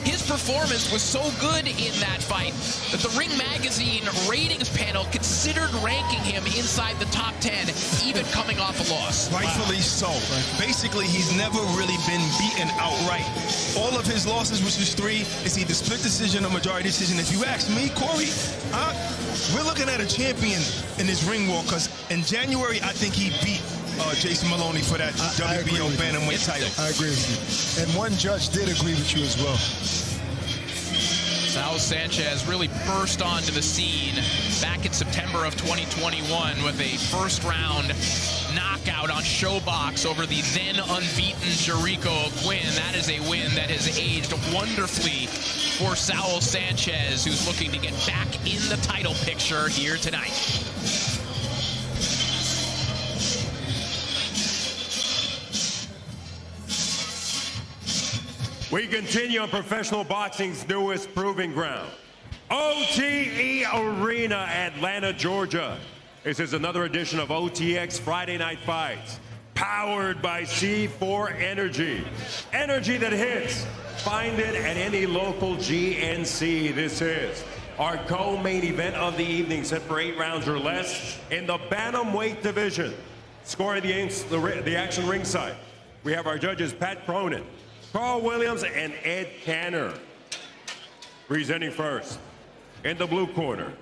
his performance was so good in that fight that the Ring Magazine ratings panel considered ranking him inside the top 10, even coming off a loss. Rightfully so. Basically, he's never really been beaten outright. All of his losses, which was 3, is either split decision or majority decision. If you ask me, Corey, we're looking at a champion in this ring war, because in January, I think he beat Jason Maloney for that WBO bantamweight title. I agree with you. And one judge did agree with you as well. Saul Sanchez really burst onto the scene back in September of 2021 with a first-round knockout on Showbox over the then unbeaten Jericho Quinn. That is a win that has aged wonderfully for Saul Sanchez, who's looking to get back in the title picture here tonight. We continue on professional boxing's newest proving ground, OTE Arena, Atlanta, Georgia. This is another edition of OTX Friday Night Fights, powered by C4 Energy. Energy that hits. Find it at any local GNC. This is our co-main event of the evening, set for 8 rounds or less in the bantamweight division. Scoring the action ringside, we have our judges Pat Cronin, Carl Williams, and Ed Canner. Presenting first, in the blue corner,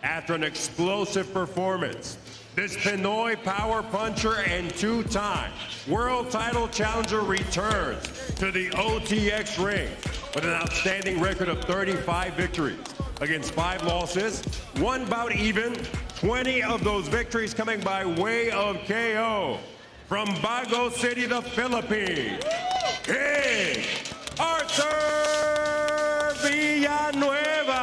after an explosive performance, this Pinoy power puncher and 2-time world title challenger returns to the OTX ring with an outstanding record of 35 victories against 5 losses, 1 bout even, 20 of those victories coming by way of KO. From Bago City, the Philippines, King Arthur Villanueva.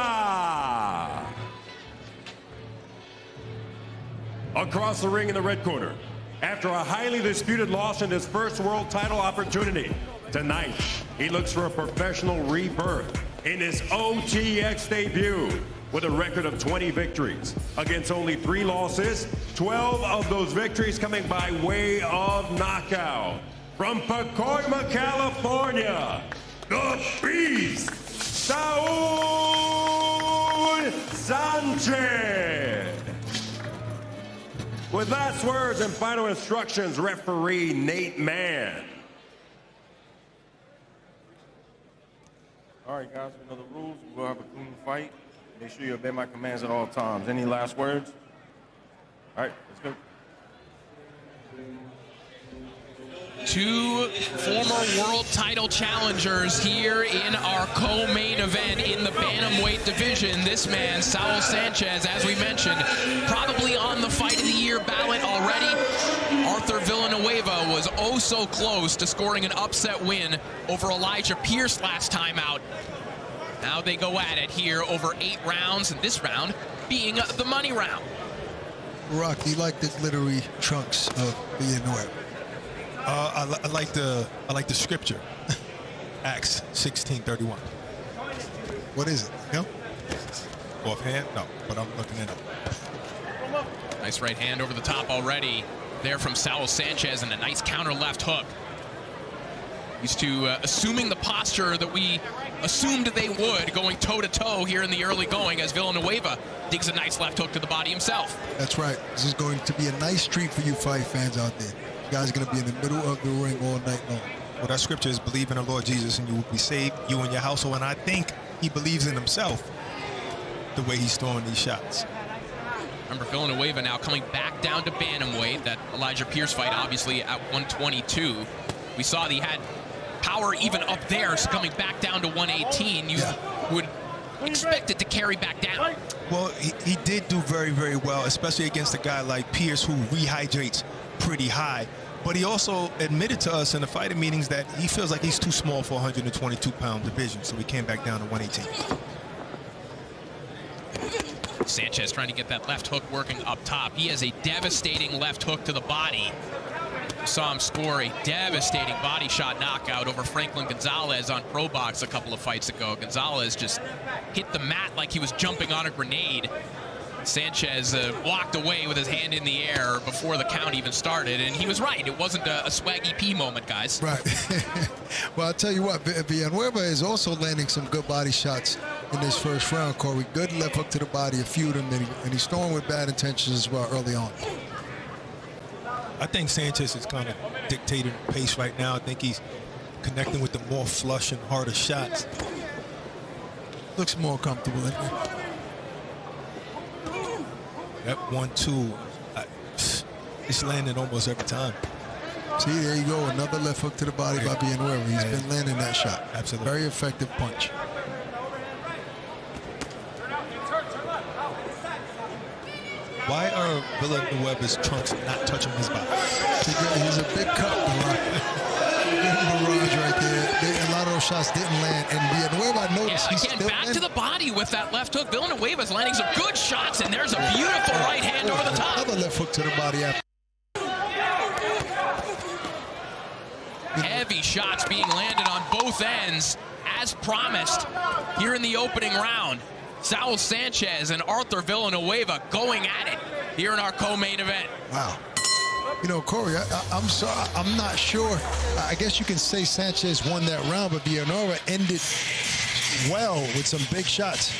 Across the ring in the red corner, after a highly disputed loss in his first world title opportunity, tonight he looks for a professional rebirth in his OTX debut with a record of 20 victories against only 3 losses, 12 of those victories coming by way of knockout. From Pacoima, California, the Beast, Saul Sanchez. With last words and final instructions, referee Nate Mann. All right, guys, we know the rules. We'll have a clean fight. Make sure you obey my commands at all times. Any last words? All right, let's go. 2 former world title challengers here in our co-main event in the bantamweight division. This man, Saul Sanchez, as we mentioned, probably on the Fight of the Year ballot already. Arthur Villanueva was oh so close to scoring an upset win over Elijah Pierce last time out. Now they go at it here over 8 rounds, and this round being the money round. Rock, you like the glittery trunks of Villanueva? I like the scripture, Acts 16:31. What is it? No? Offhand? No, but I'm looking it up. Nice right hand over the top already there from Saul Sanchez, and a nice counter left hook. Used to assuming the posture that we assumed they would, going toe-to-toe here in the early going as Villanueva digs a nice left hook to the body himself. That's right. This is going to be a nice treat for you fight fans out there. You guys are going to be in the middle of the ring all night long. Well, that scripture is believe in the Lord Jesus and you will be saved, you and your household. And I think he believes in himself the way he's throwing these shots. Remember, Villanueva now coming back down to bantamweight. That Elijah Pierce fight, obviously, at 122. We saw that he had power even up there, so coming back down to 118, you would expect it to carry back down. Well, he did do very, very well, especially against a guy like Pierce who rehydrates pretty high. But he also admitted to us in the fighting meetings that he feels like he's too small for a 122-pound division, so he came back down to 118. Sanchez trying to get that left hook working up top. He has a devastating left hook to the body. Saw him score a devastating body shot knockout over Franklin Gonzalez on Pro Box a couple of fights ago. Gonzalez just hit the mat like he was jumping on a grenade. Sanchez walked away with his hand in the air before the count even started, and he was right. It wasn't a Swaggy P moment, guys. Right. Well, I'll tell you what, Villanueva is also landing some good body shots in this first round, Corey. Good left hook to the body, a few of them, and he's throwing with bad intentions as well early on. I think Sanchez is kind of dictating the pace right now. I think he's connecting with the more flush and harder shots. Looks more comfortable, isn't he? That 1-2, it's landing almost every time. See, there you go. Another left hook to the body by Villanueva. He's been landing that shot. Absolutely. Very effective punch. Why are Villanueva's trunks not touching his body? He's a big cut, barrage right there. A lot of those shots didn't land. And Villanueva, I noticed he's again, still back to the body with that left hook. Villanueva's landing some good shots, and there's a beautiful right hand over the top. Another left hook to the body after. Heavy shots being landed on both ends, as promised here in the opening round. Saul Sanchez and Arthur Villanueva going at it here in our co-main event. Wow. You know, Corey, I'm sorry, I'm not sure. I guess you can say Sanchez won that round, but Villanueva ended well with some big shots.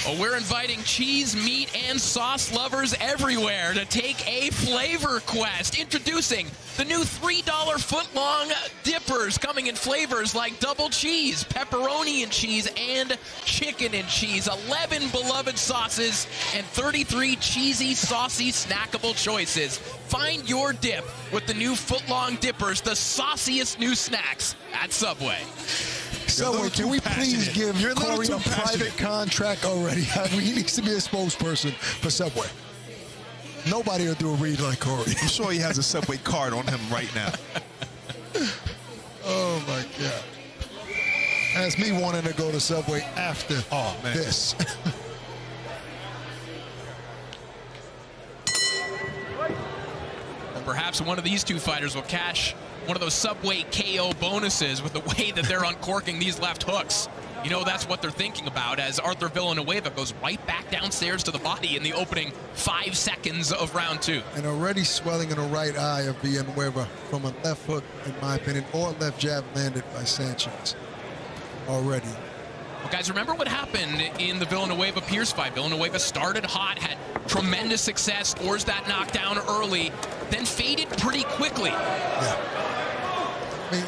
Well, we're inviting cheese, meat, and sauce lovers everywhere to take a flavor quest. Introducing the new $3 foot-long dippers, coming in flavors like double cheese, pepperoni and cheese, and chicken and cheese. 11 beloved sauces and 33 cheesy, saucy, snackable choices. Find your dip with the new foot-long dippers, the sauciest new snacks at Subway. Subway, can we please give Corey a private contract already? He needs to be a spokesperson for Subway. Nobody will do a read like Corey. I'm sure he has a Subway card on him right now. Oh, my God. That's me wanting to go to Subway after this. And perhaps one of these two fighters will cash one of those Subway KO bonuses with the way that they're uncorking these left hooks. You know, that's what they're thinking about as Arthur Villanueva goes right back downstairs to the body in the opening 5 seconds of round 2. And already swelling in the right eye of Villanueva from a left hook, in my opinion, or left jab landed by Sanchez already. Well, guys, remember what happened in the Villanueva-Pierce fight. Villanueva started hot, had tremendous success, scores that knockdown early, then faded pretty quickly. Yeah. I mean,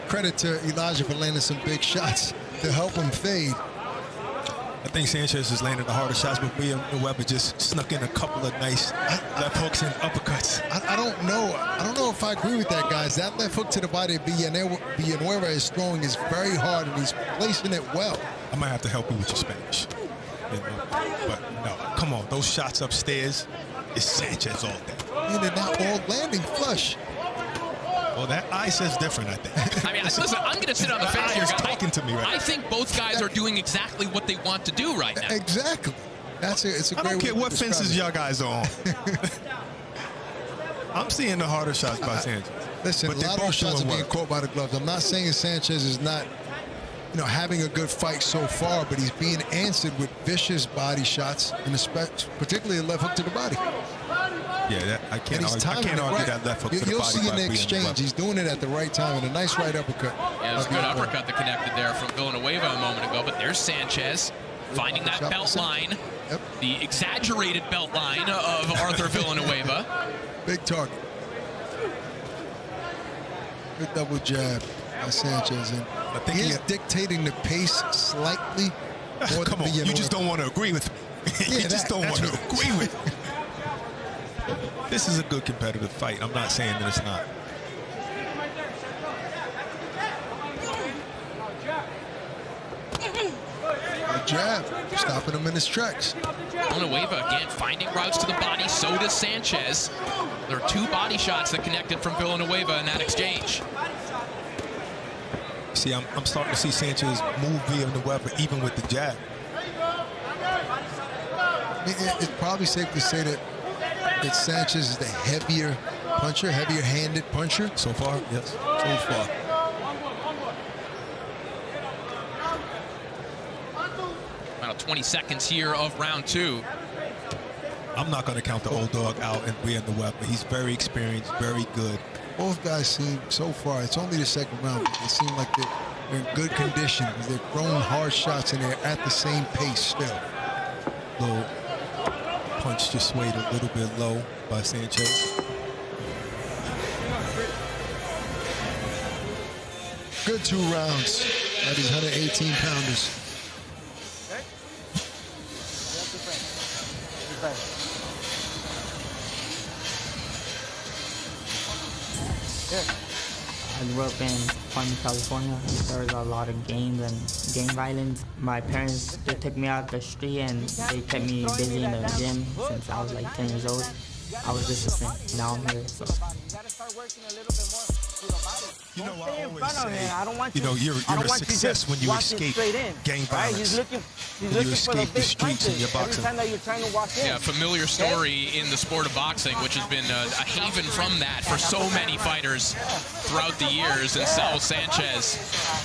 credit to Elijah for landing some big shots to help him fade. I think Sanchez is landing the harder shots, but Villanueva just snuck in a couple of nice left hooks and uppercuts. I don't know. I don't know if I agree with that, guys. That left hook to the body of Villanueva is throwing is very hard, and he's placing it well. I might have to help you with your Spanish. But no, come on. Those shots upstairs is Sanchez all day. And they're not all landing flush. Well, that eye says different, I think. I mean, listen, I'm going to sit on the fence here, guys. Talking to me right I think both guys are doing exactly what they want to do right now. Exactly. It's a great I don't care way what to describe fences it. y'all guys are on. I'm seeing the harder shots by Sanchez. Listen, but a lot of those shots are being work. caught by the gloves. I'm not saying Sanchez is not, having a good fight so far, but he's being answered with vicious body shots, and particularly a left hook to the body. Yeah, I can't argue that left hook to the body. You'll see in the by exchange, he's doing it at the right time, and a nice right uppercut. Yeah, it was a good uppercut that connected there from Villanueva a moment ago, but there's Sanchez finding that belt line, the exaggerated belt line of Arthur Villanueva. Big target. Good double jab by Sanchez. And I think he is dictating the pace slightly. Come on, you just don't want to agree with me. You just don't want to agree with me. This is a good competitive fight. I'm not saying that it's not. Good jab, stopping him in his tracks. Villanueva again finding routes to the body, so does Sanchez. There are 2 body shots that connected from Villanueva in that exchange. See, I'm starting to see Sanchez move Villanueva even with the jab. I mean, it's probably safe to say that Sanchez is the heavier puncher, heavier-handed puncher. So far, yes. So far. About 20 seconds here of round 2. I'm not going to count the old dog out and Villanueva. He's very experienced, very good. Both guys seem, so far, it's only the second round, but they seem like they're in good condition. They're throwing hard shots and they're at the same pace still. Little punch just swayed a little bit low by Sanchez. Good 2 rounds by these 118-pounders. I grew up in Palm, California. There was a lot of gangs and gang violence. My parents, they took me out the street and they kept me busy in the gym since I was like 10 years old. I was disciplined. Now I'm here, so. You know, I always say, you know, you're a success when you escape gang violence. When you escape the streets in your boxing. Yeah, familiar story in the sport of boxing, which has been a haven from that for so many fighters throughout the years. And Saul Sanchez,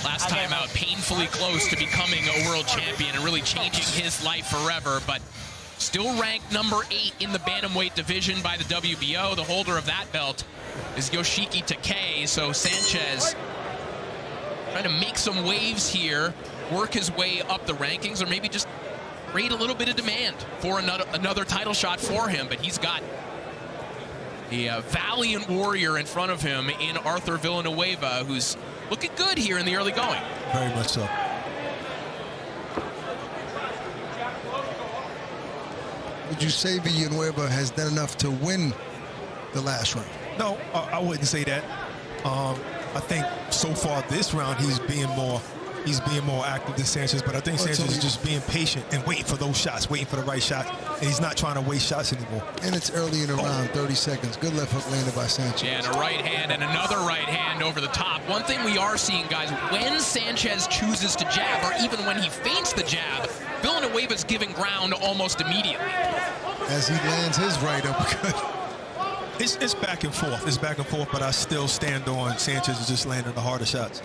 last time out, painfully close to becoming a world champion and really changing his life forever, but still ranked number 8 in the bantamweight division by the WBO. The holder of that belt is Yoshiki Takei. So Sanchez trying to make some waves here, work his way up the rankings, or maybe just create a little bit of demand for another title shot for him. But he's got a valiant warrior in front of him in Arthur Villanueva, who's looking good here in the early going. Very much so. Would you say Villanueva has done enough to win the last round? No, I wouldn't say that. I think so far this round he's being more active than Sanchez, but I think Sanchez is just being patient and waiting for those shots, waiting for the right shot, and he's not trying to waste shots anymore. And it's early in the round, 30 seconds. Good left hook landed by Sanchez. Yeah, and a right hand and another right hand over the top. One thing we are seeing, guys, when Sanchez chooses to jab, or even when he feints the jab, Villanueva's giving ground almost immediately. As he lands his right uppercut. It's back and forth. It's back and forth, but I still stand on Sanchez is just landing the harder shots.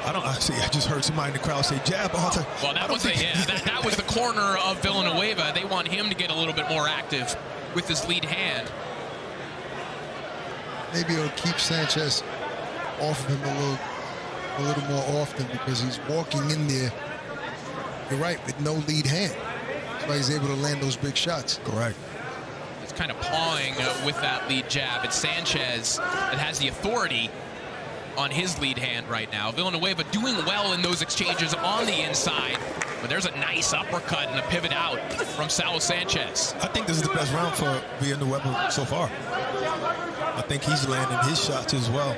I just heard somebody in the crowd say jab. Well, that was the corner of Villanueva. They want him to get a little bit more active with his lead hand. Maybe it'll keep Sanchez off of him a little more often because he's walking in there, you're right, with no lead hand. That's why he's able to land those big shots. Correct. He's kind of pawing with that lead jab. It's Sanchez that has the authority on his lead hand right now. Villanueva doing well in those exchanges on the inside, but there's a nice uppercut and a pivot out from Saul Sanchez. I think this is the best round for Villanueva so far. I think he's landing his shots as well.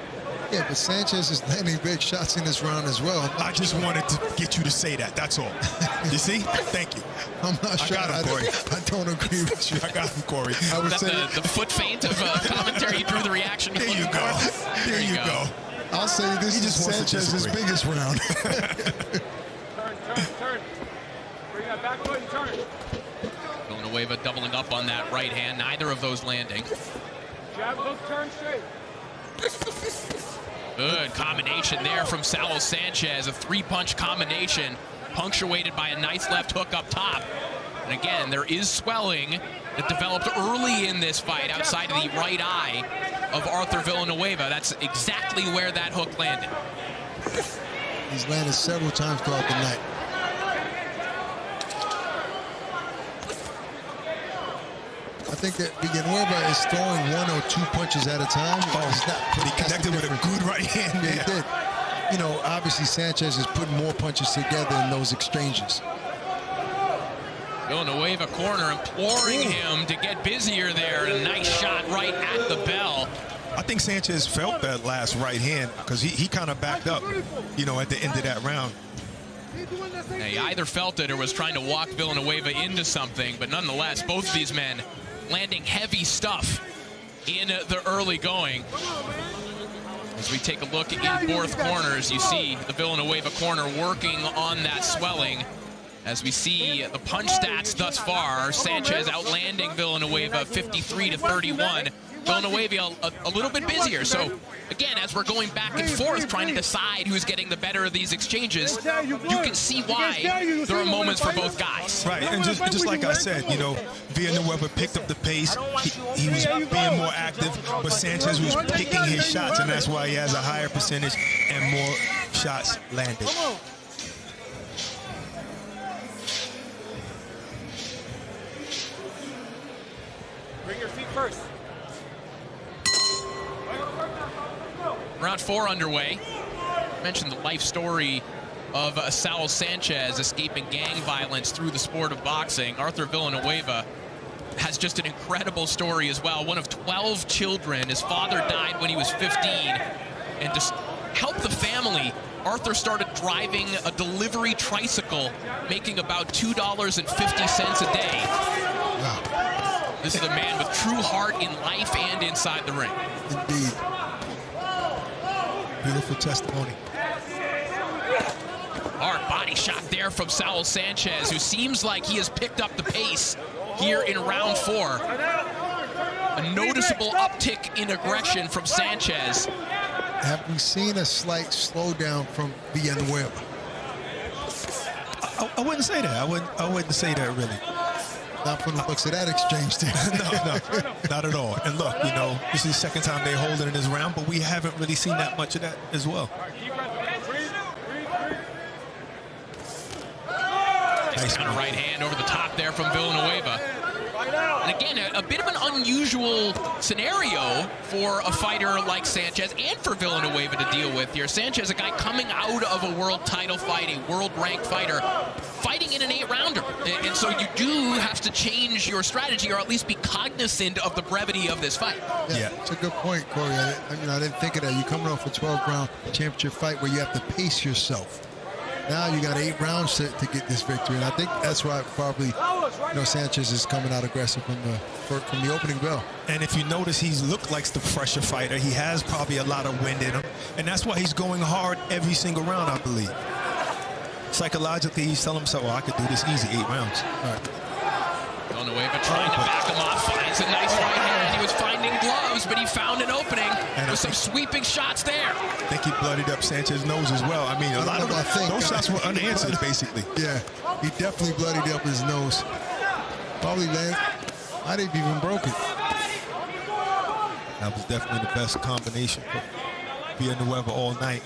Yeah, but Sanchez is landing big shots in this round as well. I just wanted to get you to say that. That's all. You see? Thank you. I'm not sure. I got him, Corey. I don't agree with you. I got him, Corey. I would say the foot feint of commentary drew the reaction. There you go. There you go. I'll say this is Sanchez's biggest round. Turn. Bring that back foot and turn. Villanueva doubling up on that right hand. Neither of those landing. Jab, hook, turn straight. Good combination there from Saul Sanchez. A 3-punch combination punctuated by a nice left hook up top. And again, there is swelling that developed early in this fight outside of the right eye of Arthur Villanueva. That's exactly where that hook landed. He's landed several times throughout the night. I think that Villanueva is throwing 1 or 2 punches at a time. But he connected with a good right hand. Yeah, he did. You know, obviously Sanchez is putting more punches together in those exchanges. Villanueva corner imploring him to get busier there. A nice shot right at the bell. I think Sanchez felt that last right hand because he kind of backed up, you know, at the end of that round. Yeah, he either felt it or was trying to walk Villanueva into something, but nonetheless, both of these men landing heavy stuff in the early going. As we take a look in both corners, you see the Villanueva corner working on that swelling. As we see the punch stats thus far, Sanchez outlanding Villanueva 53-31. Villanueva a little bit busier. So again, as we're going back and forth trying to decide who's getting the better of these exchanges, you can see why there are moments for both guys. Right, and just like I said, you know, Villanueva picked up the pace. He was being more active, but Sanchez was picking his shots, and that's why he has a higher percentage and more shots landed. Bring your feet first. Round 4 underway. I mentioned the life story of Saul Sanchez escaping gang violence through the sport of boxing. Arthur Villanueva has just an incredible story as well. One of 12 children. His father died when he was 15. And to help the family, Arthur started driving a delivery tricycle, making about $2.50 a day. Wow. This is a man with true heart in life and inside the ring. Indeed. Beautiful testimony. Hard body shot there from Saul Sanchez, who seems like he has picked up the pace here in round 4. A noticeable uptick in aggression from Sanchez. Have we seen a slight slowdown from Villanueva? I wouldn't say that. I wouldn't say that really. Not from the looks of that exchange, dude. No, not at all. And look, you know, this is the second time they hold it in this round, but we haven't really seen that much of that as well. Nice counter right hand over the top there from Villanueva. And again, a bit of an unusual scenario for a fighter like Sanchez and for Villanueva to deal with here. Sanchez, a guy coming out of a world title fight, a world-ranked fighter, fighting in an 8-rounder. And so you do have to change your strategy, or at least be cognizant of the brevity of this fight. Yeah, it's a good point, Corey. I didn't think of that. You're coming off a 12-round championship fight where you have to pace yourself. Now you got 8 rounds to get this victory, and I think that's why probably Sanchez is coming out aggressive from the opening bell. And if you notice, he's looked like the fresher fighter. He has probably a lot of wind in him, and that's why he's going hard every single round, I believe. Psychologically, he's telling himself, well, I could do this easy, 8 rounds. All right. Villanueva trying to back him off, finds a nice right hand. He was finding gloves, but he found an opening with some sweeping shots there. I think he bloodied up Sanchez's nose as well. I mean, a lot of those shots were unanswered, basically. Yeah, he definitely bloodied up his nose. Probably might have even broke it. That was definitely the best combination for Villanueva all night.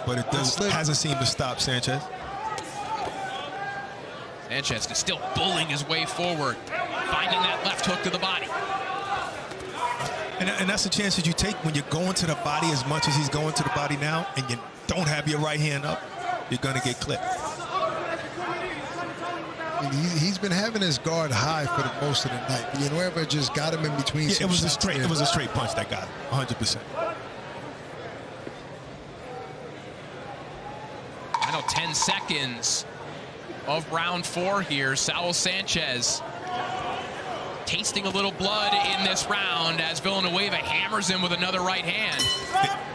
But it hasn't seemed to stop Sanchez. Sanchez is still bullying his way forward, finding that left hook to the body. And that's the chance that you take when you're going to the body as much as he's going to the body now, and you don't have your right hand up, you're going to get clipped. He's been having his guard high for the most of the night. Villanueva just got him in between. Yeah, it was a straight punch that got him, 100%. Final 10 seconds of round 4 here. Saul Sanchez tasting a little blood in this round as Villanueva hammers him with another right hand.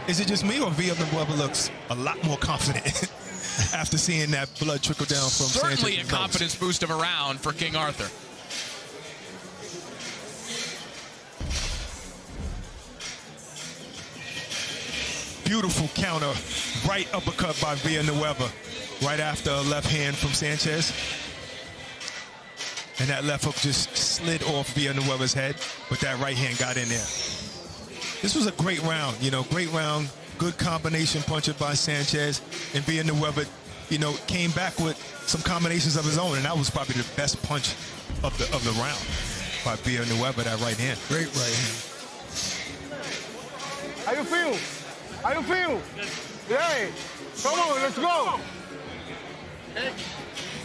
Is it just me, or Villanueva looks a lot more confident after seeing that blood trickle down from Sanchez? Certainly a confidence boost of a round for King Arthur. Beautiful counter, right uppercut by Villanueva, right after a left hand from Sanchez. And that left hook just slid off Villanueva's head, but that right hand got in there. This was a great round, great round, good combination puncher by Sanchez, and Villanueva, came back with some combinations of his own, and that was probably the best punch of the round by Villanueva, that right hand. Great right hand. How you feel? How you feel? Hey, come on, let's go.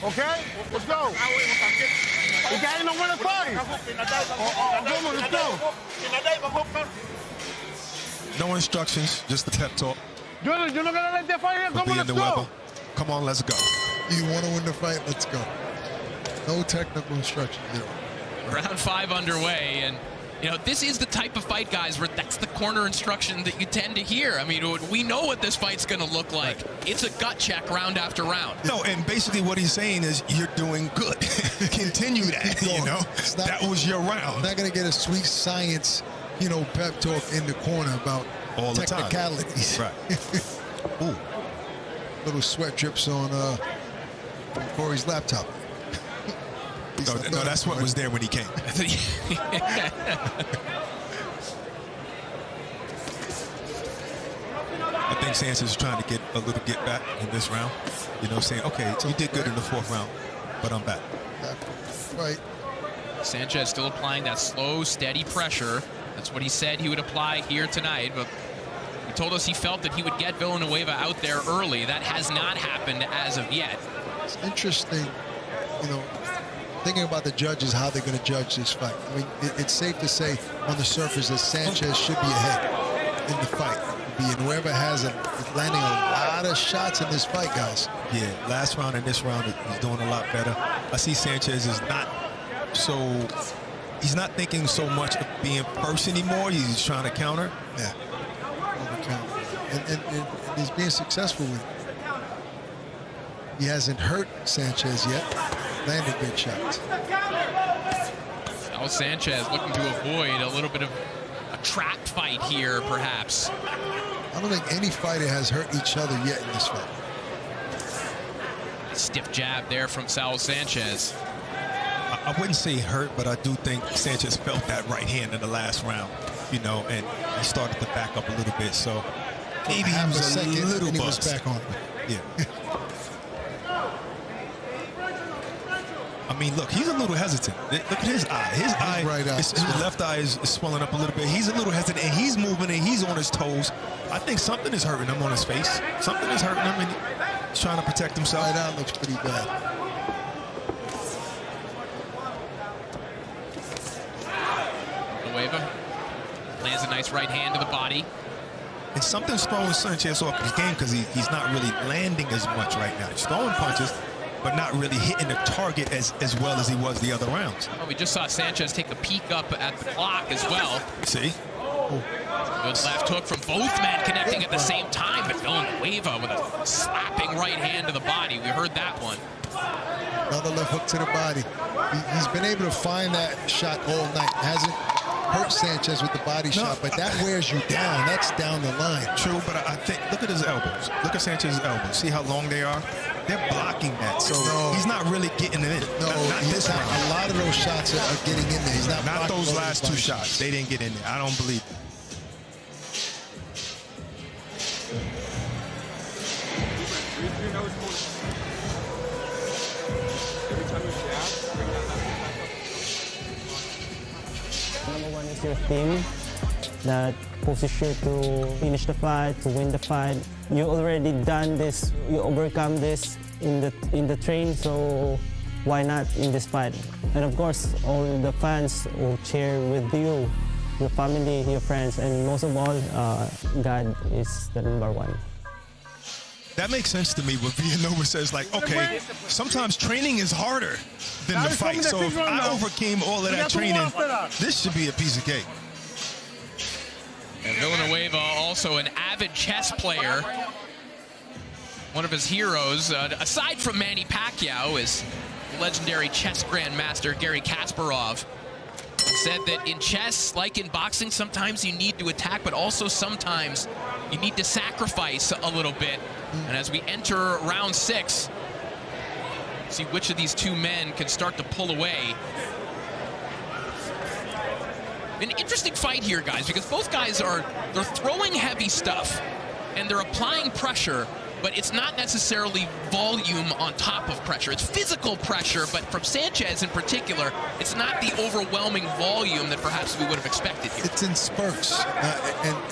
Okay, let's go. You guys know where to fight. Come on, let's go. No instructions, just the pep talk. You're not gonna let that fight here. Come on, let's go. Come on, let's go. You want to win the fight? Let's go. No technical instructions there. Round 5 underway, and this is the type of fight, guys, where that's the corner instruction that you tend to hear. I mean, we know what this fight's going to look like. Right. It's a gut check round after round. No, and basically what he's saying is you're doing good. Continue that, that was your round. Not going to get a sweet science, pep talk in the corner about all the technicalities. Time. Right. Ooh. Little sweat drips on Corey's laptop. No, that's what was there when he came. I think Sanchez is trying to get a little get back in this round. Saying, okay, you did good in the 4th round, but I'm back. Right. Sanchez still applying that slow, steady pressure. That's what he said he would apply here tonight, but He told us he felt that he would get Villanueva out there early. That has not happened as of yet. It's interesting, you know, thinking about the judges, how they're going to judge this fight. I mean, it's safe to say on the surface that Sanchez should be ahead in the fight. Villanueva is landing a lot of shots in this fight, guys. Yeah, last round and this round, he's doing a lot better. I see Sanchez is not so, he's not thinking so much of being first anymore. He's trying to counter. Yeah, and he's being successful with it. He hasn't hurt Sanchez yet. Landed big shots. Now Sanchez looking to avoid a little bit of a trap fight here, perhaps. I don't think any fighter has hurt each other yet in this fight. Stiff jab there from Saul Sanchez. I wouldn't say hurt, but I do think Sanchez felt that right hand in the last round, you know, and he started to back up a little bit. So maybe he was a little and he buzzed. was back on. Yeah. I mean, look, he's a little hesitant. Look at his eye. His eye, right eye. His left eye is swelling up a little bit. He's a little hesitant, and he's moving, and he's on his toes. I think something is hurting him on his face. Something is hurting him, and he's trying to protect himself. Right eye looks pretty bad. Villanueva lands a nice right hand to the body. And something's throwing Sanchez off his game because he's not really landing as much right now. He's throwing punches, but not really hitting the target as well as he was the other rounds. Well, we just saw Sanchez take a peek up at the clock as well. See? Good left hook from both men connecting at the same time, but Villanueva with a slapping right hand to the body. We heard that one. Another left hook to the body. He's been able to find that shot all night. Hasn't hurt Sanchez with the body shot, but that wears you down. That's down the line. True, but I think, look at his elbows. Look at Sanchez's elbows. See how long they are? They're blocking that, so he's not really getting it in. No, not this round. A lot of those shots are getting in there. He's not those last two shots. They didn't get in there. I don't believe it. Number one is your team that pushes you to finish the fight, to win the fight. You already done this, you overcome this in the train, so why not in this fight? And of course, all the fans will cheer with you, your family, your friends, and most of all, God is the number one. That makes sense to me when Villanueva says, like, okay, sometimes training is harder than the fight. So if I overcame all of that training, this should be a piece of cake. And Villanueva, also an avid chess player. One of his heroes, aside from Manny Pacquiao, is legendary chess grandmaster Garry Kasparov. Said that in chess, like in boxing, sometimes you need to attack, but also sometimes you need to sacrifice a little bit. And as we enter round 6, see which of these two men can start to pull away. An interesting fight here, guys, because both guys they're throwing heavy stuff and they're applying pressure, but it's not necessarily volume on top of pressure. It's physical pressure, but from Sanchez in particular, it's not the overwhelming volume that perhaps we would have expected here. It's in spurts,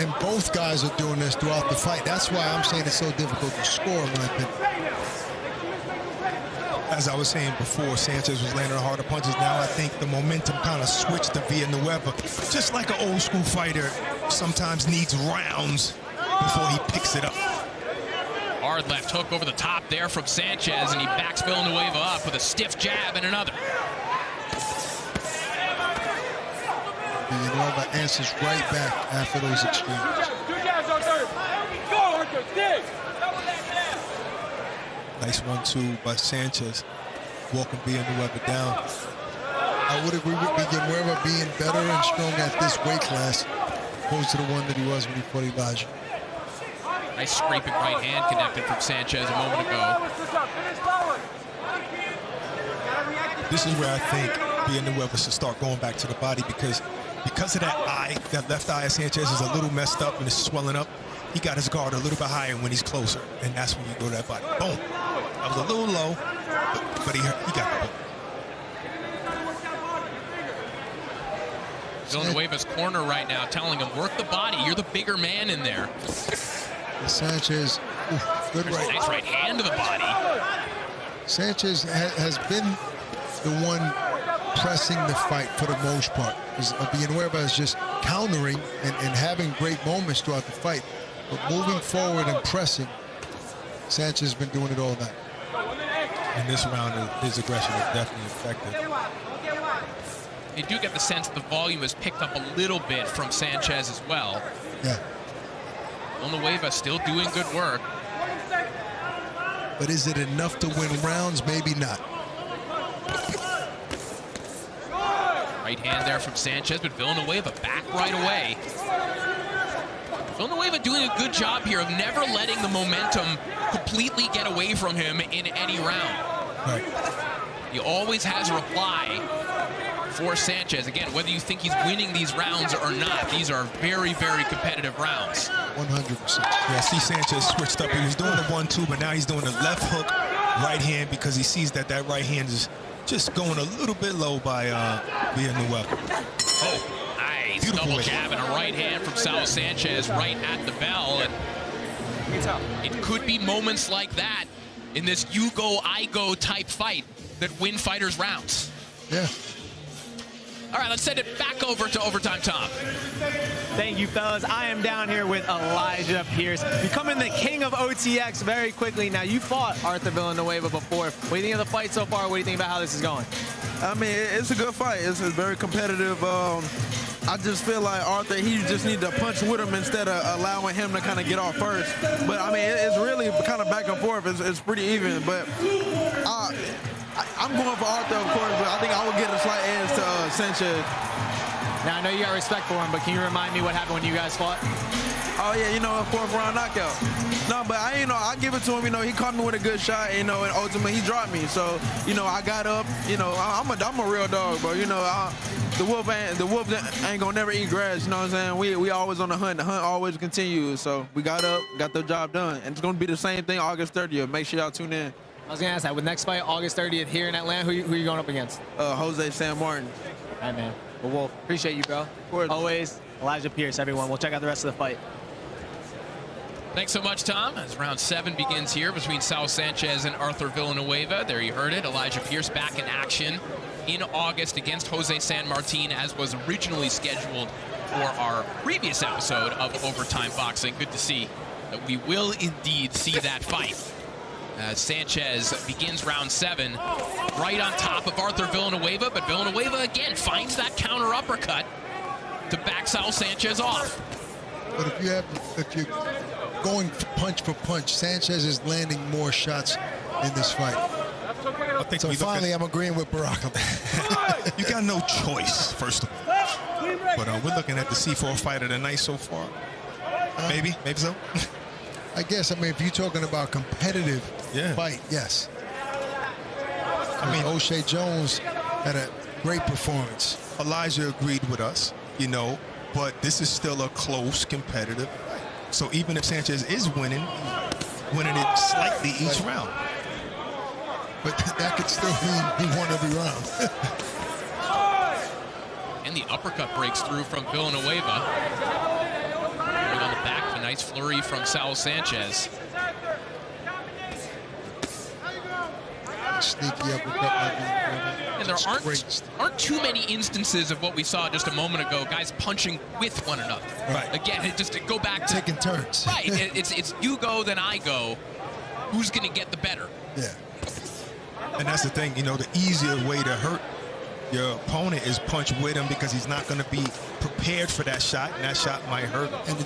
and both guys are doing this throughout the fight. That's why I'm saying it's so difficult to score, in my opinion. As I was saying before, Sanchez was landing harder punches. Now I think the momentum kind of switched to Villanueva. Just like an old school fighter sometimes needs rounds before he picks it up. Hard left hook over the top there from Sanchez, and he backs Villanueva up with a stiff jab and another. Villanueva answers right back after those exchanges. Nice 1-2 by Sanchez, walking Villanueva down. I would agree with Villanueva being better and strong at this weight class, opposed to the one that he was when he fought Elijah. Nice scraping right hand connected from Sanchez a moment ago. This is where I think Villanueva should start going back to the body because of that eye, that left eye of Sanchez is a little messed up and it's swelling up. He got his guard a little bit higher when he's closer, and that's when you go to that body. Boom. That was a little low, but he got the boom. Villanueva's corner right now, telling him, work the body. You're the bigger man in there. Sanchez, good There's right. a nice right hand to the body. Sanchez has been the one pressing the fight for the most part. Villanueva is just countering and having great moments throughout the fight. But moving forward and pressing, Sanchez has been doing it all night. In this round, his aggression is definitely effective. You do get the sense the volume has picked up a little bit from Sanchez as well. Yeah. Villanueva still doing good work. But is it enough to win rounds? Maybe not. Right hand there from Sanchez, but Villanueva back right away. Villanueva doing a good job here of never letting the momentum completely get away from him in any round. Right. He always has a reply for Sanchez. Again, whether you think he's winning these rounds or not, these are very, very competitive rounds. 100%. Yeah, see Sanchez switched up. He was doing the 1-2, but now he's doing the left hook right hand because he sees that right hand is just going a little bit low by Villanueva. Oh, nice double jab and a right hand from Sal Sanchez right at the bell. And it could be moments like that in this you go, I go type fight that win fighters rounds. Yeah. All right, let's send it back over to Overtime Tom. Thank you, fellas. I am down here with Elijah Pierce, becoming the king of OTX very quickly. Now, you fought Arthur Villanueva before. What do you think of the fight so far? What do you think about how this is going? I mean, it's a good fight. It's very competitive. I just feel like Arthur, he just need to punch with him instead of allowing him to kind of get off first. But, I mean, it's really kind of back and forth. It's pretty even. But I'm going for Arthur, of course, but I think I will get a slight edge to Sanchez. Now, I know you got respect for him, but can you remind me what happened when you guys fought? Oh, yeah, a fourth round knockout. No, but I give it to him. He caught me with a good shot, and ultimately he dropped me. So, I got up. I'm a real dog, bro. The wolf ain't gonna never eat grass. You know what I'm saying? We always on the hunt. The hunt always continues. So we got up, got the job done, and it's gonna be the same thing August 30th. Make sure y'all tune in. I was gonna ask that. With next fight, August 30th here in Atlanta, who you going up against? Jose San Martin. All right, man. Well, Wolf, appreciate you, bro. Always, Elijah Pierce, everyone. We'll check out the rest of the fight. Thanks so much, Tom. As round 7 begins here between Sal Sanchez and Arthur Villanueva. There you heard it. Elijah Pierce back in action in August against Jose San Martin, as was originally scheduled for our previous episode of Overtime Boxing. Good to see that we will indeed see that fight. Sanchez begins round 7 right on top of Arthur Villanueva, but Villanueva again finds that counter uppercut to back Sal Sanchez off. But if you're going punch for punch, Sanchez is landing more shots in this fight. So finally, I'm agreeing with Barack. You got no choice, first of all. But we're looking at the C4 fight of the night so far. Maybe so. I guess. I mean, if you're talking about competitive fight, yes. I mean, O'Shea Jones had a great performance. Elijah agreed with us, but this is still a close competitive fight. So even if Sanchez is winning it slightly each round. But that could still mean he won every round. And the uppercut breaks through from Villanueva. Right on the back, a nice flurry from Sal Sanchez. Sneaky uppercut. And there aren't too many instances of what we saw just a moment ago, guys punching with one another. Right. Again, go back to taking turns. Right. It's you go, then I go. Who's going to get the better? Yeah. And that's the thing, the easier way to hurt your opponent is punch with him because he's not going to be prepared for that shot, and that shot might hurt him.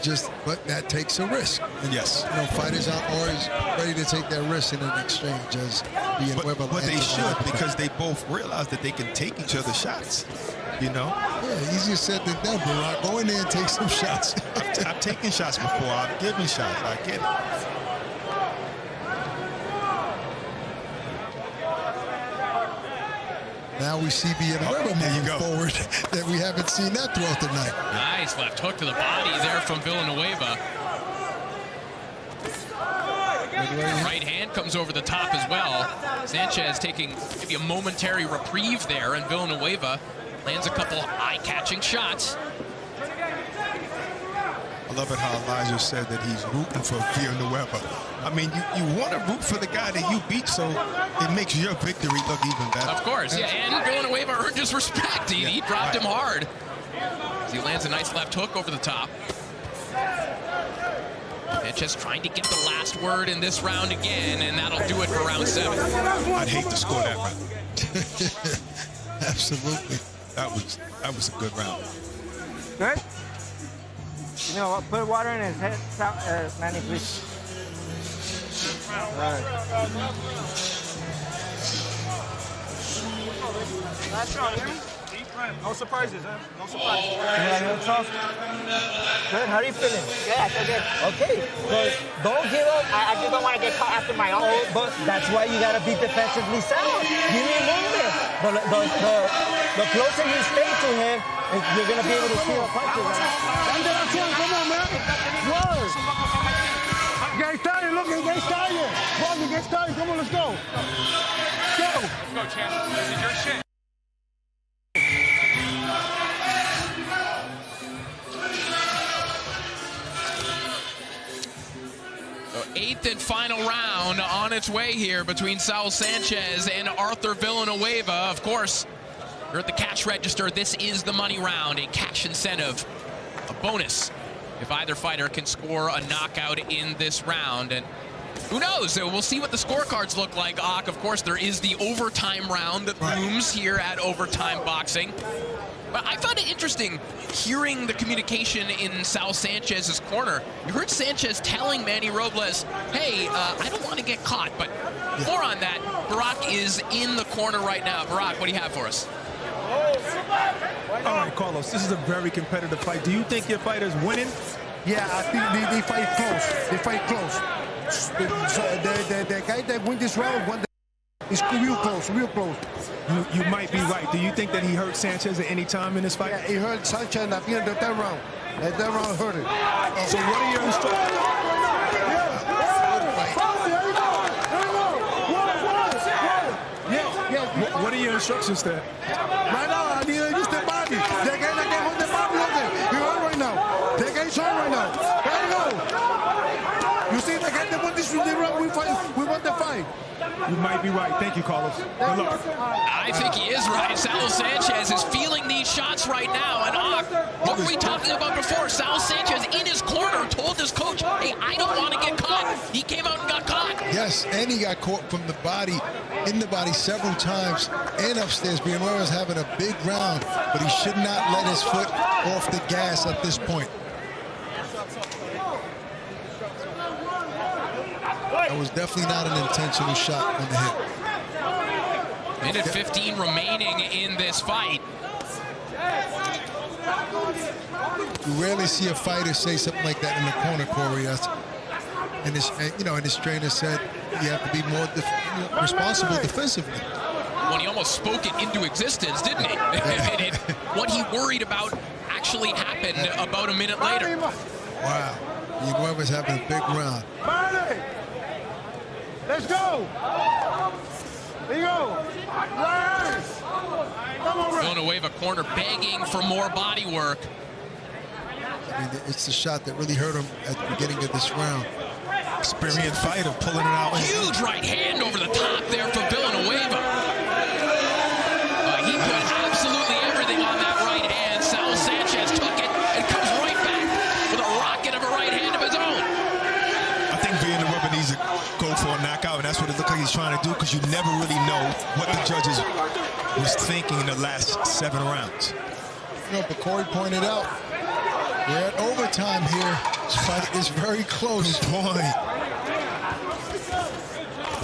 But that takes a risk. Yes. Fighters aren't always ready to take that risk in an exchange, but they should, because they both realize that they can take each other's shots. Yeah, easier said than done, Barack. Go in there and take some shots. I've taken shots before. I've given shots. I get it. Now we see Villanueva moving forward that we haven't seen that throughout the night. Nice left hook to the body there from Villanueva. Right hand comes over the top as well. Sanchez taking maybe a momentary reprieve there, and Villanueva Lands a couple eye-catching shots. I love it how Elijah said that he's rooting for Villanueva. I mean, you want to root for the guy that you beat, so it makes your victory look even better. Of course, yeah, and Villanueva earned his respect. He dropped him hard. He lands a nice left hook over the top. Sanchez trying to get the last word in this round again, and that'll do it for round 7. I'd hate to score that round. Absolutely. That was a good round. Good? You know what? Put water in his head, Manny, please. Last round, no surprises, huh? No surprises. Good. How are you feeling? Good. I feel good. Okay. But don't give up. I just don't want to get caught after my own. But that's why you gotta be defensively sound. Give me a movement. The closer you stay to him, you're gonna be able to feel punches. Come on, man. Word. Get started. Look, get started. Bobby, get started. Come on, let's go. Go. Let's go, champ. This is your shit. Eighth and final round on its way here between Saul Sanchez and Arthur Villanueva. Of course, you're at the cash register. This is the money round, a cash incentive, a bonus if either fighter can score a knockout in this round. And who knows? We'll see what the scorecards look like, Ak. Of course, there is the overtime round that looms here at Overtime Boxing. But I found it interesting hearing the communication in Sal Sanchez's corner. You heard Sanchez telling Manny Robles, hey, I don't want to get caught. But more on that, Barack is in the corner right now. Barack, what do you have for us? All right, Carlos, this is a very competitive fight. Do you think your fighter's winning? Yeah, I think they fight close. They fight close. The guy that won this round won. It's real close, real close. You might be right. Do you think that he hurt Sanchez at any time in this fight? Yeah, he hurt Sanchez at the end of that round. That round hurt him. So what are your instructions? What are your instructions there? Right now, I need to use the body. The guy that can hold the body, look at he hurt right now. The guy's hurt right now. There you go. You see, the guy that won this round, we won the fight. You might be right. Thank you, Carlos. Good luck. I think he is right. Sal Sanchez is feeling these shots right now. And what were we talking about before? Sal Sanchez in his corner told his coach, hey, I don't want to get caught. He came out and got caught. Yes, and he got caught from the body, in the body several times, and upstairs. Villanueva is having a big round, but he should not let his foot off the gas at this point. That was definitely not an intentional shot on the hit. Minute 15 remaining in this fight. You rarely see a fighter say something like that in the corner, Corey. And his trainer said you have to be more responsible defensively. When he almost spoke it into existence, didn't he? What he worried about actually happened about a minute later. Wow. Villanueva's having a big round. Let's go. There you go. Villanueva corner begging for more body work. I mean, it's the shot that really hurt him at the beginning of this round. Experienced fighter pulling it out. Huge right hand over the top there for Villanueva. He put absolutely everything on that right hand. Sal Sanchez took it and comes right back with a rocket of a right hand of his own. I think Villanueva needs to go for a knockout, and that's what it looks like he's trying to do, because you never really know what the judges was thinking in the last 7 rounds. But Corey pointed out, we're at overtime here. This fight is very close. Boy.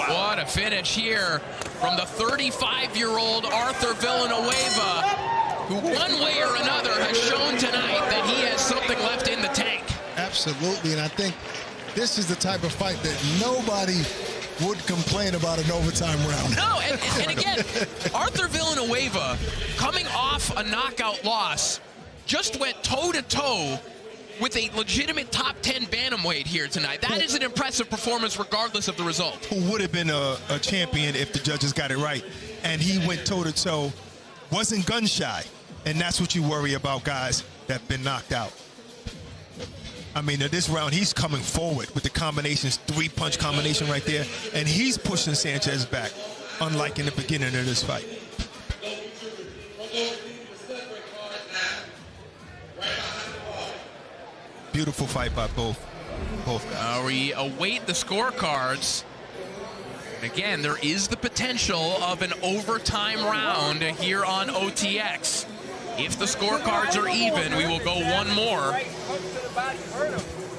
What a finish here from the 35-year-old Arthur Villanueva, who one way or another has shown tonight that he has something left in the tank. Absolutely, and I think this is the type of fight that nobody would complain about an overtime round. No, and again, Arthur Villanueva, coming off a knockout loss, just went toe-to-toe with a legitimate top 10 bantamweight here tonight. That is an impressive performance regardless of the result. Who would have been a champion if the judges got it right. And he went toe-to-toe, wasn't gun-shy. And that's what you worry about, guys that have been knocked out. I mean, this round, he's coming forward with the combinations, 3-punch combination right there, and he's pushing Sanchez back, unlike in the beginning of this fight. Beautiful fight by both guys. We await the scorecards. Again, there is the potential of an overtime round here on OTX. If the scorecards are even, we will go one more.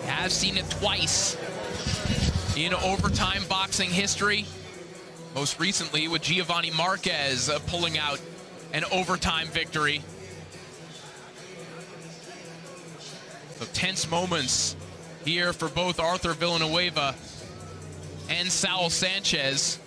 Have seen it twice in overtime boxing history. Most recently with Giovanni Marquez pulling out an overtime victory. So tense moments here for both Arthur Villanueva and Saul Sanchez.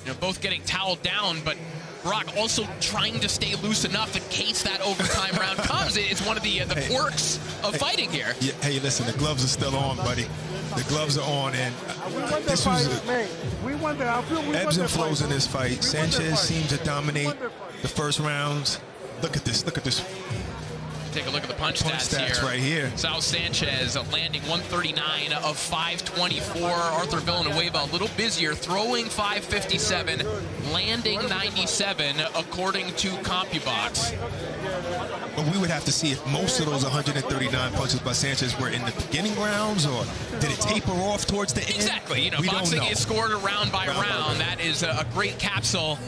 You know, both getting toweled down, but Brock also trying to stay loose enough in case that overtime round comes. It's one of the quirks of fighting here. Yeah, hey, listen, the gloves are still on, buddy. The gloves are on, and this was ebbs and flows in this fight. Sanchez seemed to dominate the first rounds. Look at this. Look at this. Take a look at the punch stats here. Right here. Saul Sanchez landing 139 of 524. Arthur Villanueva a little busier, throwing 557, landing 97 according to CompuBox. But we would have to see if most of those 139 punches by Sanchez were in the beginning rounds, or did it taper off towards the end? Exactly. You know, boxing is scored round by round. That is a great capsule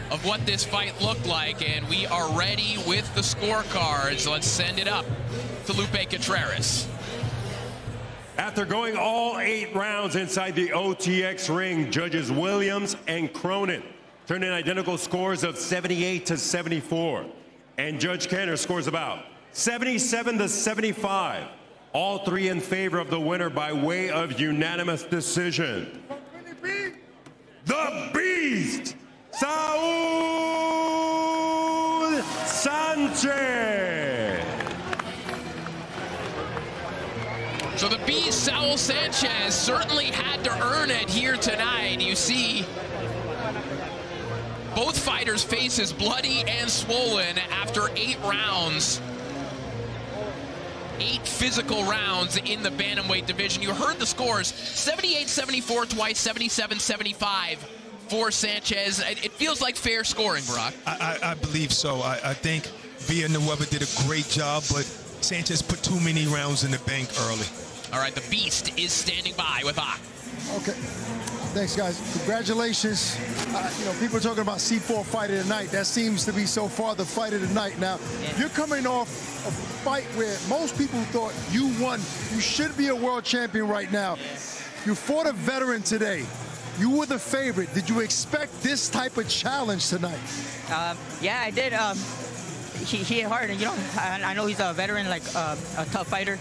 of what this fight looked like, and we are ready with the scorecards. Let's send it up to Lupe Contreras. After going all 8 rounds inside the OTX ring, judges Williams and Cronin turned in identical scores of 78 to 74. And Judge Kenner scores about 77 to 75. All 3 in favor of the winner by way of unanimous decision. The Beast, Saul Sanchez. So the Beast, Saul Sanchez, certainly had to earn it here tonight. You see both fighters' faces bloody and swollen after 8 rounds. 8 physical rounds in the bantamweight division. You heard the scores, 78-74 twice, 77-75 for Sanchez. It feels like fair scoring, Brock. I believe so. I think Villanueva did a great job, but Sanchez put too many rounds in the bank early. All right, the Beast is standing by with Ak. Okay. Thanks, guys. Congratulations. You know, people are talking about C4 fight of the night. That seems to be so far the fight of the night. Now, you're coming off a fight where most people thought you won. You should be a world champion right now. You fought a veteran today. You were the favorite. Did you expect this type of challenge tonight? Yeah, I did. He hit hard, and you know, I know he's a veteran, like a tough fighter,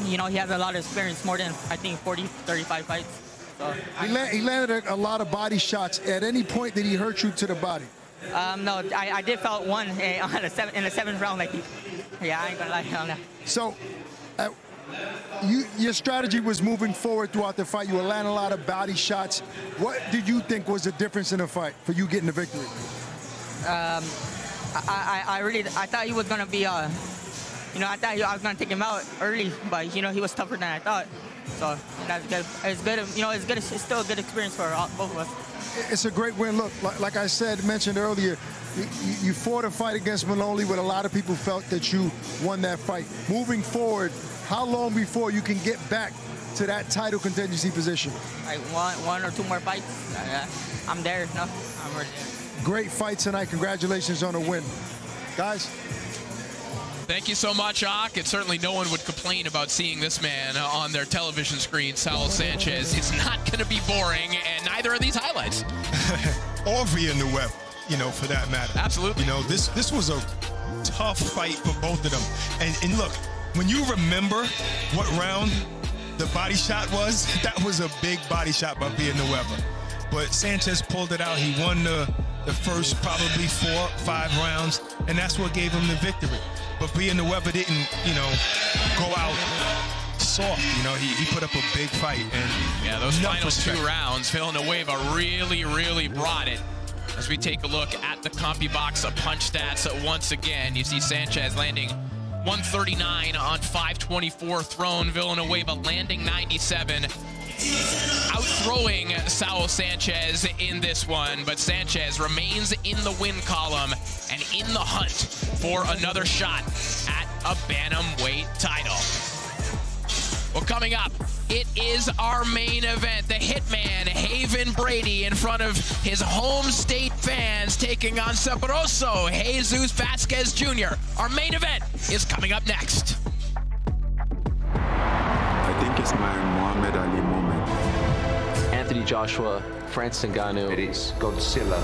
you know, he has a lot of experience, more than I think 40, 35 fights. So he landed a lot of body shots. At any point did he hurt you to the body? No, I did felt one in the 7th round. Like, yeah, I ain't gonna lie on that. So, your strategy was moving forward throughout the fight. You were landing a lot of body shots. What did you think was the difference in the fight for you getting the victory? I thought he was gonna be, you know, I thought I was gonna take him out early, but you know, he was tougher than I thought. So that's good. It's good. You know, it's good. It's still a good experience for both of us. It's a great win. Look, like I mentioned earlier, you fought a fight against Maloney where a lot of people felt that you won that fight. Moving forward, how long before you can get back to that title contingency position? Like one or 2 more fights. I'm there. No, I'm ready. Great fight tonight. Congratulations on the win, guys. Thank you so much, Ak. And certainly no one would complain about seeing this man on their television screen, Saul Sanchez. It's not going to be boring, and neither are these highlights. Or Villanueva, you know, for that matter. Absolutely. You know, this was a tough fight for both of them. And look, when you remember what round the body shot was, that was a big body shot by Villanueva. But Sanchez pulled it out. He won the first probably 4 or 5 rounds, and that's what gave him the victory. But Villanueva didn't, you know, go out soft. You know, he put up a big fight. And yeah, those final 2 rounds, Villanueva really brought it. As we take a look at the CompuBox punch stats once again, you see Sanchez landing 139 on 524 thrown. Villanueva landing 97. Outthrowing Saul Sanchez in this one, but Sanchez remains in the win column and in the hunt for another shot at a bantamweight title. Well, coming up, it is our main event. The Hitman, Haven Brady, in front of his home state fans, taking on Sabroso, Jesus Vasquez Jr. Our main event is coming up next. I think it's my Muhammad Ali moment. Anthony Joshua, Francis Ngannou. It's Godzilla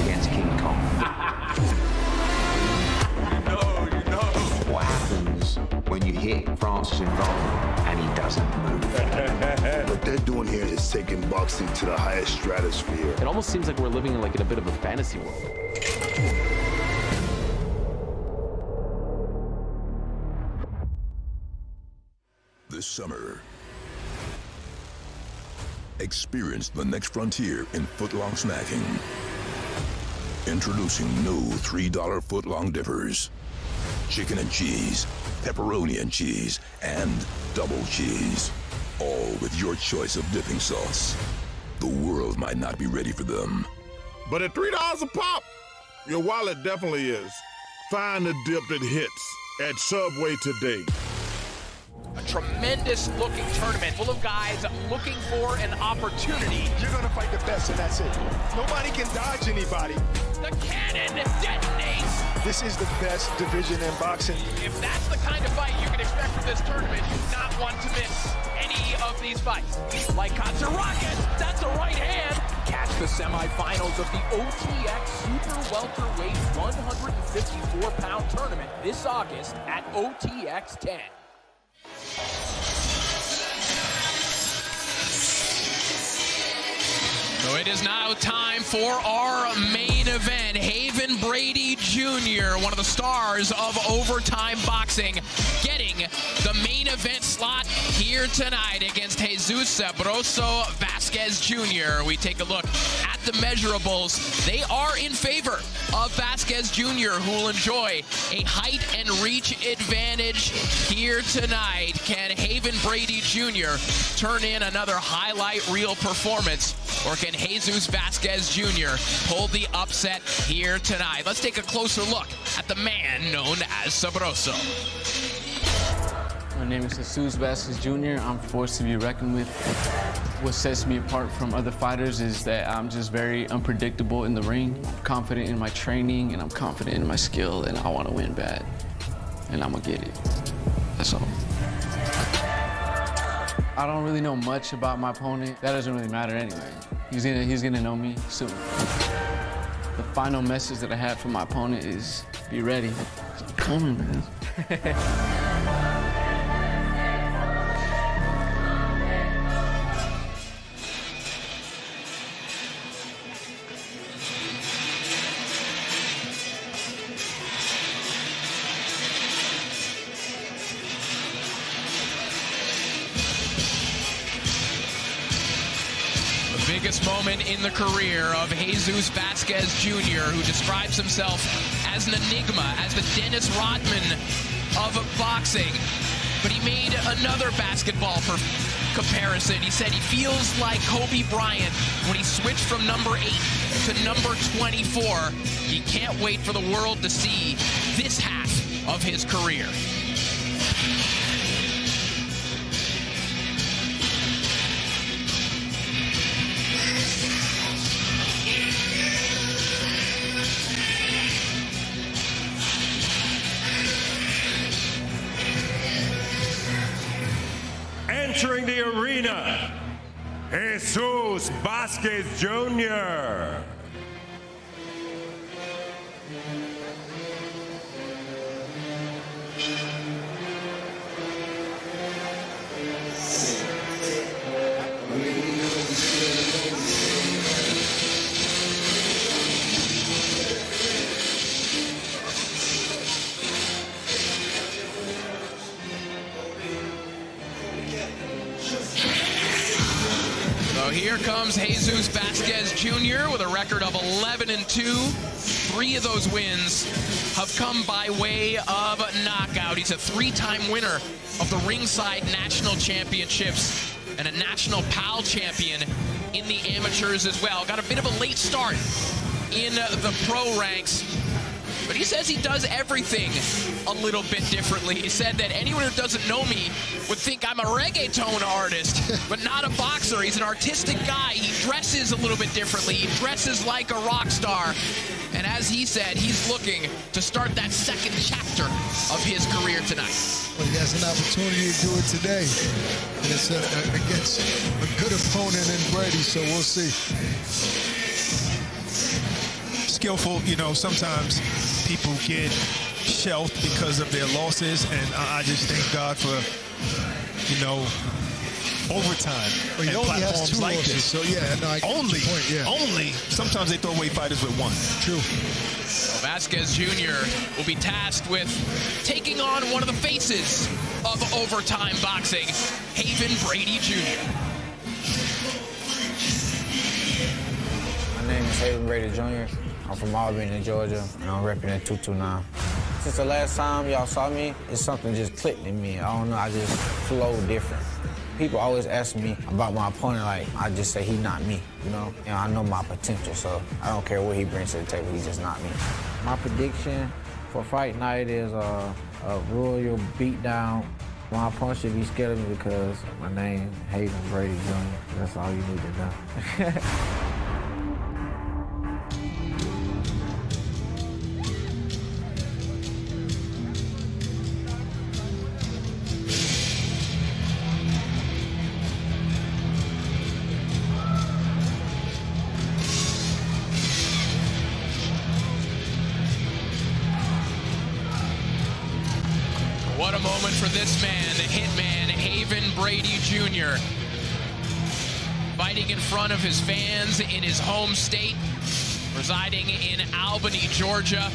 against King Kong. You know. What happens when you hit Francis Ngannou and he doesn't move? What they're doing here is taking boxing to the highest stratosphere. It almost seems like we're living in a bit of a fantasy world. This summer, experience the next frontier in footlong snacking. Introducing new $3 footlong dippers. Chicken and cheese, pepperoni and cheese, and double cheese. All with your choice of dipping sauce. The world might not be ready for them. But at $3 a pop, your wallet definitely is. Find the dip that hits at Subway today. A tremendous looking tournament full of guys looking for an opportunity. You're going to fight the best, and that's it. Nobody can dodge anybody. The cannon detonates. This is the best division in boxing. If that's the kind of fight you can expect from this tournament, you do not want to miss any of these fights. Like Katsu Rocket, that's a right hand. Catch the semifinals of the OTX Super Welterweight 154-pound tournament this August at OTX 10. So it is now time for our main event. Haven Brady Jr., one of the stars of Overtime Boxing, getting the main event slot here tonight against Jesus Sabroso Vasquez Jr. We take a look at the measurables. They are in favor of Vasquez Jr., who will enjoy a height and reach advantage here tonight. Can Haven Brady Jr. turn in another highlight reel performance, or can Jesus Vasquez Jr. pull the upset here tonight? Let's take a closer look at the man known as Sabroso. My name is Jesus Vasquez Jr. I'm a force to be reckoned with. What sets me apart from other fighters is that I'm just very unpredictable in the ring. I'm confident in my training, and I'm confident in my skill, and I want to win bad. And I'm going to get it. That's all. I don't really know much about my opponent. That doesn't really matter anyway. He's gonna know me soon. The final message that I have for my opponent is be ready. I'm coming, man. Biggest moment in the career of Jesus Vasquez Jr., who describes himself as an enigma, as the Dennis Rodman of boxing. But he made another basketball comparison. He said he feels like Kobe Bryant when he switched from number 8 to number 24. He can't wait for the world to see this half of his career. Entering the arena, Jesus Vasquez Jr. Here comes Jesus Vasquez Jr. with a record of 11-2. 3 of those wins have come by way of knockout. He's a 3-time winner of the Ringside National Championships and a National PAL champion in the amateurs as well. Got a bit of a late start in the pro ranks, but he says he does everything a little bit differently. He said that anyone who doesn't know me would think I'm a reggaeton artist, but not a boxer. He's an artistic guy. He dresses a little bit differently. He dresses like a rock star. And as he said, he's looking to start that second chapter of his career tonight. Well, he has an opportunity to do it today. And it's against a good opponent in Brady, so we'll see. Skillful, you know, sometimes people get shelved because of their losses, and I just thank God for, you know, overtime well, and only has platforms 2 like losses, this. so yeah, no, I get only, your point, yeah. Only, sometimes they throw away fighters with 1. True. Vasquez Jr. will be tasked with taking on one of the faces of overtime boxing, Haven Brady Jr. My name is Haven Brady Jr. I'm from Albany, Georgia, and I'm repping 229. Since the last time y'all saw me, it's something just clicked in me. I don't know, I just flow different. People always ask me about my opponent, like, I just say he not me, you know? And I know my potential, so I don't care what he brings to the table, he's just not me. My prediction for fight night is a royal beatdown. My opponent should be scared of me because my name is Haven Brady Jr. That's all you need to know. What a moment for this man, the hitman, Haven Brady Jr. Fighting in front of his fans in his home state, residing in Albany, Georgia.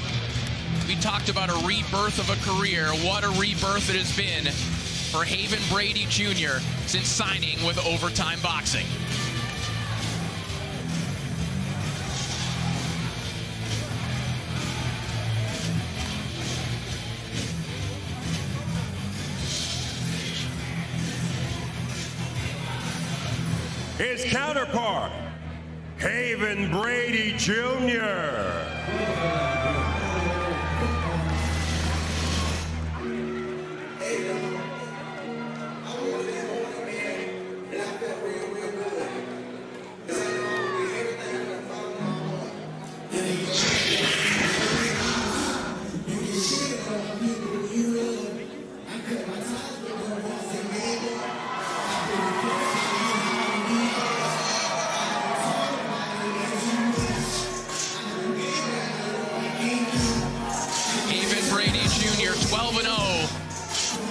We talked about a rebirth of a career. What a rebirth it has been for Haven Brady Jr. since signing with Overtime Boxing. His counterpart, Haven Brady Jr.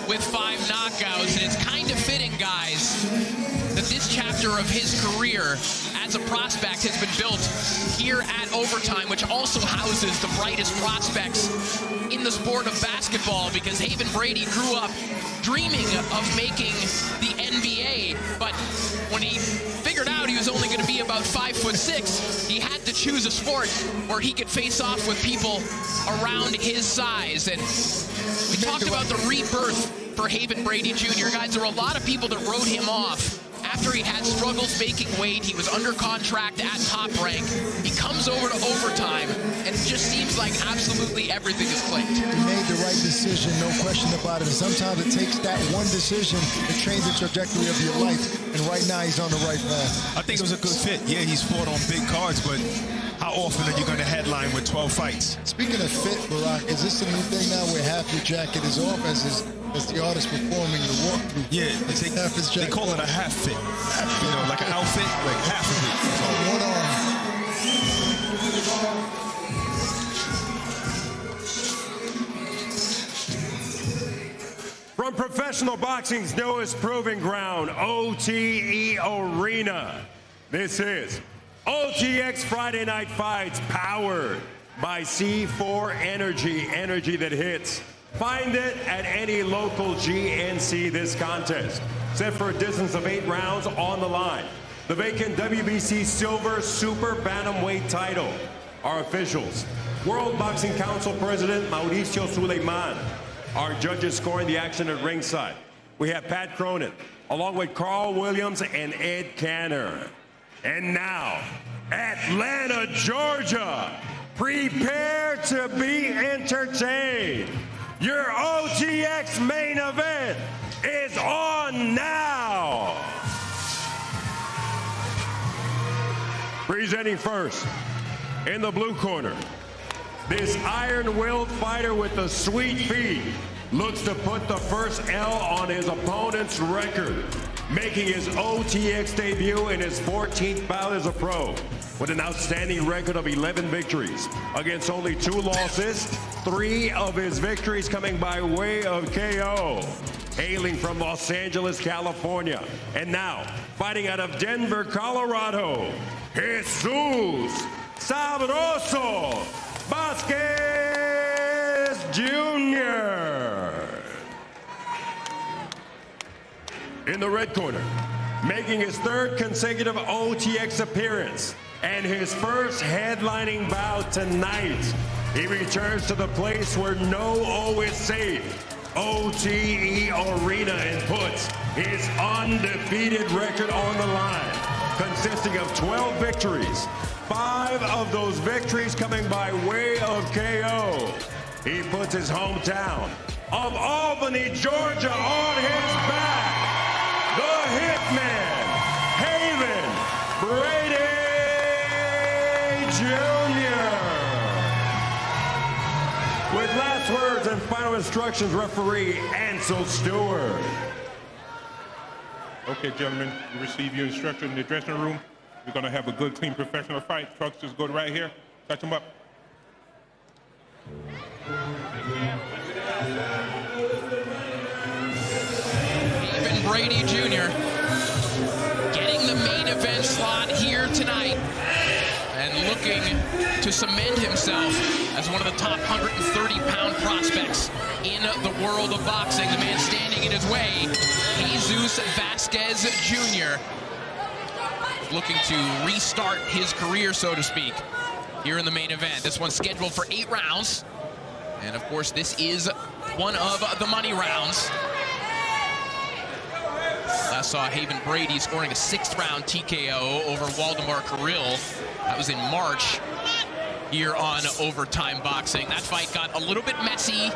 With 5 knockouts, and it's kind of fitting, guys, that this chapter of his career as a prospect has been built here at Overtime, which also houses the brightest prospects in the sport of basketball, because Haven Brady grew up dreaming of making the NBA, but when he figured out he was only going to be about 5'6", he had to choose a sport where he could face off with people around his size. And we talked about the rebirth for Haven Brady Jr. Guys, there were a lot of people that wrote him off after he had struggles making weight. He was under contract at Top Rank. He comes over to Overtime, and it just seems like absolutely everything is clicked. He made the right decision, no question about it. And sometimes it takes that one decision to change the trajectory of your life. And right now, he's on the right path. I think it was a good fit. Yeah, he's fought on big cards, but how often are you going to headline with 12 fights? Speaking of fit, Barack, is this a new thing now where half your jacket is off as the artist performing the walkthrough? Yeah, they call it a half fit. You know, like an outfit, like half of it. So one arm. From professional boxing's newest proving ground, OTE Arena, this is OTX Friday Night Fights, powered by C4 Energy, energy that hits. Find it at any local GNC this contest. Set for a distance of 8 rounds on the line. the vacant WBC Silver Super Bantamweight title. Our officials, World Boxing Council President Mauricio Suleiman. Our judges scoring the action at ringside. We have Pat Cronin, along with Carl Williams and Ed Canner. And now, Atlanta, Georgia, prepare to be entertained. Your OTX main event is on now. Presenting first, in the blue corner, this iron-willed fighter with the sweet feet looks to put the first L on his opponent's record, making his OTX debut in his 14th bout as a pro, with an outstanding record of 11 victories against only 2 losses, 3 of his victories coming by way of KO. Hailing from Los Angeles, California, and now fighting out of Denver, Colorado, Jesus Sabroso Vasquez Jr. In the red corner, making his 3rd consecutive OTX appearance and his first headlining bout tonight, he returns to the place where no O is safe, OTE Arena, and puts his undefeated record on the line, consisting of 12 victories, 5 of those victories coming by way of KO. He puts his hometown of Albany, Georgia on his back. The Hitman, Haven Brady Jr. With last words and final instructions, referee Ansel Stewart. Okay, gentlemen, you receive your instruction in the dressing room. We're going to have a good, clean, professional fight. Trucks just go right here. Touch them up. Haven Brady Jr. getting the main event slot here tonight and looking to cement himself as one of the top 130-pound prospects in the world of boxing. The man standing in his way, Jesus Vasquez Jr., looking to restart his career, so to speak, here in the main event. This one's scheduled for 8 rounds. And, of course, this is one of the money rounds. Last saw Haven Brady scoring a 6th-round TKO over Waldemar Kirill. That was in March here on Overtime Boxing. That fight got a little bit messy.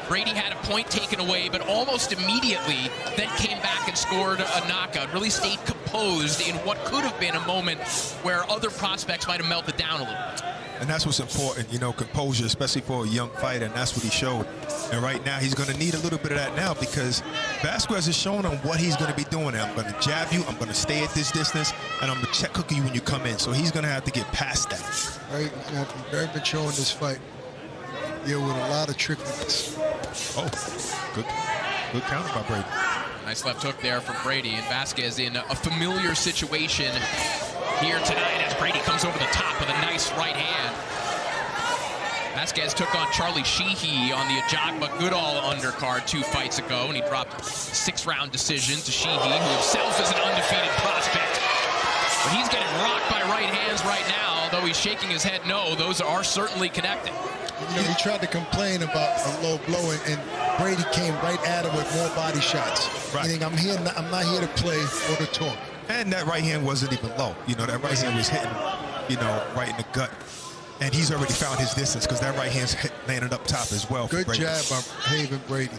Brady had a point taken away, but almost immediately then came back and scored a knockout. Really stayed composed in what could have been a moment where other prospects might have melted down a little bit. And that's what's important, you know, composure, especially for a young fighter, and that's what he showed. And right now, he's going to need a little bit of that now because Vasquez is showing him what he's going to be doing. I'm going to jab you, I'm going to stay at this distance, and I'm going to check hook you when you come in. So he's going to have to get past that. Right, he's going to have to be very mature in this fight. Yeah, with a lot of trickiness. Oh, good counter by Brady. Nice left hook there from Brady, and Vasquez in a familiar situation here tonight as Brady comes over the top with a nice right hand. Vasquez took on Charlie Sheehy on the Ajagba Goodall undercard 2 fights ago, and he dropped a 6-round decision to Sheehy, who himself is an undefeated prospect. But he's getting rocked by right hands right now, though he's shaking his head no. Those are certainly connected. You know, he tried to complain about a low blow, and Brady came right at him with more body shots. Right. Meaning, I'm not here to play or to talk. And that right hand wasn't even low. You know, that right hand was hitting, you know, right in the gut. And he's already found his distance because that right hand's landed up top as well. Good jab by Haven Brady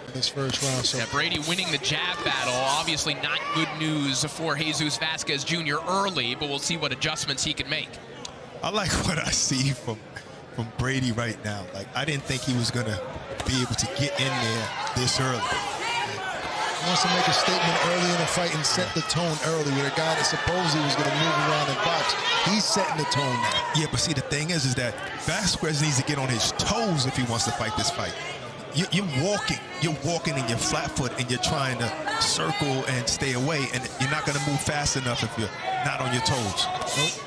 in this first round. So. Yeah, Brady winning the jab battle. Obviously not good news for Jesus Vasquez Jr. early, but we'll see what adjustments he can make. I like what I see from Brady right now. Like, I didn't think he was going to be able to get in there this early. He wants to make a statement early in the fight and set the tone early with a guy that supposedly was going to move around and box. He's setting the tone now. Yeah, but see, the thing is that Vasquez needs to get on his toes if he wants to fight this fight. You're walking in your flat foot and you're trying to circle and stay away, and you're not going to move fast enough if you're not on your toes. Nope.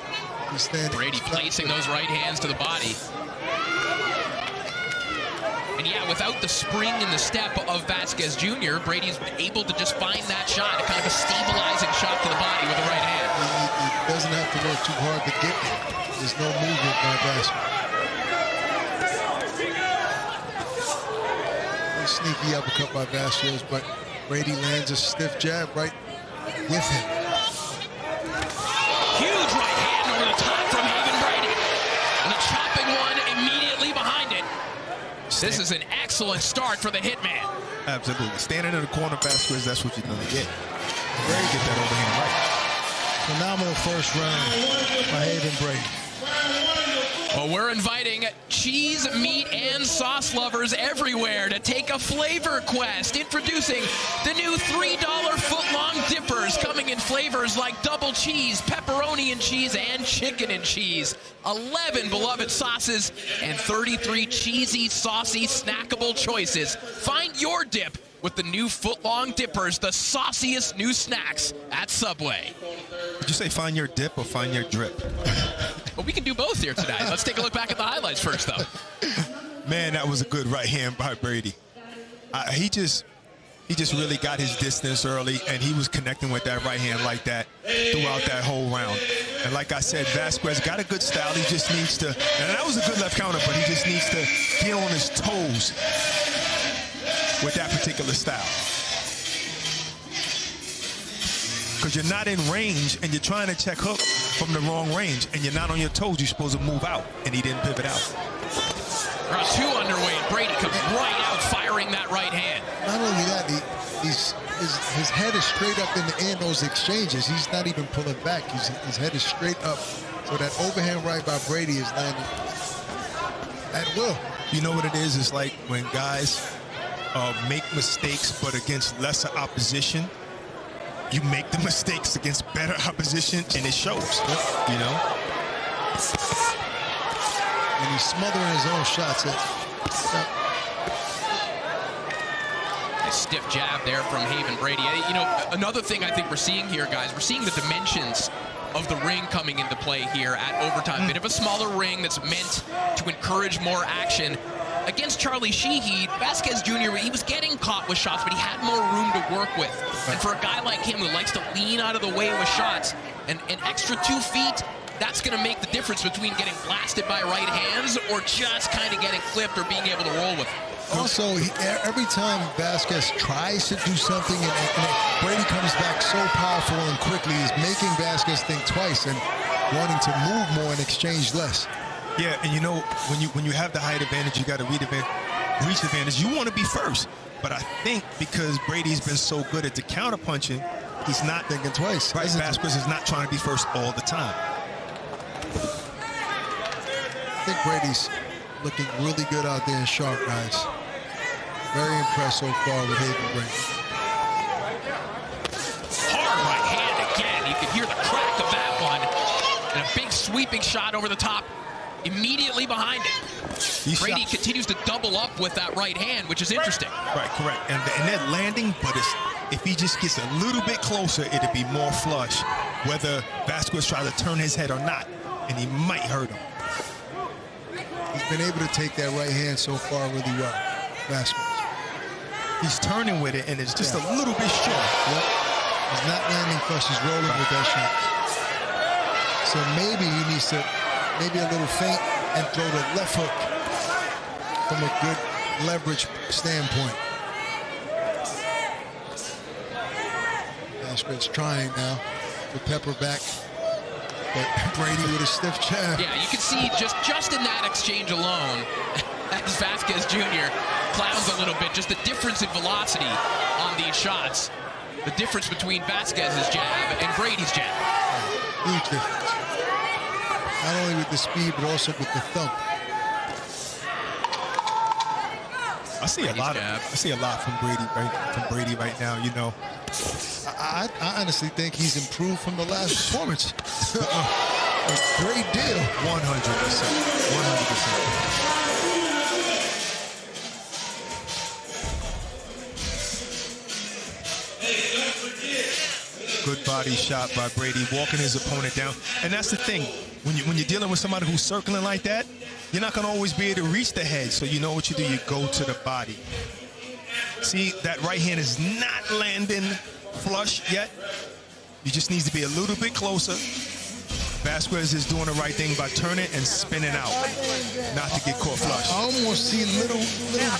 He's standing. Brady placing those right hands to the body. And yeah, without the spring in the step of Vasquez Jr., Brady's able to just find that shot, a kind of a stabilizing shot to the body with the right hand. He doesn't have to work too hard to get there. There's no movement by Vasquez. A sneaky uppercut by Vasquez, but Brady lands a stiff jab right with him. Huge right hand over the top from Haven Brady. And a chopping one immediately behind it. This is an excellent start for the Hitman. Absolutely. Standing in the corner, Vasquez, that's what you're going to get. Brady get that overhand right. Phenomenal first round by Haven Brady. Well, we're inviting cheese, meat, and sauce lovers everywhere to take a flavor quest. Introducing the new $3 foot-long dippers, coming in flavors like double cheese, pepperoni and cheese, and chicken and cheese. 11 beloved sauces and 33 cheesy, saucy, snackable choices. Find your dip with the new foot-long dippers, the sauciest new snacks at Subway. Did you say find your dip or find your drip? Well, we can do both here tonight. Let's take a look back at the highlights first, though. Man, that was a good right hand by Brady. He just really got his distance early, and he was connecting with that right hand like that throughout that whole round. And like I said, Vasquez got a good style. He just needs to, and that was a good left counter, but he just needs to get on his toes with that particular style. Because you're not in range and you're trying to check hook from the wrong range and you're not on your toes, you're supposed to move out, and he didn't pivot out. Round 2 underway, and Brady comes right out firing that right hand. Not only that, his head is straight up in the air in those exchanges. He's not even pulling back. His head is straight up. So that overhand right by Brady is landing at will. You know what it is? It's like when guys make mistakes, but against lesser opposition, you make the mistakes against better opposition, and it shows, you know? And he's smothering his own shots. A stiff jab there from Haven Brady. You know, another thing I think we're seeing here, guys, we're seeing the dimensions of the ring coming into play here at overtime. Bit of a smaller ring that's meant to encourage more action. Against Charlie Sheehy, Vasquez Jr., he was getting caught with shots, but he had more room to work with. And for a guy like him who likes to lean out of the way with shots, an extra 2 feet, that's going to make the difference between getting blasted by right hands or just kind of getting clipped or being able to roll with it. Also, every time Vasquez tries to do something and Brady comes back so powerful and quickly, is making Vasquez think twice and wanting to move more and exchange less. Yeah, and you know, when you have the height advantage, you got to reach advantage. You want to be first, but I think because Brady's been so good at the counter punching, he's not thinking twice. Right, Vasquez is not trying to be first all the time. I think Brady's looking really good out there in sharp, guys. Very impressed so far with Haven Brady. Hard right hand again. You can hear the crack of that one. And a big sweeping shot over the top. Immediately behind it. Brady continues to double up with that right hand, which is interesting. Right, correct. And that landing, but if he just gets a little bit closer, it'll be more flush, whether Vasquez tries to turn his head or not, and he might hurt him. He's been able to take that right hand so far really well, Vasquez. He's turning with it, and it's just a little bit short. Yep. He's not landing flush, he's rolling with that shot. So maybe he needs to maybe a little feint and throw the left hook from a good leverage standpoint. Vasquez trying now to pepper back, but Brady with a stiff jab. Yeah, you can see just in that exchange alone, as Vasquez Jr. clowns a little bit, just the difference in velocity on these shots. The difference between Vasquez's jab and Brady's jab. Huge difference. Not only with the speed, but also with the thump. I see a lot from Brady right now. You know, I honestly think he's improved from the last performance. A great deal. 100%. 100%. Good body shot by Brady, walking his opponent down. And that's the thing. When you're dealing with somebody who's circling like that, you're not going to always be able to reach the head. So you know what you do? You go to the body. See, that right hand is not landing flush yet. You just needs to be a little bit closer. Vasquez is doing the right thing by turning and spinning out, not to get caught flush. I almost see little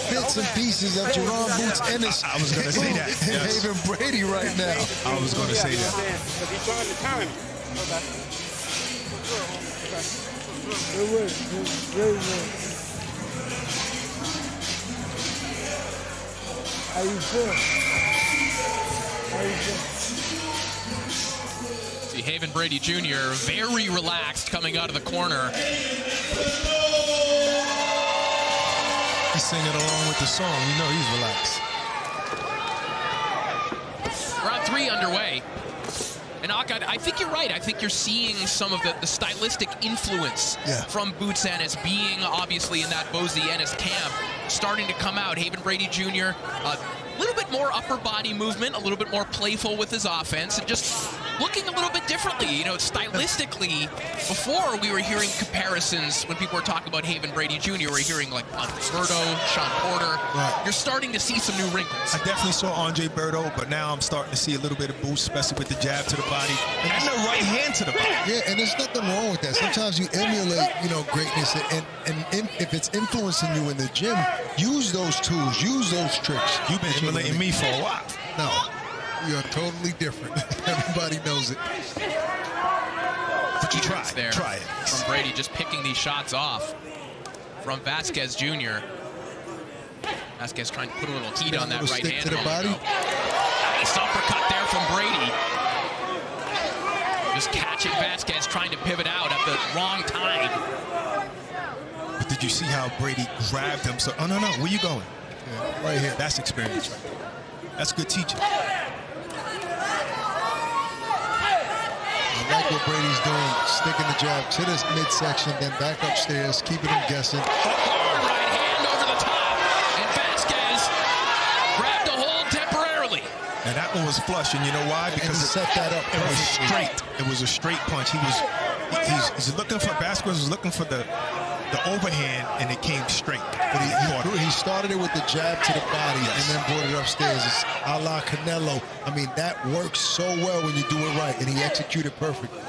bits and pieces of Jerron Boots Ennis. I was going to say that. Yes. Haven Brady right now. I was going to say that. How you feel? See Haven Brady Jr. very relaxed coming out of the corner. He's singing along with the song. You know he's relaxed. Round 3 underway. And I think you're right. I think you're seeing some of the stylistic influence from Boots Ennis being obviously in that Bozy Ennis camp starting to come out. Haven Brady Jr., a little bit more upper body movement, a little bit more playful with his offense, and just looking a little bit differently. You know, stylistically, before we were hearing comparisons when people were talking about Haven Brady Jr., we're hearing like Andre Berto, Sean Porter. Right. You're starting to see some new wrinkles. I definitely saw Andre Berto, but now I'm starting to see a little bit of boost, especially with the jab to the body and the right hand to the body. Yeah, and there's nothing wrong with that. Sometimes you emulate, you know, greatness, and if it's influencing you in the gym, use those tools, use those tricks. You've been emulating me for a while. No, you're totally different. Everybody knows it. But you try there. Try it. From Brady just picking these shots off from Vasquez Jr. Vasquez trying to put a little heat on that right stick hand. to the body. Nice uppercut there from Brady. Just catching Vasquez trying to pivot out at the wrong time. But did you see how Brady grabbed him? So, oh, no, where you going? Yeah, right here. That's experience right there. That's good teaching. I like what Brady's doing, sticking the jab to this midsection, then back upstairs, keeping him guessing. Right hand over the top, and Vasquez grabbed a hold temporarily. And that one was flush, and you know why? Because it set that up. It was straight. It was a straight punch. He's looking for, Vasquez was looking for the overhand, and it came straight. But he started it with the jab to the body and then brought it upstairs. It's a la Canelo. I mean, that works so well when you do it right, and he executed perfectly.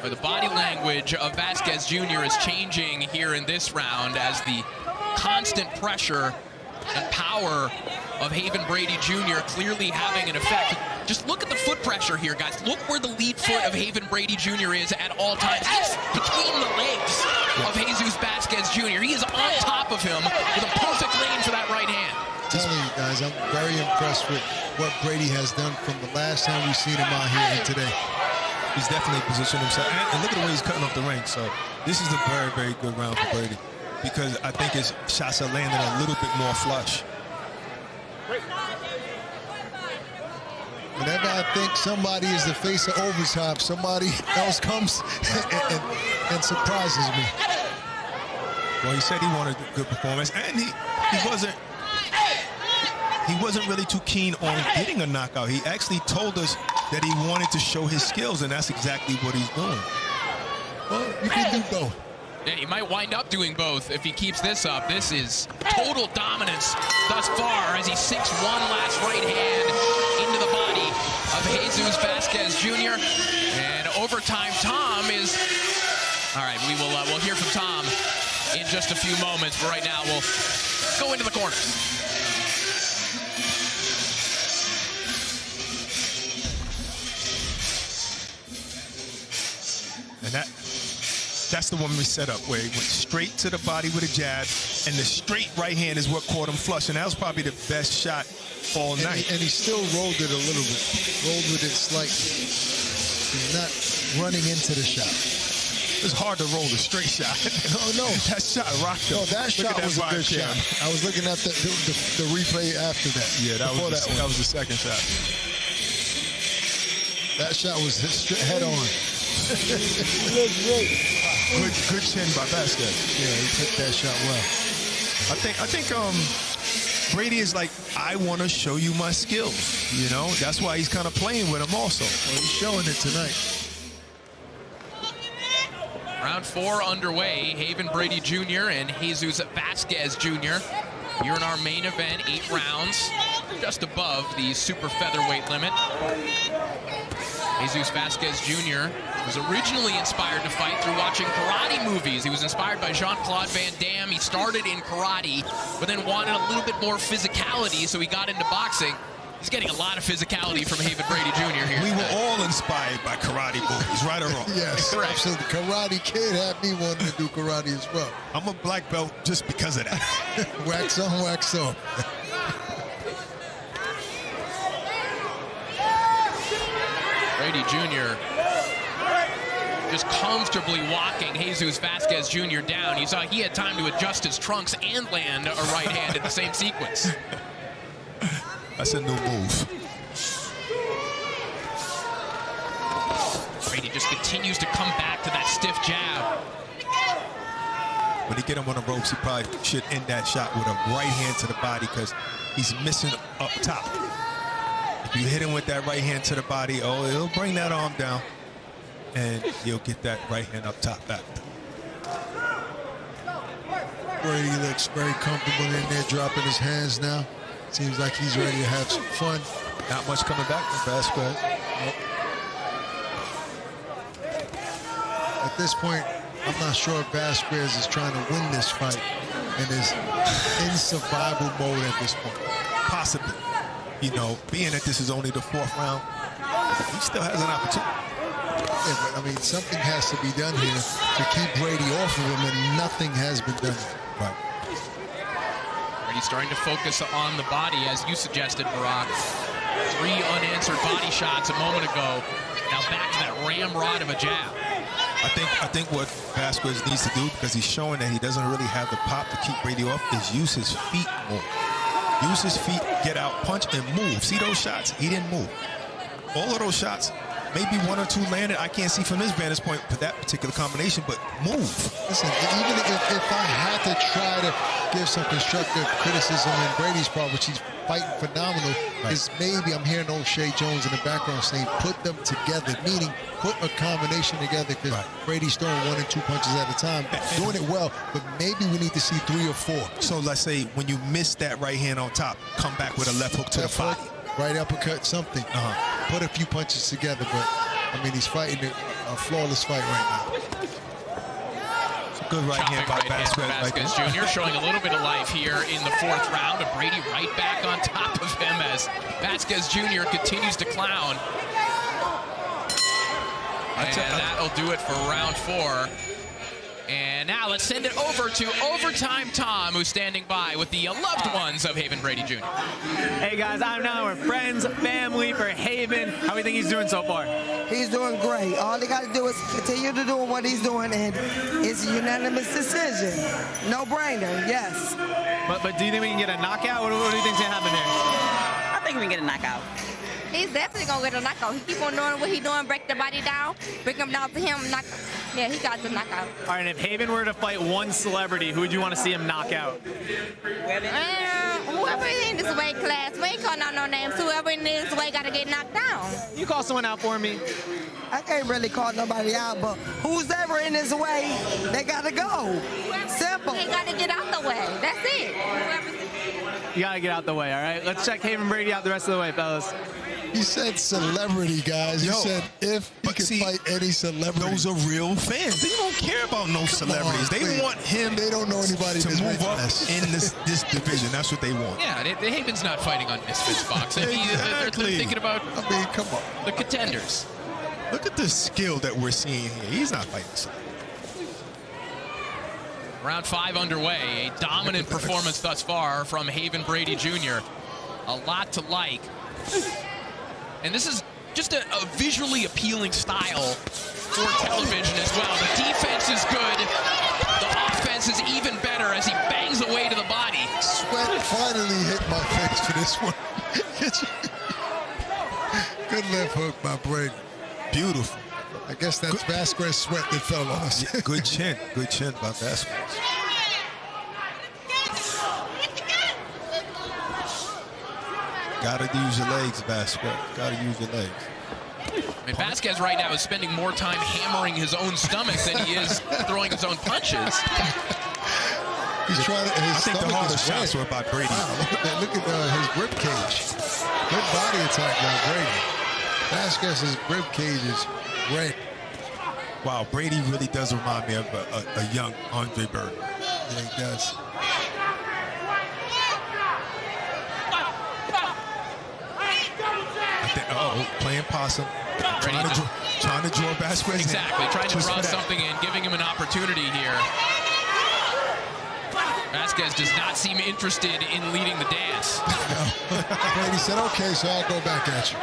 The body language of Vasquez Jr. is changing here in this round as the constant pressure and power of Haven Brady Jr. clearly having an effect. Just look at the foot pressure here, guys. Look where the lead foot of Haven Brady Jr. is at all times. It's between the legs of Jesus Vasquez Jr. He is on top of him with a perfect lane for that right hand. Telling you guys, I'm very impressed with what Brady has done from the last time we've seen him out here and today. He's definitely positioned himself. And look at the way he's cutting off the ring. So this is a very, very good round for Brady, because I think his shots are landing a little bit more flush. Whenever I think somebody is the face of overtime, somebody else comes and surprises me. Well, he said he wanted a good performance, and he wasn't really too keen on getting a knockout. He actually told us that he wanted to show his skills, and that's exactly what he's doing. Well, you can do both. Yeah, he might wind up doing both if he keeps this up. This is total dominance thus far as he sinks one last right hand into the body of Jesus Vasquez Jr. And overtime Tom is... All right, we'll hear from Tom in just a few moments, but right now we'll go into the corners. And that's the one we set up, where he went straight to the body with a jab, and the straight right hand is what caught him flush, and that was probably the best shot all night. And he still rolled it a little bit, rolled with it slightly. He's not running into the shot. It's hard to roll a straight shot. No. That shot rocked him. No, that shot was a good shot. I was looking at the replay after that. Yeah, that was the second shot. That shot was head on. Good chin by Vasquez. Yeah, he took that shot well. I think Brady is like, I want to show you my skills. You know, that's why he's kind of playing with him also. Well, he's showing it tonight. Round 4 underway. Haven Brady Jr. and Jesus Vasquez Jr. Here in our main event, 8 rounds, just above the super featherweight limit. Jesus Vasquez Jr. was originally inspired to fight through watching karate movies. He was inspired by Jean-Claude Van Damme. He started in karate, but then wanted a little bit more physicality, so he got into boxing. He's getting a lot of physicality from Haven Brady Jr. here. We were all inspired by karate movies, right or wrong? Yes, correct. Absolutely. Karate Kid had me wanting to do karate as well. I'm a black belt just because of that. Wax on, wax off. Brady Jr. just comfortably walking Jesus Vasquez Jr. down. You saw he had time to adjust his trunks and land a right hand in the same sequence. That's a new move. Brady just continues to come back to that stiff jab. When he get him on the ropes, he probably should end that shot with a right hand to the body because he's missing up top. If you hit him with that right hand to the body, oh, it'll bring that arm down, and you'll get that right hand up top back. Brady looks very comfortable in there, dropping his hands now. Seems like he's ready to have some fun. Not much coming back from Vasquez. At this point, I'm not sure if Vasquez is trying to win this fight and is in survival mode at this point. Possibly. You know, being that this is only the 4th round, he still has an opportunity. Yeah, but I mean, something has to be done here to keep Brady off of him, and nothing has been done. Right. Brady's starting to focus on the body, as you suggested, Barack. 3 unanswered body shots a moment ago. Now back to that ramrod of a jab. I think what Vasquez needs to do, because he's showing that he doesn't really have the pop to keep Brady off, is use his feet more. Use his feet, get out, punch, and move. See those shots? He didn't move. All of those shots, maybe 1 or 2 landed. I can't see from his vantage point for that particular combination, but move. Listen, even if I had to try to give some constructive criticism in Brady's part, which he's fighting phenomenal, is maybe I'm hearing O'Shea Jones in the background saying put them together, meaning put a combination together, because Brady's throwing 1 and 2 punches at a time, doing it well, but maybe we need to see 3 or 4. So let's say when you miss that right hand on top, come back with a left hook to the body. Right uppercut, something. Put a few punches together, but I mean, he's fighting a flawless fight right now. It's a good right hand by Vasquez Jr. showing a little bit of life here in the 4th round, but Brady right back on top of him as Vasquez Jr. continues to clown. And that'll do it for round 4. And now let's send it over to Overtime Tom, who's standing by with the loved ones of Haven Brady Jr. Hey guys, I'm now with friends, family for Haven. How do you think he's doing so far? He's doing great. All he got to do is continue to do what he's doing, and it's a unanimous decision. No brainer, yes. But do you think we can get a knockout? What do you think's gonna happen there? I think we can get a knockout. He's definitely gonna get a knockout. He keep on doing what he's doing, break the body down, bring him down to him, knock. Yeah, he got the knockout. All right, and if Haven were to fight one celebrity, who would you want to see him knock out? Whoever in this weight class, we ain't calling out no names. Whoever in this weight got to get knocked down. You call someone out for me? I can't really call nobody out, but who's ever in this way, they got to go. Simple. They got to get out the way. That's it. You got to get out the way, all right? Let's check Haven Brady out the rest of the way, fellas. He said celebrity, guys. He said if he could fight any celebrity. Those are real fans. They don't care about no celebrities. They want him. They don't know anybody to move up in this division. That's what they want. Yeah, Haven's not fighting on Misfits boxing. They're thinking about come on, the contenders. Look at the skill that we're seeing here. He's not fighting somebody. Round 5 underway. A dominant performance thus far from Haven Brady Jr. A lot to like. And this is just a visually appealing style for television as well. The defense is good. The offense is even better as he bangs away to the body. Sweat finally hit my face for this one. Good left hook by Brady. Beautiful. I guess that's Vasquez sweat that fell on us. Good chin. Good chin by Vasquez. Gotta use your legs, Vasquez. Gotta use your legs. I mean, Vasquez right now is spending more time hammering his own stomach than he is throwing his own punches. He's trying to. I think the hardest shots were about Brady. Wow, look at that. Look at his rib cage. Good body attack by Brady. Vasquez's rib cage is red. Wow, Brady really does remind me of a young Andre Bird. Yeah, he does. Playing possum. Trying to draw Vasquez. Exactly, trying to draw something in, giving him an opportunity here. Vasquez does not seem interested in leading the dance. No. Brady said, okay, so I'll go back at you.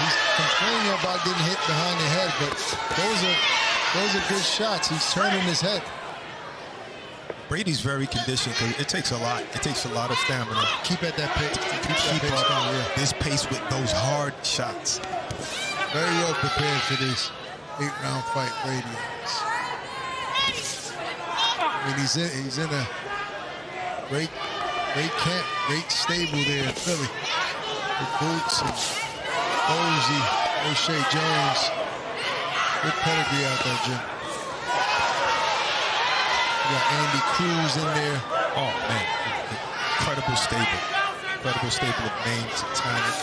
He's complaining about getting hit behind the head, but those are good shots. He's turning his head. Brady's very conditioned because it takes a lot. It takes a lot of stamina. Keep at that pace. Keep up this pace with those hard shots. Very well prepared for this 8-round fight, Brady is. I mean, he's in a great camp, great stable there in Philly. With Boots and Posey, O'Shea Jones. Good pedigree out there, Jim. You got Andy Cruz in there. Oh, man. Incredible stable. Incredible stable of names and talent.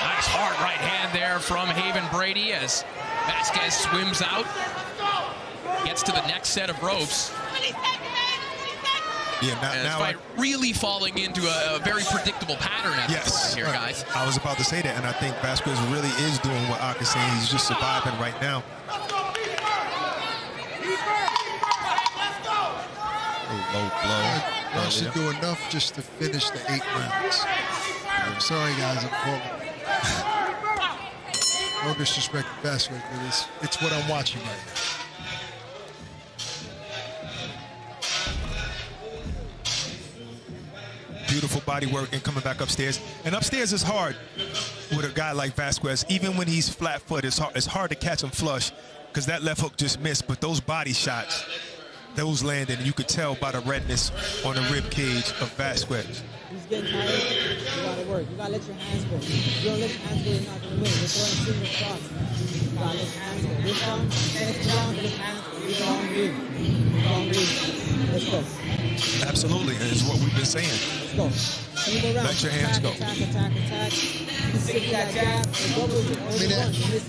Nice hard right hand there from Haven Brady as Vasquez swims out. Gets to the next set of ropes. Yeah, now fight really falling into a very predictable pattern at this point here, guys. I was about to say that, and I think Vasquez really is doing what Ak is saying. He's just surviving right now. Low blow. Rush should do enough just to finish the 8 rounds. I'm sorry, guys. I'm calling. No disrespect to Vasquez, but it's what I'm watching right now. Beautiful body work and coming back upstairs. And upstairs is hard with a guy like Vasquez. Even when he's flat foot, it's hard to catch him flush because that left hook just missed. But those body shots, those landed, and you could tell by the redness on the rib cage of Vasquez. He's getting tired. You gotta work. You gotta let your hands go. If you don't let your hands go, you're not gonna win. You're throwing single shots. You gotta let your hands go. This round, next round, let your hands go. You're gonna win. You're gonna win. Let's go. Absolutely, and it's what we've been saying. Let's go. Let your hands go. I mean,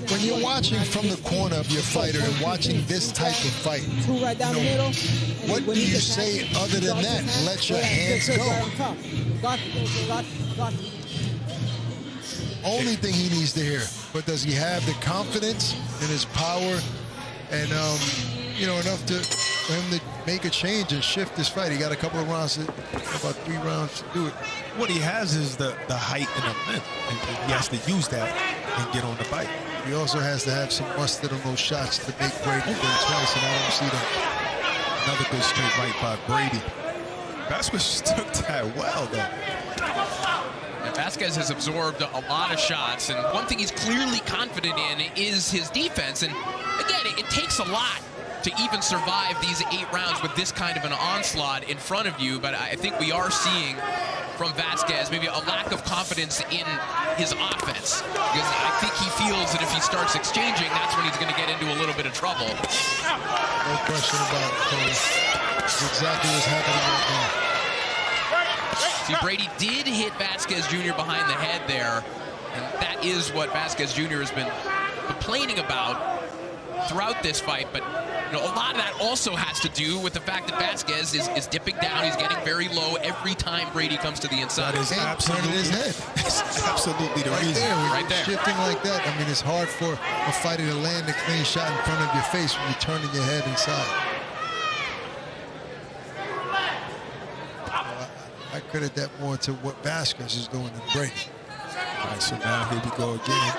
when you're watching from the corner of your fighter and watching this type of fight, what do you say other than that? Let your hands go. Only thing he needs to hear. But does he have the confidence in his power and enough for him to make a change and shift this fight? He got a couple of rounds, about 3 rounds to do it. What he has is the height and the length, and he has to use that and get on the fight. He also has to have some mustard on those shots to make Brady think twice, and I don't see that. Another good straight right by Brady. Vasquez took that well, though. And Vasquez has absorbed a lot of shots, and one thing he's clearly confident in is his defense. And again, it takes a lot to even survive these 8 rounds with this kind of an onslaught in front of you. But I think we are seeing from Vasquez maybe a lack of confidence in his offense, because I think he feels that if he starts exchanging, that's when he's going to get into a little bit of trouble. No question about it. Exactly what's happening right now. See, Brady did hit Vasquez Jr. behind the head there, and that is what Vasquez Jr. has been complaining about throughout this fight. But a lot of that also has to do with the fact that Vasquez is dipping down. He's getting very low every time Brady comes to the inside. That is absolutely his head. That's absolutely the reason. Right there. Shifting like that, I mean, it's hard for a fighter to land a clean shot in front of your face when you're turning your head inside. I credit that more to what Vasquez is doing than Brady. All right, so now here we go again.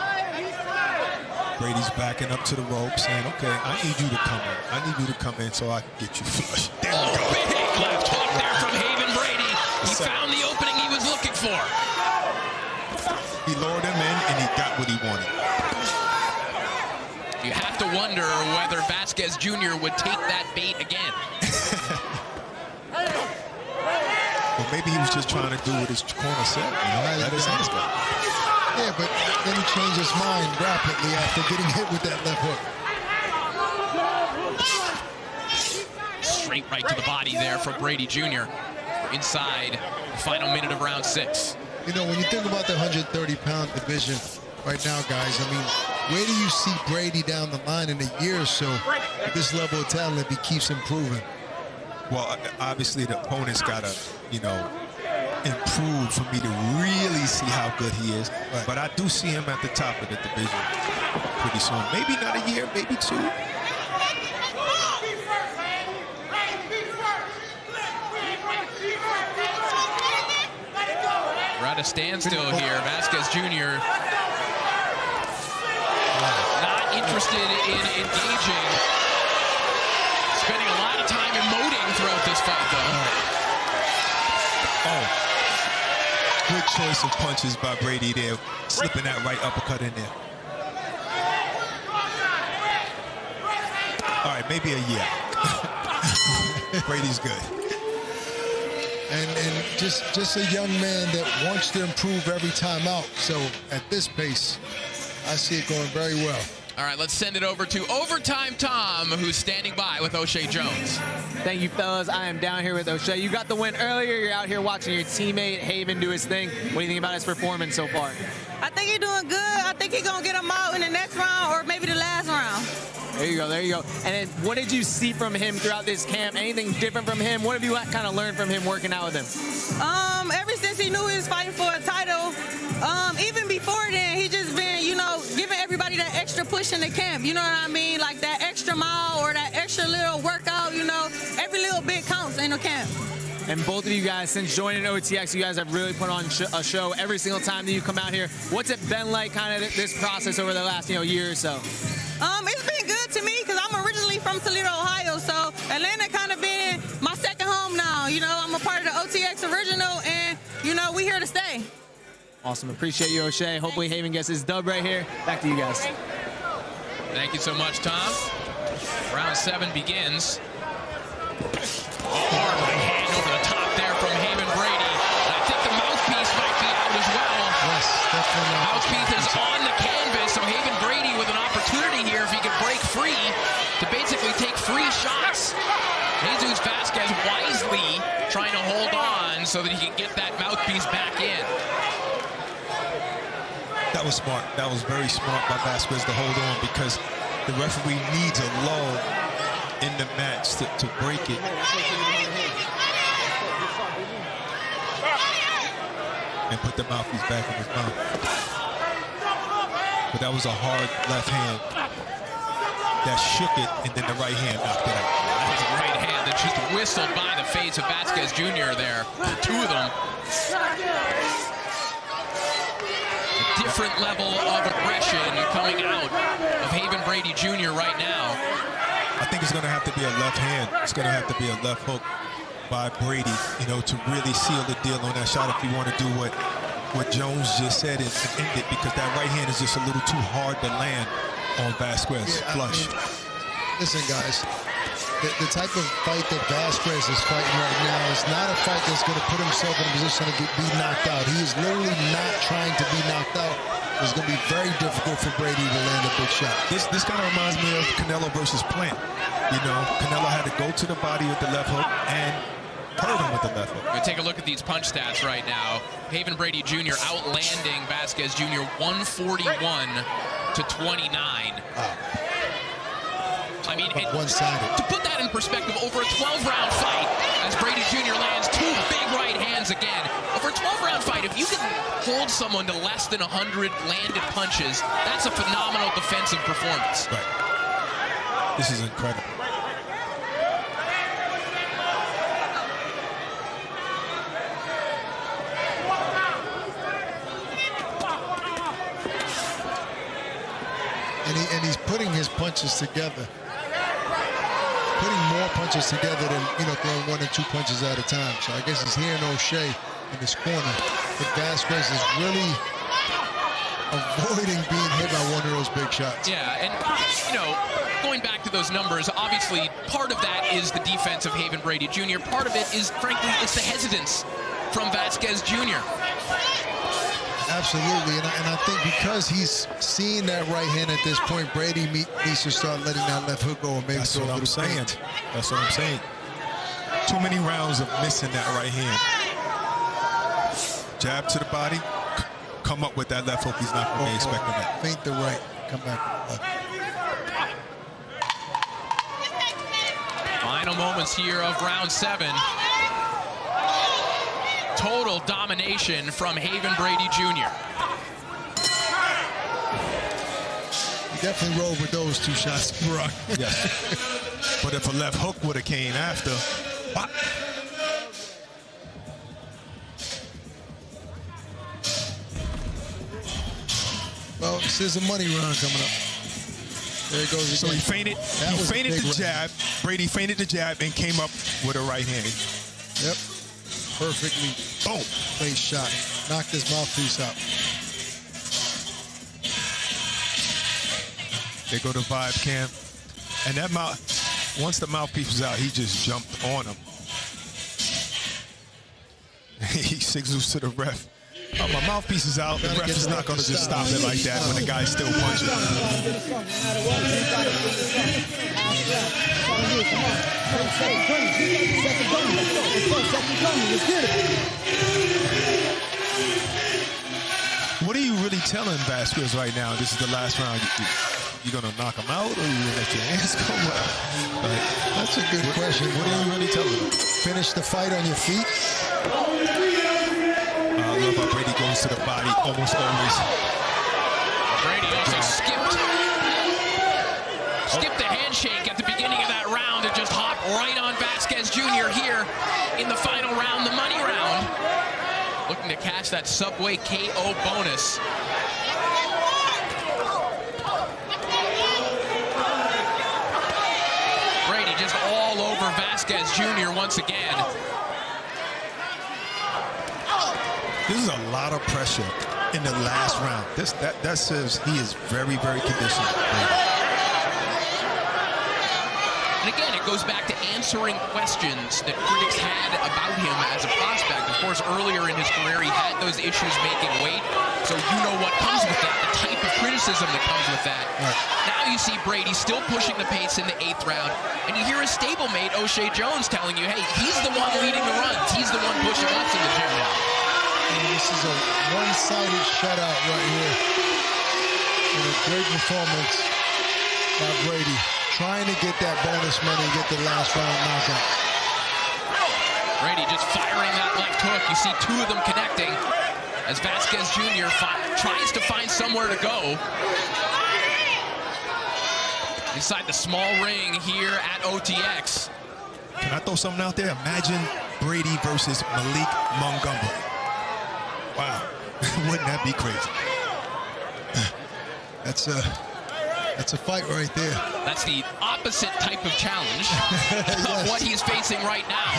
Brady's backing up to the rope, saying, okay, I need you to come in. I need you to come in so I can get you flush. There we go. Big left hook there from Haven Brady. He found the opening he was looking for. He lured him in, and he got what he wanted. You have to wonder whether Vasquez Jr. would take that bait again. Well, maybe he was just trying to do what his corner said. Let his hands go. Yeah, but then he changed his mind rapidly after getting hit with that left hook. Straight right to the body there from Brady Jr. inside the final minute of round 6. You know, when you think about the 130-pound division right now, guys, I mean, where do you see Brady down the line in a year or so with this level of talent if he keeps improving? Well, obviously the opponent's got to, you know, improve for me to really see how good he is. Right. But I do see him at the top of the division pretty soon. Maybe not a year, maybe 2. We're at a standstill here. Vasquez Jr. not interested in engaging. Spending a lot of time emoting throughout this fight, though. Oh. Good choice of punches by Brady there. Slipping that right uppercut in there. All right, maybe a year. Brady's good. And just a young man that wants to improve every time out. So at this pace, I see it going very well. All right, let's send it over to Overtime Tom, who's standing by with O'Shea Jones. Thank you, fellas. I am down here with O'Shea. You got the win earlier. You're out here watching your teammate Haven do his thing. What do you think about his performance so far? I think he's doing good. I think he's going to get him out in the next round or maybe the last round. There you go, there you go. And then what did you see from him throughout this camp? Anything different from him? What have you kind of learned from him working out with him? Ever since he knew he was fighting for a title, even before then, he just been, you know, giving everybody that extra push in the camp. You know what I mean? Like that extra mile or that extra little workout, you know, every little bit counts in the camp. And both of you guys, since joining OTX, you guys have really put on a show every single time that you come out here. What's it been like, kind of this process over the last, year or so? It's been good to me because I'm originally from Toledo, Ohio, so Atlanta kind of been my second home now. You know, I'm a part of the OTX original, and, you know, we here to stay. Awesome. Appreciate you, O'Shea. Hopefully Haven gets his dub right here. Back to you guys. Thank you so much, Tom. Round 7 begins. Hard right hand over the top there from Haven Brady. And I think the mouthpiece might be out as well. Yes, definitely. Mouthpiece is on the canvas, so Haven Brady with an opportunity here if he could break free to basically take free shots. Jesus Vasquez wisely trying to hold on so that he can get that mouthpiece back in. That was smart. That was very smart by Vasquez to hold on because the referee needs a lull in the match to break it. And put the mouthpiece back in his mouth. But that was a hard left hand that shook it, and then the right hand knocked it out. That was a right hand that just whistled by the face of Vasquez Jr. there. The two of them. A different level of aggression coming out of Haven Brady Jr. right now. I think it's going to have to be a left hand. It's going to have to be a left hook by Brady, to really seal the deal on that shot if you want to do what Jones just said and end it, because that right hand is just a little too hard to land on Vasquez. Flush. Listen, guys, the type of fight that Vasquez is fighting right now is not a fight that's going to put himself in a position to be knocked out. He is literally not trying to be knocked out. It's going to be very difficult for Brady to land a big shot. This kind of reminds me of Canelo versus Plant. Canelo had to go to the body with the left hook and hurt him with the left hook. We take a look at these punch stats right now. Haven Brady Jr. outlanding Vasquez Jr. 141 to 29. I mean, one-sided. To put that in perspective, over a 12-round fight, as Brady Jr. lands 2 big right hands again. Over a 12-round fight, if you can hold someone to less than 100 landed punches, that's a phenomenal defensive performance. Right. This is incredible. And he's putting his punches together. Putting more punches together than, throwing 1 or 2 punches at a time. So I guess he's hearing O'Shea in this corner. But Vasquez is really avoiding being hit by one of those big shots. Yeah, and, going back to those numbers, obviously part of that is the defense of Haven Brady Jr. Part of it is, frankly, it's the hesitance from Vasquez Jr. Absolutely, and I think because he's seeing that right hand at this point, Brady needs to start letting that left hook go and maybe That's throw what a I'm little saying. feint. That's what I'm saying. Too many rounds of missing that right hand. Jab to the body, come up with that left hook. He's not going to be expecting that. Feint the right, come back left. Final moments here of round 7. Total domination from Haven Brady Jr. He definitely rolled with those 2 shots, Brock. Yes. But if a left hook would have came after, pop. Well, this is a money run coming up. There it goes again. So he feinted. He feinted the jab. Brady feinted the jab and came up with a right hand. Yep. Perfectly. Boom. Place shot. Knocked his mouthpiece out. They go to vibe cam. And that once the mouthpiece was out, he just jumped on him. He signals to the ref. Oh, my mouthpiece is out. The ref is not going to just stop it like that when the guy's still punching. What are you really telling Vasquez right now? This is the last round. You going to knock him out, or you going to let your hands go out? Like, that's a good question. What are you really telling him? Finish the fight on your feet. I love how Brady goes to the body almost always. Brady also skipped the handshake at the beginning of that round and just hopped right on Vasquez Jr. here in the final round, the money round. Looking to cash that Subway KO bonus. Brady just all over Vasquez Jr. once again. This is a lot of pressure in the last round. That says he is very, very conditioned. And again, it goes back to answering questions that critics had about him as a prospect. Of course, earlier in his career, he had those issues making weight. So you know what comes with that, the type of criticism that comes with that. Right. Now you see Brady still pushing the pace in the 8th round. And you hear his stablemate, O'Shea Jones, telling you, hey, he's the one leading the runs. He's the one pushing us in the gym now. And this is a one-sided shutout right here. And a great performance by Brady. Trying to get that bonus money and get the last round knockout. Brady just firing that left hook. You see 2 of them connecting as Vasquez Jr. tries to find somewhere to go. Inside the small ring here at OTX. Can I throw something out there? Imagine Brady versus Malik Montgomery. Wow. Wouldn't that be crazy? That's a fight right there. That's the opposite type of challenge of what he's facing right now.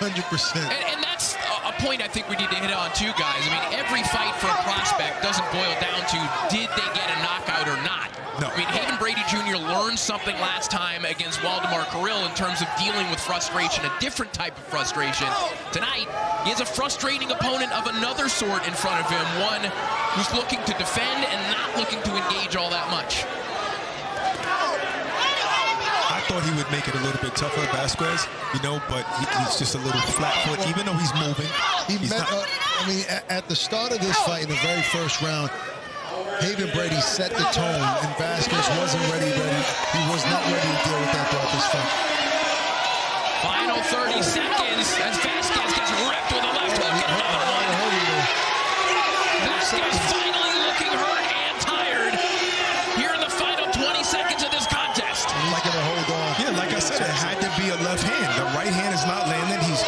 100%. And that's a point I think we need to hit on too, guys. I mean, every fight for a prospect doesn't boil down to did they get a knockout or not. No. I mean, Haven Brady Jr. learned something last time against Waldemar Carrill in terms of dealing with frustration, a different type of frustration. Tonight, he has a frustrating opponent of another sort in front of him, one who's looking to defend and not looking to engage all that much. I thought he would make it a little bit tougher, Vasquez, you know, but he's just a little flat-foot, even though he's moving. I mean, at the start of this fight, in the very first round, Haven Brady set the tone, and Vasquez wasn't ready. He was not ready to deal with that throughout this fight. Final 30 seconds as Vasquez gets ripped with a left hook and another one. Vasquez finally looking hurt and tired here in the final 20 seconds of this contest. Looking to hold on. Yeah, like I said, it had to be a left hand. The right hand is not landing. He's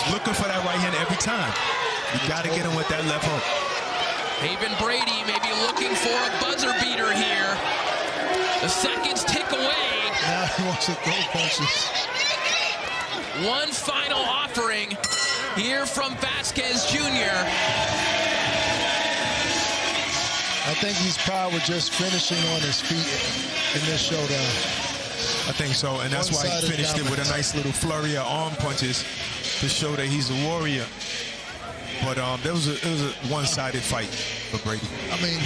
looking for that right hand every time. You got to get him with that left hook. Haven Brady may be looking for a buzzer beater here. The seconds tick away. Now he wants to throw punches. One final offering here from Vasquez Jr. I think he's proud with just finishing on his feet in this showdown. I think so, and that's why he finished it with a nice little flurry of arm punches to show that he's a warrior. But it was a one-sided fight for Brady. I mean,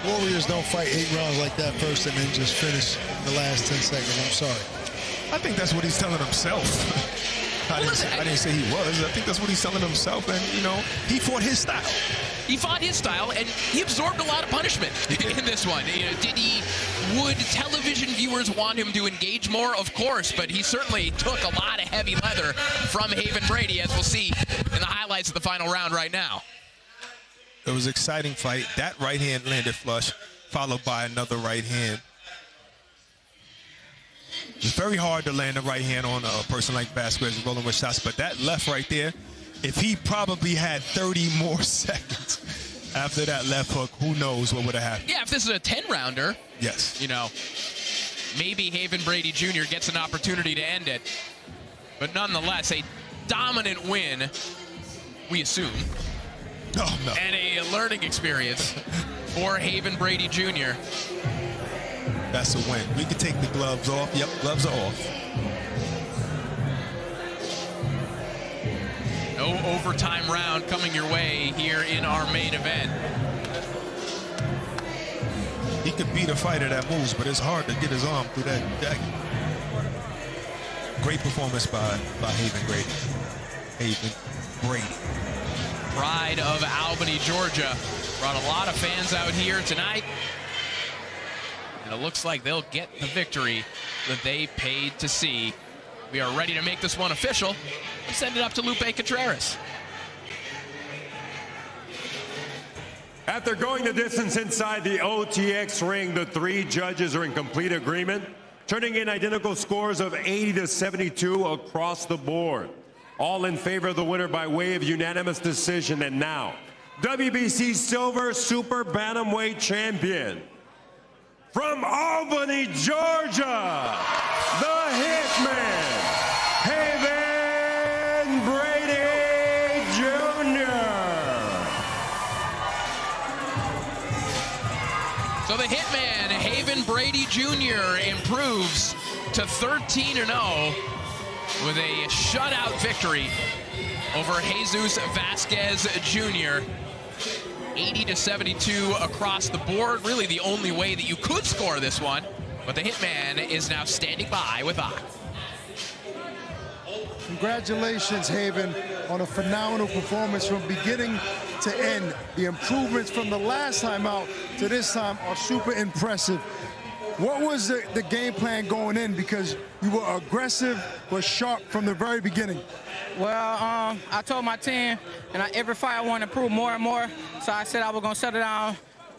Warriors don't fight 8 rounds like that first and then just finish in the last 10 seconds. I'm sorry. I think that's what he's telling himself. I didn't say he was. I think that's what he's telling himself. And, you know, he fought his style. He fought his style, and he absorbed a lot of punishment in this one. You know, would television viewers want him to engage more? Of course, but he certainly took a lot of heavy leather from Haven Brady, as we'll see in the highlights of the final round right now. It was an exciting fight. That right hand landed flush, followed by another right hand. It's very hard to land a right hand on a person like Vasquez rolling with shots, but that left right there, if he probably had 30 more seconds after that left hook, who knows what would have happened. Yeah, if this is a 10-rounder, yes, you know, maybe Haven Brady Jr. gets an opportunity to end it. But nonetheless, a dominant win, we assume. Oh, no. And a learning experience for Haven Brady Jr. That's a win. We can take the gloves off. Yep, gloves are off. No overtime round coming your way here in our main event. He could beat a fighter that moves, but it's hard to get his arm through that. Great performance by Haven Brady. Haven Brady. Pride of Albany, Georgia. Brought a lot of fans out here tonight. And it looks like they'll get the victory that they paid to see. We are ready to make this one official. Let's send it up to Lupe Contreras. After going the distance inside the OTX ring, the 3 judges are in complete agreement, turning in identical scores of 80 to 72 across the board. All in favor of the winner by way of unanimous decision. And now, WBC Silver Super Bantamweight Champion, from Albany, Georgia, the Hitman, Haven Brady Jr. So the Hitman, Haven Brady Jr. improves to 13-0 with a shutout victory over Jesus Vasquez Jr. 80 to 72 across the board. Really the only way that you could score this one. But the Hitman is now standing by with Ak. Congratulations, Haven, on a phenomenal performance from beginning to end. The improvements from the last time out to this time are super impressive. What was the game plan going in? Because you were aggressive but sharp from the very beginning. Well, I told my team, and every fight I want to improve more and more. So I said I was going to settle down,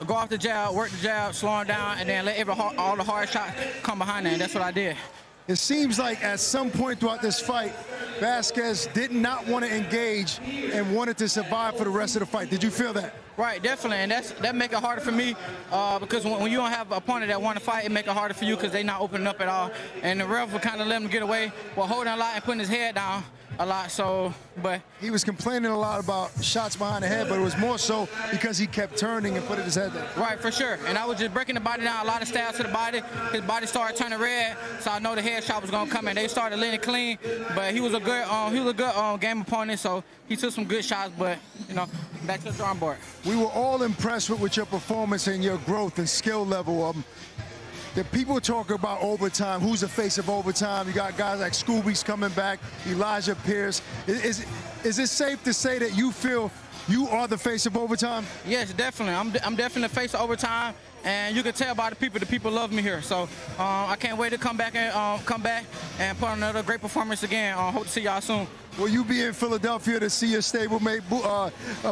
go off the jab, work the jab, slow him down, and then let all the hard shots come behind that. And that's what I did. It seems like at some point throughout this fight, Vasquez did not want to engage and wanted to survive for the rest of the fight. Did you feel that? Right, definitely, and that make it harder for me because when you don't have an opponent that want to fight, it make it harder for you because they not opening up at all. And the ref would kind of let him get away while holding a lot and putting his head down a lot. So, but he was complaining a lot about shots behind the head, but it was more so because he kept turning and putting his head down. Right, for sure. And I was just breaking the body down, a lot of stabs to the body. His body started turning red, so I know the head shot was gonna come in. They started letting it clean, but he was a good game opponent, so he took some good shots. But you know, back to the drawing board. We were all impressed with your performance and your growth and skill level. The people talk about overtime. Who's the face of overtime? You got guys like Scooby's coming back, Elijah Pierce. Is it safe to say that you feel you are the face of overtime? Yes, definitely. I'm definitely the face of overtime, and you can tell by the people love me here. So I can't wait to come back and put on another great performance again. Hope to see y'all soon. Will you be in Philadelphia to see your stablemate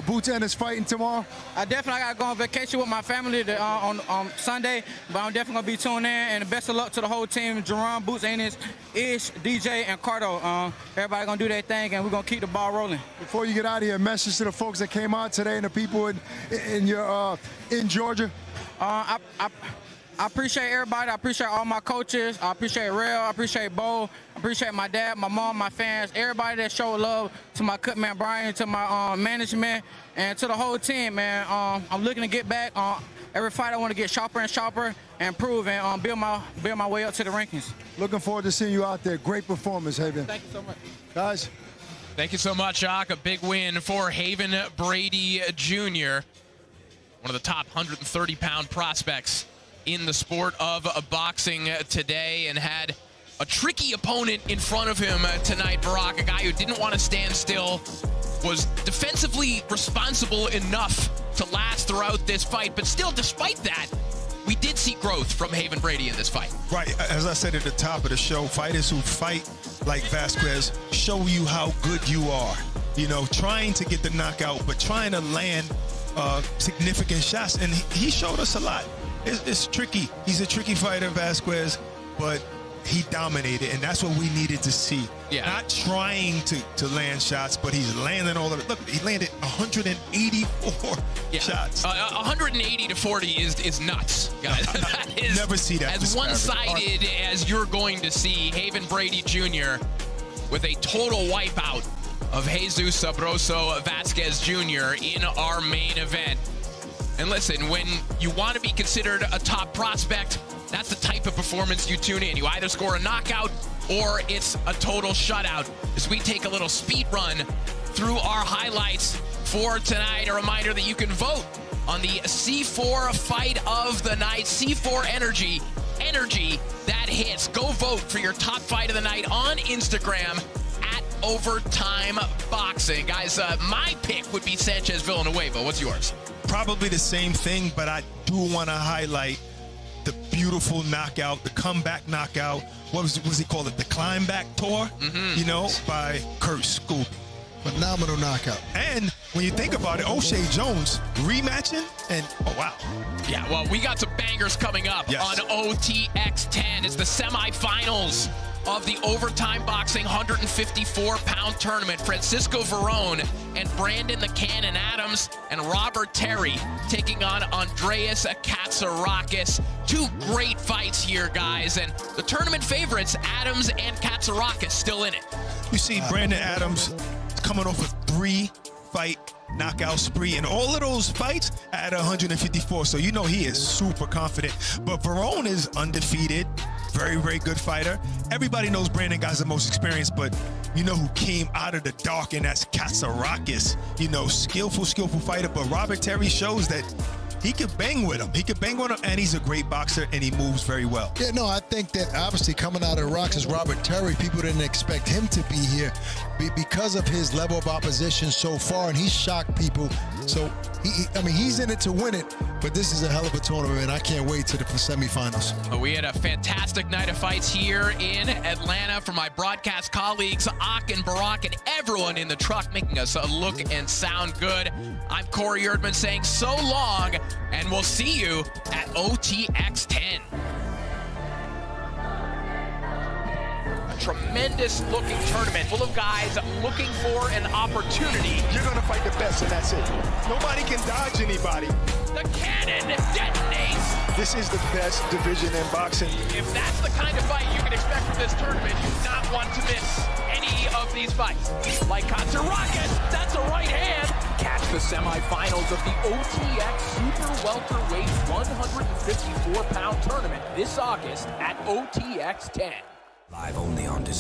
Boots Ennis fighting tomorrow? I definitely got to go on vacation with my family on Sunday, but I'm definitely going to be tuned in. And best of luck to the whole team, Jerome, Boots Ennis, Ish, DJ, and Cardo. Everybody going to do their thing, and we're going to keep the ball rolling. Before you get out of here, a message to the folks that came out today and the people in Georgia. I appreciate everybody. I appreciate all my coaches. I appreciate Rail. I appreciate Bo. I appreciate my dad, my mom, my fans, everybody that showed love to my cut man Brian, to my management, and to the whole team, man. I'm looking to get back. Every fight I want to get sharper and sharper and improve and build my way up to the rankings. Looking forward to seeing you out there. Great performance, Haven. Thank you so much. Guys, Thank you so much, Jock. A big win for Haven Brady Jr., one of the top 130-pound prospects in the sport of boxing today, and had a tricky opponent in front of him tonight, Barack, a guy who didn't want to stand still, was defensively responsible enough to last throughout this fight, but still, despite that, we did see growth from Haven Brady in this fight. Right, as I said at the top of the show, fighters who fight like Vasquez show you how good you are. You know, trying to get the knockout, but trying to land significant shots, and he showed us a lot. It's tricky. He's a tricky fighter, Vasquez, but he dominated, and that's what we needed to see. Yeah. Not trying to land shots, but he's landing all of it. Look, he landed 184 shots. 180 to 40 is nuts, guys. That is never see that. As one-sided as you're going to see. Haven Brady Jr. with a total wipeout of Jesus Sabroso Vasquez Jr. in our main event. And listen, when you want to be considered a top prospect, that's the type of performance you tune in. You either score a knockout or it's a total shutout. As we take a little speed run through our highlights for tonight, a reminder that you can vote on the C4 fight of the night. C4 Energy that hits. Go vote for your top fight of the night on Instagram at Overtime Boxing. Guys, my pick would be Sanchez Villanueva. What's yours? Probably the same thing, but I do want to highlight the beautiful knockout, the comeback knockout. What was he called? It the climb back tour, you know, by Kurt Scoop. Phenomenal knockout. And when you think about it, O'Shea Jones rematching, and oh wow. Yeah, well, we got some bangers coming up on OTX 10. It's the semifinals of the Overtime Boxing 154-pound tournament. Francisco Verón and Brandon the Cannon Adams and Robert Terry taking on Andreas Katsarakis. Two great fights here, guys, and the tournament favorites, Adams and Katsarakis, still in it. You see Brandon Adams coming off a 3-fight knockout spree, and all of those fights at 154, so you know he is super confident. But Verón is undefeated, very, very good fighter. Everybody knows Brandon guy's the most experienced, but you know who came out of the dark, and that's Katsarakis. You know, skillful fighter, but Robert Terry shows that he could bang with him. And he's a great boxer, and he moves very well. Yeah, no, I think that obviously coming out of the rocks is Robert Terry. People didn't expect him to be here because of his level of opposition so far, and he shocked people. So, he's in it to win it, but this is a hell of a tournament, and I can't wait to the semifinals. We had a fantastic night of fights here in Atlanta from my broadcast colleagues, Ak and Barack, and everyone in the truck making us look and sound good. I'm Corey Erdman saying so long, and we'll see you at OTX 10. A tremendous looking tournament full of guys looking for an opportunity. You're going to fight the best, and that's it. Nobody can dodge anybody. The cannon detonates. This is the best division in boxing. If that's the kind of fight you can expect from this tournament, you do not want to miss any of these fights. Like Katsarakis, that's a right hand. Catch the semifinals of the OTX Super Welterweight 154-pound tournament this August at OTX 10. Live only on DAZN.